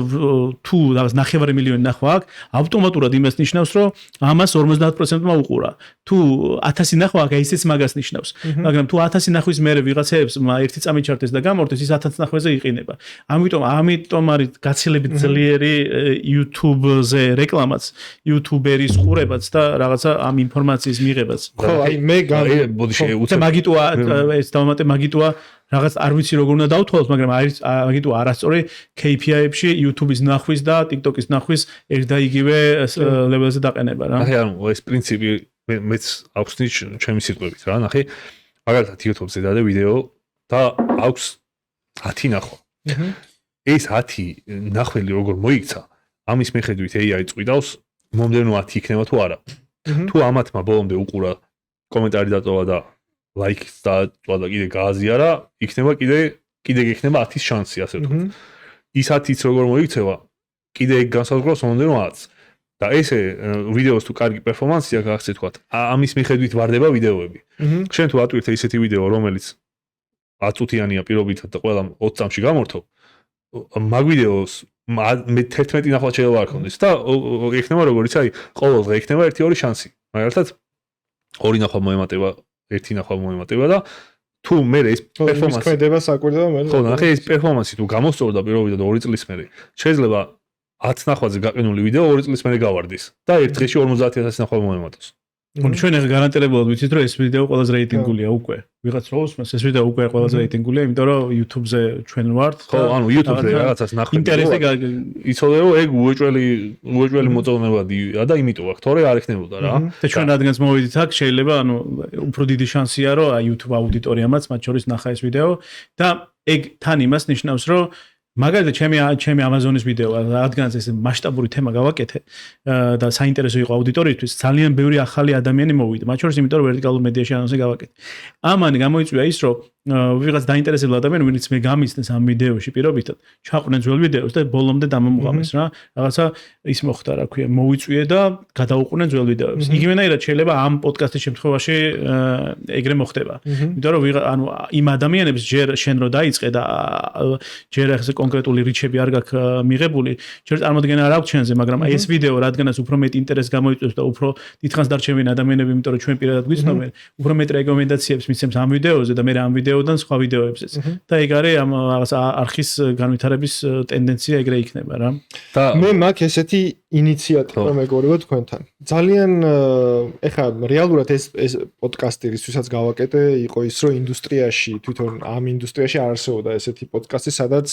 თუ რაღაც 9 მილიონი ნახვა აქვს, ავტომატურად იმას ნიშნავს, რომ ამას 50%-მა უყურა. თუ 1000 ნახვა აქვს, ისიც მაგას ნიშნავს. მაგრამ თუ 1000 ნახვის მერე ვიღაცებს ერთი წამი ჩართეს და გამორთეს, ის 1000 ნახვაზე იყინება. ამიტომ არის გაცილებით ძლიერი YouTube-ზე რეკლამაც, YouTuber-ის ყურებაც და რაღაცა ამ ინფორმაციის მიღებაც. ხო, აი მე ბოდი შეუცე მაგიტოა ეს დავამატე მაგიტოა რაღაც არ ვიცი როგორ უნდა დავთვალოთ, მაგრამ მაგიტოა არასწორი KPI-ებში YouTube-ის ნახვის და TikTok-ის ნახვის ერთ და იგივე level-ზე დაყენება რა. ნახე, ანუ ეს პრინციპი მეც აქვს ჩემი სიტყვებით რა, ნახე. მაგალითად YouTube-ზე დადე ვიდეო და აქვს 10 ნახვა. ეს 10 ნახველი როგორ მოიქცა, ამის მიხედვით AI წვიდავს მომდენო 10 იქნება თუ არა. თუ ამათმა ბოლომდე უყურა, კომენტარი დატოვა და ლაიქს დაწვა და კიდე გააზიარა, იქნება კიდე იქნება 10-ის შანსი, ასე ვთქვათ. ის 10-იც როგორ მოიქცევა, კიდე ეგ განსაზღვრავს მომდენო 10-ს. და ესე ვიდეოს თუ კარგი პერფორმანსია გახსე თქვათ, ამის მიხედვით ვარდება ვიდეოები. შენ თუ ატვირთე ისეთი ვიდეო, რომელიც 10 წუთიანია პირობითად და ყველა 20 წამში გამორთო, მაგ ვიდეოს მე 11 ნახვა შეიძლება არ ქონდეს და იქნება როგორიც აი ყოველ დღე იქნება 1-2 შანსი. მაგალითად 2 ნახვა მოემატება, 1 ნახვა მოემატება და თუ მე ეს პერფორმანსი ქმედება საკვირდება მე. ხო, ნახე ეს პერფორმანსი თუ გამოსწორდა პირობითად 2 წლის მერე, შეიძლება 10 ნახვაზე გაყინული ვიდეო 2 წლის მერე გავარდის და ერთ დღეში 50,000 ნახვა მოემატოს. ჩვენ ახლა გარანტირებულად ვიცით რომ ეს ვიდეო ყველაზე რეიტინგულია უკვე. ვიღაც რო უსმენს ეს ვიდეო უკვე ყველაზე რეიტინგულია, იმიტომ რომ YouTube-ზე ჩვენ ვართ. ხო, ანუ YouTube-ზე რაღაცას ნახე. ინტერესი იცოდე რომ ეგ უეჭველი მოწონებადია და იმიტომ აქ თორე არ ეხნებოდა რა. და ჩვენ რადგანაც მოვიდით აქ, შეიძლება ანუ უფრო დიდი შანსია რომ YouTube აუდიტორიამაც მათ შორის ნახა ეს ვიდეო და ეგ თან იმას ნიშნავს რომ მაგალითად ჩემი Amazon-ის ვიდეო რადგანაც ეს მასშტაბური თემა გავაკეთე და საინტერესო იყო აუდიტორიისთვის ძალიან ბევრი ახალი ადამიანი მოვიდა მათ შორის იმიტომ რომ ვერტიკალურ მედიაში ანონსი გავაკეთე ამან გამოიწვია ის რომ ვიღაც დაინტერესებული ადამიანი ვინც მე გამიცნეს ამ ვიდეოში პირობითად ჩაყვნენ ძველ ვიდეოს და ბოლომდე დამამუყამეს რა რაღაცა ის მოხდა რა ქვია მოვიწვიე და გადაუყურნენ ძველ ვიდეოებს იგივენაირად შეიძლება ამ პოდკასტის შემთხვევაში ეგრე მოხდება იმიტომ რომ ანუ იმ ადამიანებს ჯერ შენ რო დაიწყე და ჯერ ახლა კონკრეტული რიჩები არ გაქვს მიღებული ჯერ წარმოდგენა არ აქვს ჩვენზე მაგრამ ეს ვიდეო რადგანაც უფრო მეტ ინტერესს გამოიწვევს და უფრო დიდხანს დარჩევენ ადამიანები იმიტომ რომ ჩვენ პირადად გვიცნობენ უფრო მეტ რეკომენდაციებს მისცემს ამ ვიდეოზე და მე ამ ვიდეოდან სხვა ვიდეოებზეც და ეგ არის ამ რაღაც არხის განვითარების ტენდენცია ეგრე იქნება რა და მე მაქვს ესეთი ინიციატივა მეგობრებო თქვენთან ძალიან ეხლა რეალურად ეს პოდკასტი რისთვისაც გავაკეთე იყო ის რომ ინდუსტრიაში თვითონ ამ ინდუსტრიაში არ არსებობდა ესეთი პოდკასტი სადაც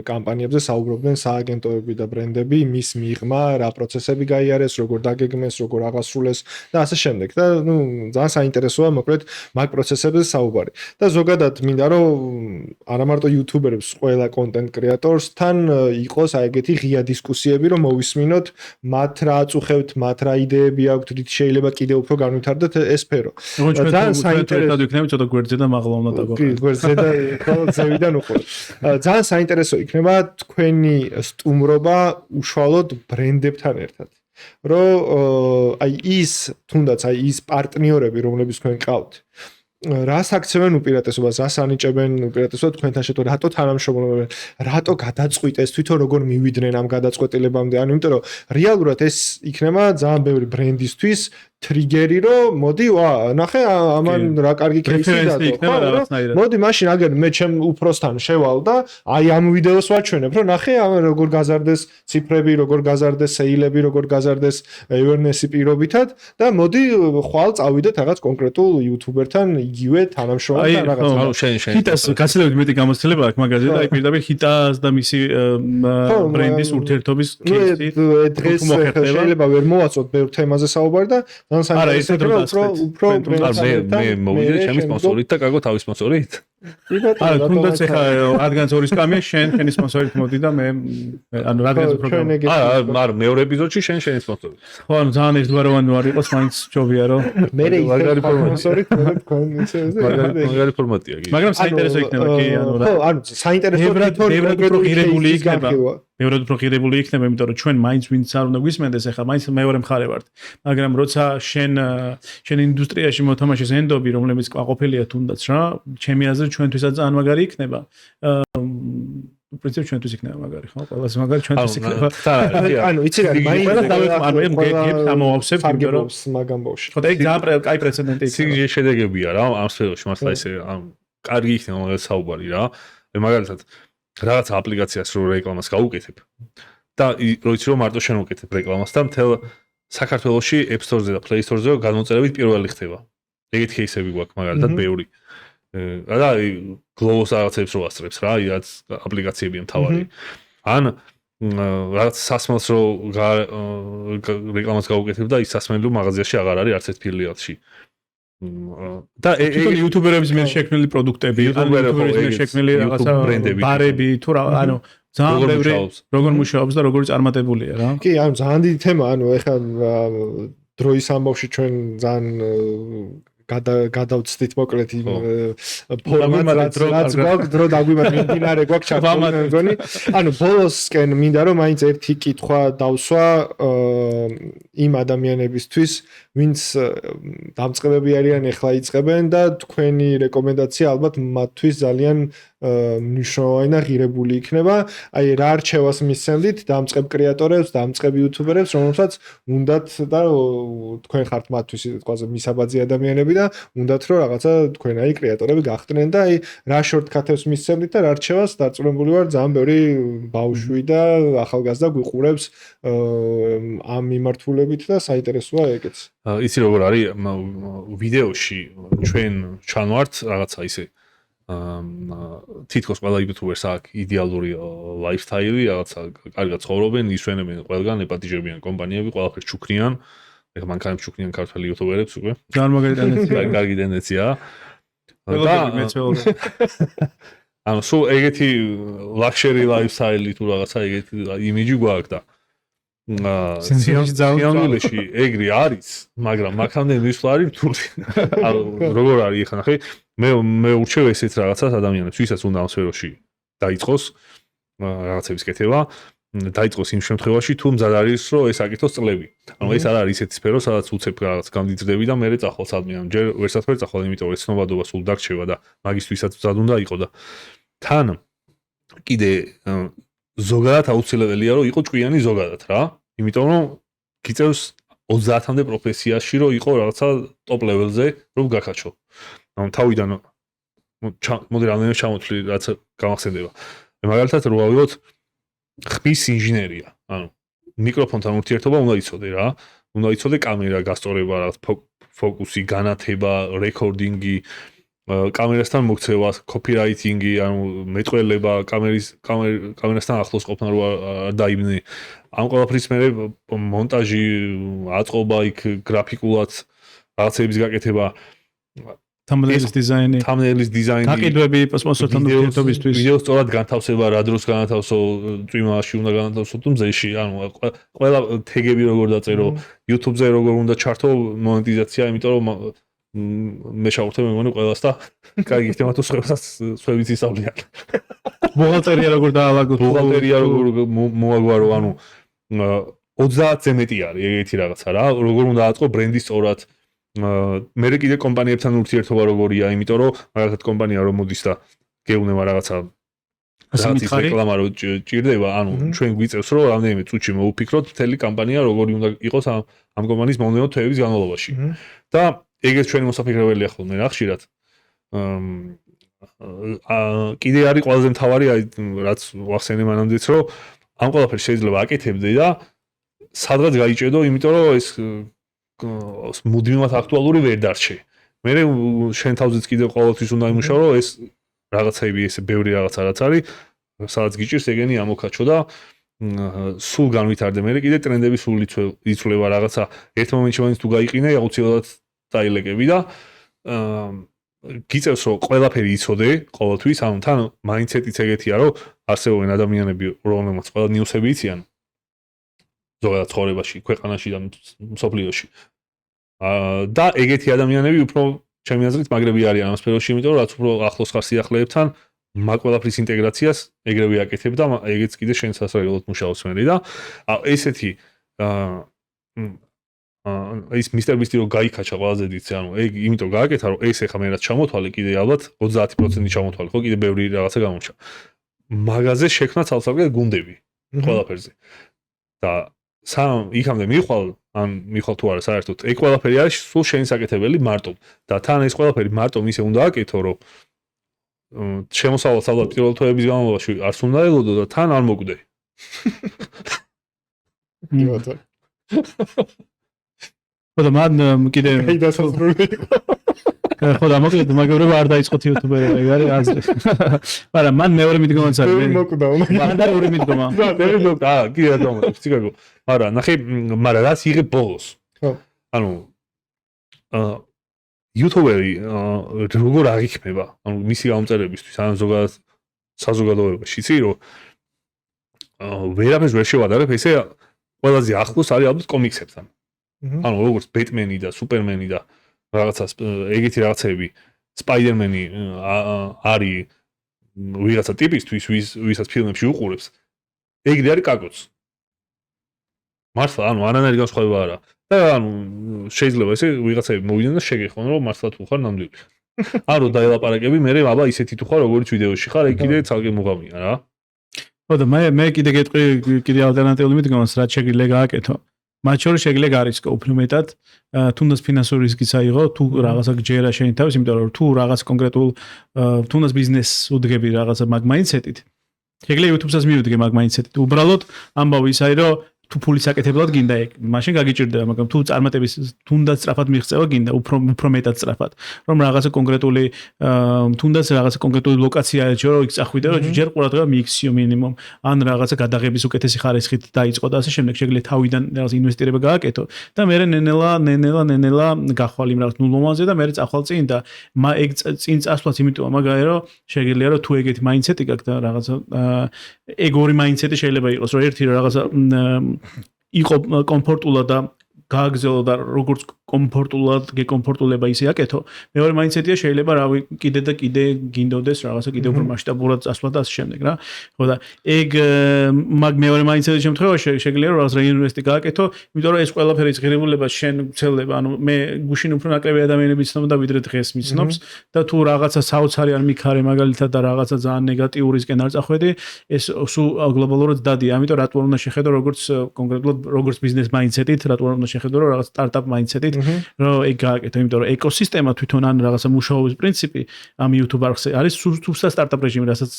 კამპანიებზე საუბრობდნენ სააგენტოები და ბრენდები მის მიღმა რა პროცესები გაიარეს როგორ დაგეგმეს როგორ აღასრულეს და ასე შემდეგ და ნუ ძალიან საინტერესოა მოკლედ მაგ პროცესებზე საუბარი და ზოგადად მინდა რომ არა მარტო იუთუბერებს ყველა კონტენტ კრეატორსთან იყოს აი ეგეთი ღია დისკუსიები რომ მოვისმინოთ მათ რა აწუხებთ მათ რა იდეები აქვთ რით შეიძლება კიდევ უფრო განვითარდეთ ეს სფერო ძალიან საინტერესო იქნება ცოტა გვერდზე და მაღლა უნდა დაგვაყენოთ გვერდზე და ზევიდან უყუროთ ძალიან საინტერესო იქნება თქვენი სტუმრობა უშუალოდ ბრენდებთან ერთად რომ აი ის თუნდაც აი ის პარტნიორები რომლებიც თქვენ ყავთ რას აქცევენ უპირატესობას, რას ანიჭებენ უპირატესობას თქვენთან შეტყობა, რატო თანამშრომლობენ, რატო გადაწყვიტეს თვითონ როგორ მივიდნენ ამ გადაწყვეტილებამდე, ანუ იმიტომ რომ რეალურად ეს იქნება ძალიან ბევრი ბრენდისთვის ტრიგერი რომ მოდი ნახე ამან რა კარგი кейსი დადო. მოდი მაშინ აგერ მე ჩემ უფროსთან შევალ და აი ამ ვიდეოს ვაჩვენებ რომ ნახე როგორ გაზარდეს ციფრები, როგორ გაზარდეს სეილები, როგორ გაზარდეს awareness-ი პირობითად და მოდი ხვალ წავიდეთ რაღაც კონკრეტულ იუთუბერთან იგივე თანამშრომელთან რაღაც. ანუ შენ ჰიტას გაცილებით მეტი გამოცდილება აქვს მაგაზე და აი პირდაპირ ჰიტას და მისი ბრენდის ურთიერთობის кейსი დღეს შეიძლება ვერ მოვაწოთ ბევრ თემაზე საუბარი და არა ესე დრო უფრო მე მოვიდე ჩემი სპონსორით და კაგო თავის სპონსორით არა თუნდაც ეხა რადგანაც ორი სკამია შენი სპონსორით მოდი და მე ანუ რადგანაც პროგრამა არა მეორე ეპიზოდში შენი სპონსორით ხო ანუ ძალიან ერთგვაროვანი ვარ იყოს მაინც ჯობია რომ მე მაგარი სპონსორით თქვენ ისე მაგარი ფორმატია კი მაგრამ საინტერესო იქნება კი ანუ ხო ანუ საინტერესო ბევრად უფრო ღირებული იქნება იმიტომ რომ ჩვენ მაინც ვინც არ უნდა გვისმენდეს ეხა მაინც მეორე მხარე ვართ მაგრამ როცა შენ ინდუსტრიაში მოთამაშეს ენდობი რომლებიც ყოფილია თუნდაც რა ჩემი აზრით ჩვენთვისაც ძალიან მაგარი იქნება პრინციპი ჩვენთვის იქნება მაგარი ხო ყველას მაგარი ჩვენთვის იქნება ანუ იცი რა მაინც ანუ გეგმს ამოვავსებთ იმიტომ რომ მაგამ ბავშვი ხო და ეგ ძალიან კაი პრეცედენტი იქნება სიგიჟე შედეგებია რა ამ სფეროში მართლა ესე კარგი იქნება მაგალითად საუბარი რა მაგალითად რაღაც აპლიკაციას რო რეკლამას გაუკეთებ და როიც რომ მარტო შენ უკეთებ რეკლამას და მთელ საქართველოში App Store-ზე და Play Store-ზე განმოწერებით პირველი ხდება. ეგეთი кейსები გვაქვს მაგალითად ბევრი. და გლოვოს რაღაცებს რო ასწრებს რა, რაც აპლიკაციებია მთავარი. ან რაღაც სასმელს რო რეკლამას გაუკეთებ და ის სასმელი მაღაზიაში აღარ არის არც ერთ ფილიალში. და თვითონ იუთუბერების მიერ შექმნილი პროდუქტები, იუთუბერების მიერ შექმნილი რაღაცა ბარები თუ რა, ანუ ძალიან ბევრი როგორ მუშაობს და როგორ წარმატებულია რა. კი, ანუ ძალიან დიდი თემა, ანუ ეხლა დროის ამბავში ჩვენ ძალიან გადავწდით მოკლედ იმ ფორმატს რაც გვაქვს დრო დაგვიმართ მიმდინარე გვაქვს ჩართული მგონი ანუ ბოლოსკენ მინდა რომ მაინც ერთი კითხვა დავსვა იმ ადამიანებისთვის ვინც დამწყებები არიან ეხლა იწყებენ და თქვენი რეკომენდაცია ალბათ მათთვის ძალიან მნიშვნელოვანი და ღირებული იქნება აი რა არჩევას მისცემდით დამწყებ კრეატორებს დამწყებ იუთუბერებს რომელსაც უნდათ და თქვენ ხართ მათთვის ყველაზე მისაბაძი ადამიანები და უნდათ რომ რაღაცა თქვენაი კრეატორები გახდნენ და აი რა შორტკატებს მისცემდით და რა არჩევას დარწმუნებული ვარ ძალიან ბევრი ბავშვი და ახალგაზრდა გვიყურებს ამ მიმართულებით და საინტერესოა ეგეც იცი როგორ არის ვიდეოში ჩვენ ჩანვართ რაღაცა ისე თითქოს ყველა იუთუბერს აქვს იდეალური ლაიფსტაილი, რაღაცა კარგად ცხოვრობენ, ისვენებენ ყველგან, ეპატიჟებიან კომპანიები, ყველაფერს ჩუქნიან. ეხლა მანქანებს ჩუქნიან ქართველი იუთუბერებს უკვე. ძალიან მაგარი ტენდენცია. კარგი ტენდენცია. ანუ სულ ეგეთი luxury lifestyle-ი თუ რაღაცა ეგეთი იმიჯი გვაქვს და სიამოვნებაში ეგრე არის, მაგრამ მაგამდე მისვლა არის რთული. ანუ როგორ არის ხა ნახე, მე ურჩევ ესეთ რაღაცას ადამიანებს, ვისაც უნდა ამ სფეროში დაიწყოს რაღაცების კეთება, დაიწყოს იმ შემთხვევაში თუ მზად არის რომ ეს აკეთოს წლები. ანუ ეს არ არის ისეთი სფერო, სადაც უცებ რაღაც გამდიძრდები და მერე წახვალ სადმე. ანუ ჯერ ვერსად ვერ წახვალ, იმიტომ რომ ეს ცნობადობა სულ დარჩება და მაგისთვისაც მზად უნდა იყო და თან კიდე ზოგადად აუცილებელია რომ იყო ჭკვიანი ზოგადად რა. იმიტომ რომ გიწევს 30-მდე პროფესიაში რომ იყო რაღაცა ტოპ ლეველზე რომ გაკაჩო. ანუ თავიდან მოდი რამდენიმე ჩამოთვლი რაც გამახსენდება. მაგალითად რო ავიღოთ ხმის ინჟინერია. ანუ მიკროფონთან ურთიერთობა უნდა იცოდე რა. უნდა იცოდე კამერა, გასწორება, რაღაც ფოკუსი, განათება, რეკორდინგი, კამერასთან მოქცევა, კოპირაიტინგი, ანუ მეტყველება, კამერასთან ახლოს ყოფნა რო არ დაიბნე. ამ ყველაფრის მერე მონტაჟი, აწყობა იქ გრაფიკულად რაღაცების გაკეთება, thumbnails დიზაინი, გაყიდვები სპონსორთან ურთიერთობისთვის, ვიდეოს სწორად განთავსება, რა დროს განათავსო, წვიმაში უნდა განათავსო თუ მზეში, ანუ ყველა თეგები როგორ დაწერო, YouTube-ზე როგორ უნდა ჩართო მონეტიზაცია, იმიტომ რომ მე შევხვდე მე მგონი ყველას და კარგი იქნება თუ სხვებიც ისწავლიან. ბუღალტერია როგორ დაალაგო, ბუღალტერია როგორ მოაგვარო, ანუ 30-ზე მეტი არის ეგეთი რაღაცა რა, როგორ უნდა აწყო ბრენდი სწორად. მე კიდე კომპანიებთან ურთიერთობა როგორია, იმიტომ რომ მაგალითად კომპანია რომ მოდის და გეუბნება რაღაცა რაღაცის რეკლამა რო ჭირდება, ანუ ჩვენ გვიწევს რომ რამდენიმე წუთში მოუფიქროთ მთელი კამპანია როგორი უნდა იყოს ამ კომპანიის მომდევნო თვეების განმავლობაში. და ეგეც ჩვენი მოსაფიქრებელია ხოლმე რა ხშირად. კიდე არის ყველაზე მთავარი, რაც ვახსენე მანამდეც, რომ ამ ყველაფერს შეიძლება აკეთებდე და სადღაც გაიჭედო, იმიტომ რომ ეს მუდმივად აქტუალური ვერ დარჩე. მე შენ თავზეც კიდე ყოველთვის უნდა იმუშაო, რომ ეს რაღაცები, ეს ბევრი რაღაცა რაც არის, სადაც გიჭირს ეგენი ამოქაჩო და სულ განვითარდე. მე კიდე ტრენდები სულ იცვლება რაღაცა. ერთ მომენტში მაინც თუ გაიყინე, აუცილებლად დაილეკები და გიწევს რომ ყველაფერი იცოდე ყოველთვის, ანუ თან მაინდსეტიც ეგეთია, რომ არსებობენ ადამიანები, რომელმაც ყველა ნიუსები იციან ზოგადად ცხოვრებაში, ქვეყანაში და მსოფლიოში. და ეგეთი ადამიანები უფრო ჩემი აზრით მაგრები არიან ამ სფეროში, იმიტომ რომ რაც უფრო ახლოს ხარ სიახლეებთან, მაგ ყველაფრის ინტეგრაციას ეგრევე აკეთებ და ეგეც კიდე შენ სასწრაფოდ მუშაობს მე და ესეთი ის მისტერ ბისტი რომ გაიქაჩა ყველაზე დიდზე, ანუ ეგ იმიტომ გააკეთა, რომ ეს ეხა მე რაც ჩამოთვალე კიდე ალბათ 30% ჩამოთვალე, ხო კიდე ბევრი რაღაცა გამორჩა. მაგაზე შექმნა ცალსავგე გუნდები ყველაფერზე. და სამ იქამდე მიხვალ, ან მიხვალ თუ არა საერთოდ, ეგ ყველაფერი არის სულ შენი საკეთებელი მარტო. და თან ეს ყველაფერი მარტო ისე უნდა აკეთო, რომ შემოსავალს ალბათ პირველ თვეების განმავლობაში არც უნდა ელოდო და თან არ მოკვდე. ბატონო. ხო და მან კიდე დაასრულე. ხო და მოკლედ მაგებრება არ დაიწყოთ YouTube-ზე, ეგ არის აზრი. მაგრამ მან მეორე მიდგომაც არის. მე მოკვდა. მან და ორი მიდგომა. მე მოკვდა, კი რა თქმა უნდა, ციგაგო. მაგრამ ნახე, მაგრამ რაც იღებ ბოლოს. ხო. ანუ YouTube-ერი როგორ აღიქმება? ანუ მისი გამომწერებისთვის, ან ზოგადად საზოგადოებაში, იცი რომ ვერაფერს ვერ შევადარებ, ესე ყველაზე ახლოს არის ალბათ კომიქსებთან. ანუ როგორც ბეტმენი და სუპერმენი და რაღაცა ეგეთი რაღაცები, სპაიდერმენი არის ვიღაცა ტიპისთვის, ვისაც ფილმებში უყურებს. ეგრე არის კაკოც. მართლა, ანუ არანაირი განსხვავება არა. და ანუ შეიძლება ესე ვიღაცები მოვიდნენ და შეგეხონ რომ მართლა თუ ხარ ნამდვილი. ან რო დაელაპარაკები, მე აბა ისეთი თუ ხარ, როგორც ვიდეოში ხარ, ეგ კიდე ცალკე მუღამია რა. ხო და მე კიდე გეტყვი კიდე ალტერნატიული მიდგომას, რაც შეგვიძლია გააკეთო. მათ შორის შეგვიძლია გარისკო უფრო მეტად, თუნდაც ფინანსური რისკიც აიღო, თუ რაღაცა გჯერა შენი თავის, იმიტომ რომ თუ რაღაც კონკრეტულ თუნდაც ბიზნესს უდგები რაღაცა მაგ მაინდსეტით. შეგვიძლია YouTube-საც მივიდგე მაგ მაინდსეტით. უბრალოდ ამბავი ის არის, რომ თუ ფულის აკეთებლად გინდა ეგ მაშინ გაგიჭირდება მაგრამ თუ წარმატების თუნდაც სწრაფად მიღწევა გინდა უფრო მეტად სწრაფად რომ რაღაცა კონკრეტული თუნდაც რაღაცა კონკრეტული ლოკაცია აერჩიო რომ იქ წახვიდე რომ ჯერ ყურადღება მიიქციო მინიმუმ ან რაღაცა გადაღების უკეთესი ხარისხით დაიწყო და ასე შემდეგ შეგიძლია თავიდან რაღაც ინვესტირება გააკეთო და მე ნენელა გახვალ იმ რაღაც ნულ მომავალზე და მე წახვალ წინ და ეგ წინ წასვლაც იმიტომ მაგაა რომ შეგიძლია რომ თუ ეგეთი მაინდსეტი გაქვს და რაღაცა ეგ ორი მაინდსეტი შეიძლება იყოს რომ ერთი რაღაცა იყო კომფორტულად და გააგზავნო და როგორც კომფორტულად გეკომფორტულება ისე აკეთო მეორე მაინდსეტია შეიძლება რავი კიდე და კიდე გინდოდეს რაღაცა კიდე უფრო მასშტაბურად წასვლა და ასე შემდეგ რა ხო და ეგ მაგ მეორე მაინდსეტის შემთხვევაში შეგიძლია რომ რაღაც რეინვესტი გააკეთო იმიტომ რომ ეს ყველაფერი ღირებულება შენ ცელდება ანუ მე გუშინ უფრო ნაკლები ადამიანები ცნობდა ვიდრე დღეს მიცნობს და თუ რაღაცა საოცარი არ მიქარე მაგალითად და რაღაცა ძალიან ნეგატიურისკენ არ წახვედი ეს სულ გლობალურად დადია ამიტომ რატო უნდა შეხედო როგორც კონკრეტულად როგორც ბიზნეს მაინდსეტით რატო უნდა შეხედო რომ რაღაც სტარტაპ მაინდსეტით რომ ეგ გააკეთო, იმიტომ რომ ეკოსისტემა თვითონ ან რაღაცა მუშაობის პრინციპი ამ YouTube არხზე არის სუსტა სტარტაპ რეჟიმი, რასაც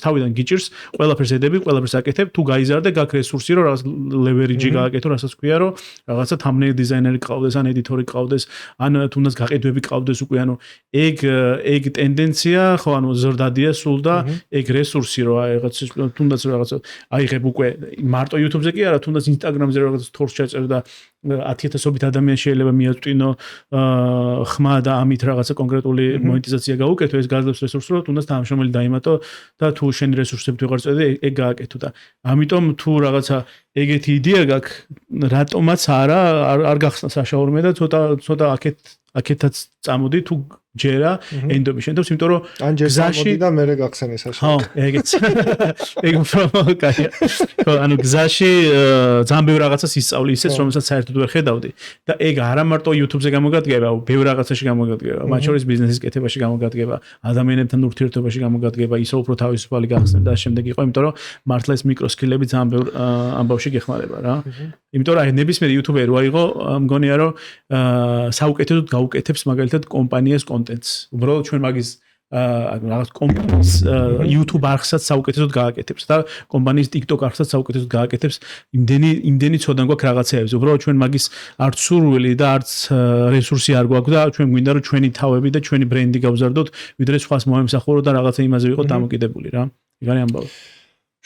თავიდან გიჭირს, ყველაფერს ედები, ყველაფერს აკეთებ, თუ გაიზარდე, გაქვს რესურსი, რომ რაღაც ლევერიჯი გააკეთო, რასაც ქვია, რომ რაღაცა thumbnail დიზაინერი გყავდეს, ან ედიტორი გყავდეს, ან თუნდაც გაყიდვები გყავდეს უკვე, ანუ ეგ ტენდენცია, ხო, ანუ ზრდადია სულ და ეგ რესურსი, რომ რაღაც თუნდაც რაღაცა აიღებ უკვე მარტო YouTube-ზე კი არა, თუნდაც Instagram-ზე რაღაც თორს ჩაწერო და 10,000-ობით ადამიანი შეიძლება მიაწვდინო ხმა და ამით რაღაცა კონკრეტული მონეტიზაცია გაუკეთო, ეს გაძლევს რესურსს, რომ თუნდაც თანამშრომელი დაიმატო და თუ შენ რესურსებით ვეღარ წვედი, ეგ გააკეთო და ამიტომ თუ რაღაცა ეგეთი იდეა გაქვს, რატომაც არ გახსნა საშაურმე და ცოტა აქეთაც წამოდი თუ ჯერა ენდობი შენთვის, იმიტომ რომ ან ჯერ წამოდი და მერე გახსენე საშაურმე. ხო, ეგეც. ეგ უფრო კაია. ხო, ანუ გზაში ძალიან ბევრ რაღაცას ისწავლი ისეც, რომელსაც საერთოდ ვერ ხედავდი და ეგ არა მარტო YouTube-ზე გამოგადგება, ბევრ რაღაცაში გამოგადგება, მათ შორის ბიზნესის კეთებაში გამოგადგება, ადამიანებთან ურთიერთობაში გამოგადგება, ისე უფრო თავისუფალი გახსნე და შემდეგ იყო, იმიტომ რომ მართლა ეს მიკროსკილები ძალიან ბევრ ამბავში გეხმარება რა. იმიტომ რომ აი ნებისმიერ YouTuber-ი ვაიღო, მგონია რომ საუკეთესოდ გაუკეთებს მაგალითად კომპანიას კონტენტს. უბრალოდ ჩვენ მაგის რაღაც კომპანიის YouTube არხსაც საუკეთესოდ გააკეთებს და კომპანიის TikTok არხსაც საუკეთესოდ გააკეთებს. იმდენი ცოდნა გვაქვს რაღაცეებზე. უბრალოდ ჩვენ მაგის არც სურვილი და არც რესურსი არ გვაქვს და ჩვენ გვინდა რომ ჩვენი თავები და ჩვენი ბრენდი გავზარდოთ, ვიდრე სხვას მოემსახურო და რაღაცა იმაზე ვიყოთ დამოკიდებული რა. ეგ არის ამბავი.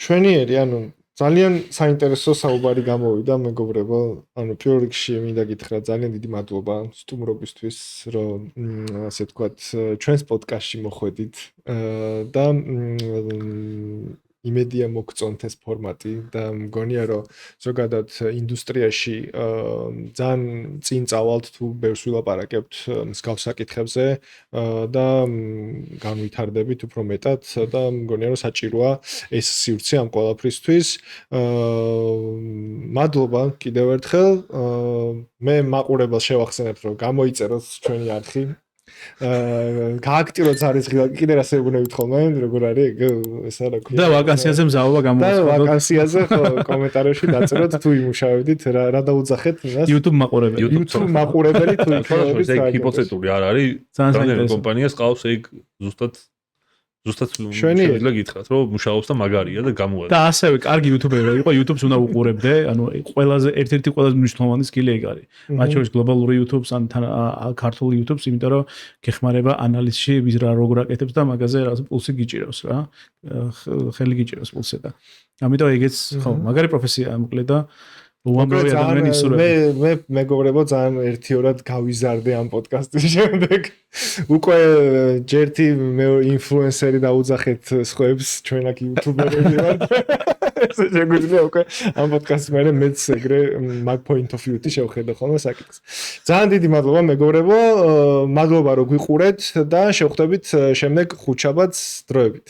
შვენიერი, ანუ ძალიან საინტერესო საუბარი გამოვიდა, მეგობრებო. ანუ პირველ რიგში მინდა გითხრა ძალიან დიდი მადლობა სტუმრობისთვის, რომ ასე ვთქვათ, ჩვენს პოდკასტში მოხვედით და იმედია მოგწონთ ეს ფორმატი და მგონია რომ ზოგადად ინდუსტრიაში ძალიან წინ წავალთ თუ ბევრს ვილაპარაკებთ მსგავს საკითხებზე და განვითარდებით უფრო მეტად და მგონია რომ საჭიროა ეს სივრცე ამ ყველაფრისთვის. მადლობა კიდევ ერთხელ. მე მაყურებელს შევახსენებ რომ გამოიწეროთ ჩვენი არხი. გააქტიუროთ არის კიდე რა შეგვიძლია ხოლმე როგორ არის ეს არა ქვია და ვაკანსიაზე მზაობა გამოვაცხადოთ და ვაკანსიაზე ხო კომენტარებში დაწეროთ თუ იმუშავებდით რა დაუძახეთ იმას YouTube მაყურებელი თუ იქნებით ეს ჰიპოთეტური არ არის ძალიან კომპანიას ყავს ეგ ზუსტად შეიძლება გითხრათ რომ მუშაობს და მაგარია და გამოვა და ასევე კარგი YouTuber-ი იყო YouTube-ს უნდა უყურებდე ანუ ყველაზე ერთ-ერთი ყველაზე მნიშვნელოვანი სკილი ეგ არის მათ შორის გლობალური YouTube-ს ან ქართული YouTube-ს იმიტომ რომ გეხმარება ანალიზში ვის რა როგორ აკეთებს და მაგაზე რაღაც პულსი გიჭირავს რა ხელი გიჭირავს პულსზე და ამიტომ ეგეც ხო მაგარი პროფესიაა მოკლედ და უამრავი ადამიანი ისურვებს. მე მეგობრებო ძალიან ერთიორად გავიზარდე ამ პოდკასტის შემდეგ. უკვე ჯერთი მე ინფლუენსერი დაუძახეთ სხვებს, ჩვენ აქ იუთუბერები ვართ. ესე შეგვიძლია უკვე ამ პოდკასტს მეც ეგრე მაგ point of view-ით შევხედო ხოლმე საკითხს. ძალიან დიდი მადლობა მეგობრებო, მადლობა რომ გვიყურეთ და შევხვდებით შემდეგ ხუთშაბათს დროებით.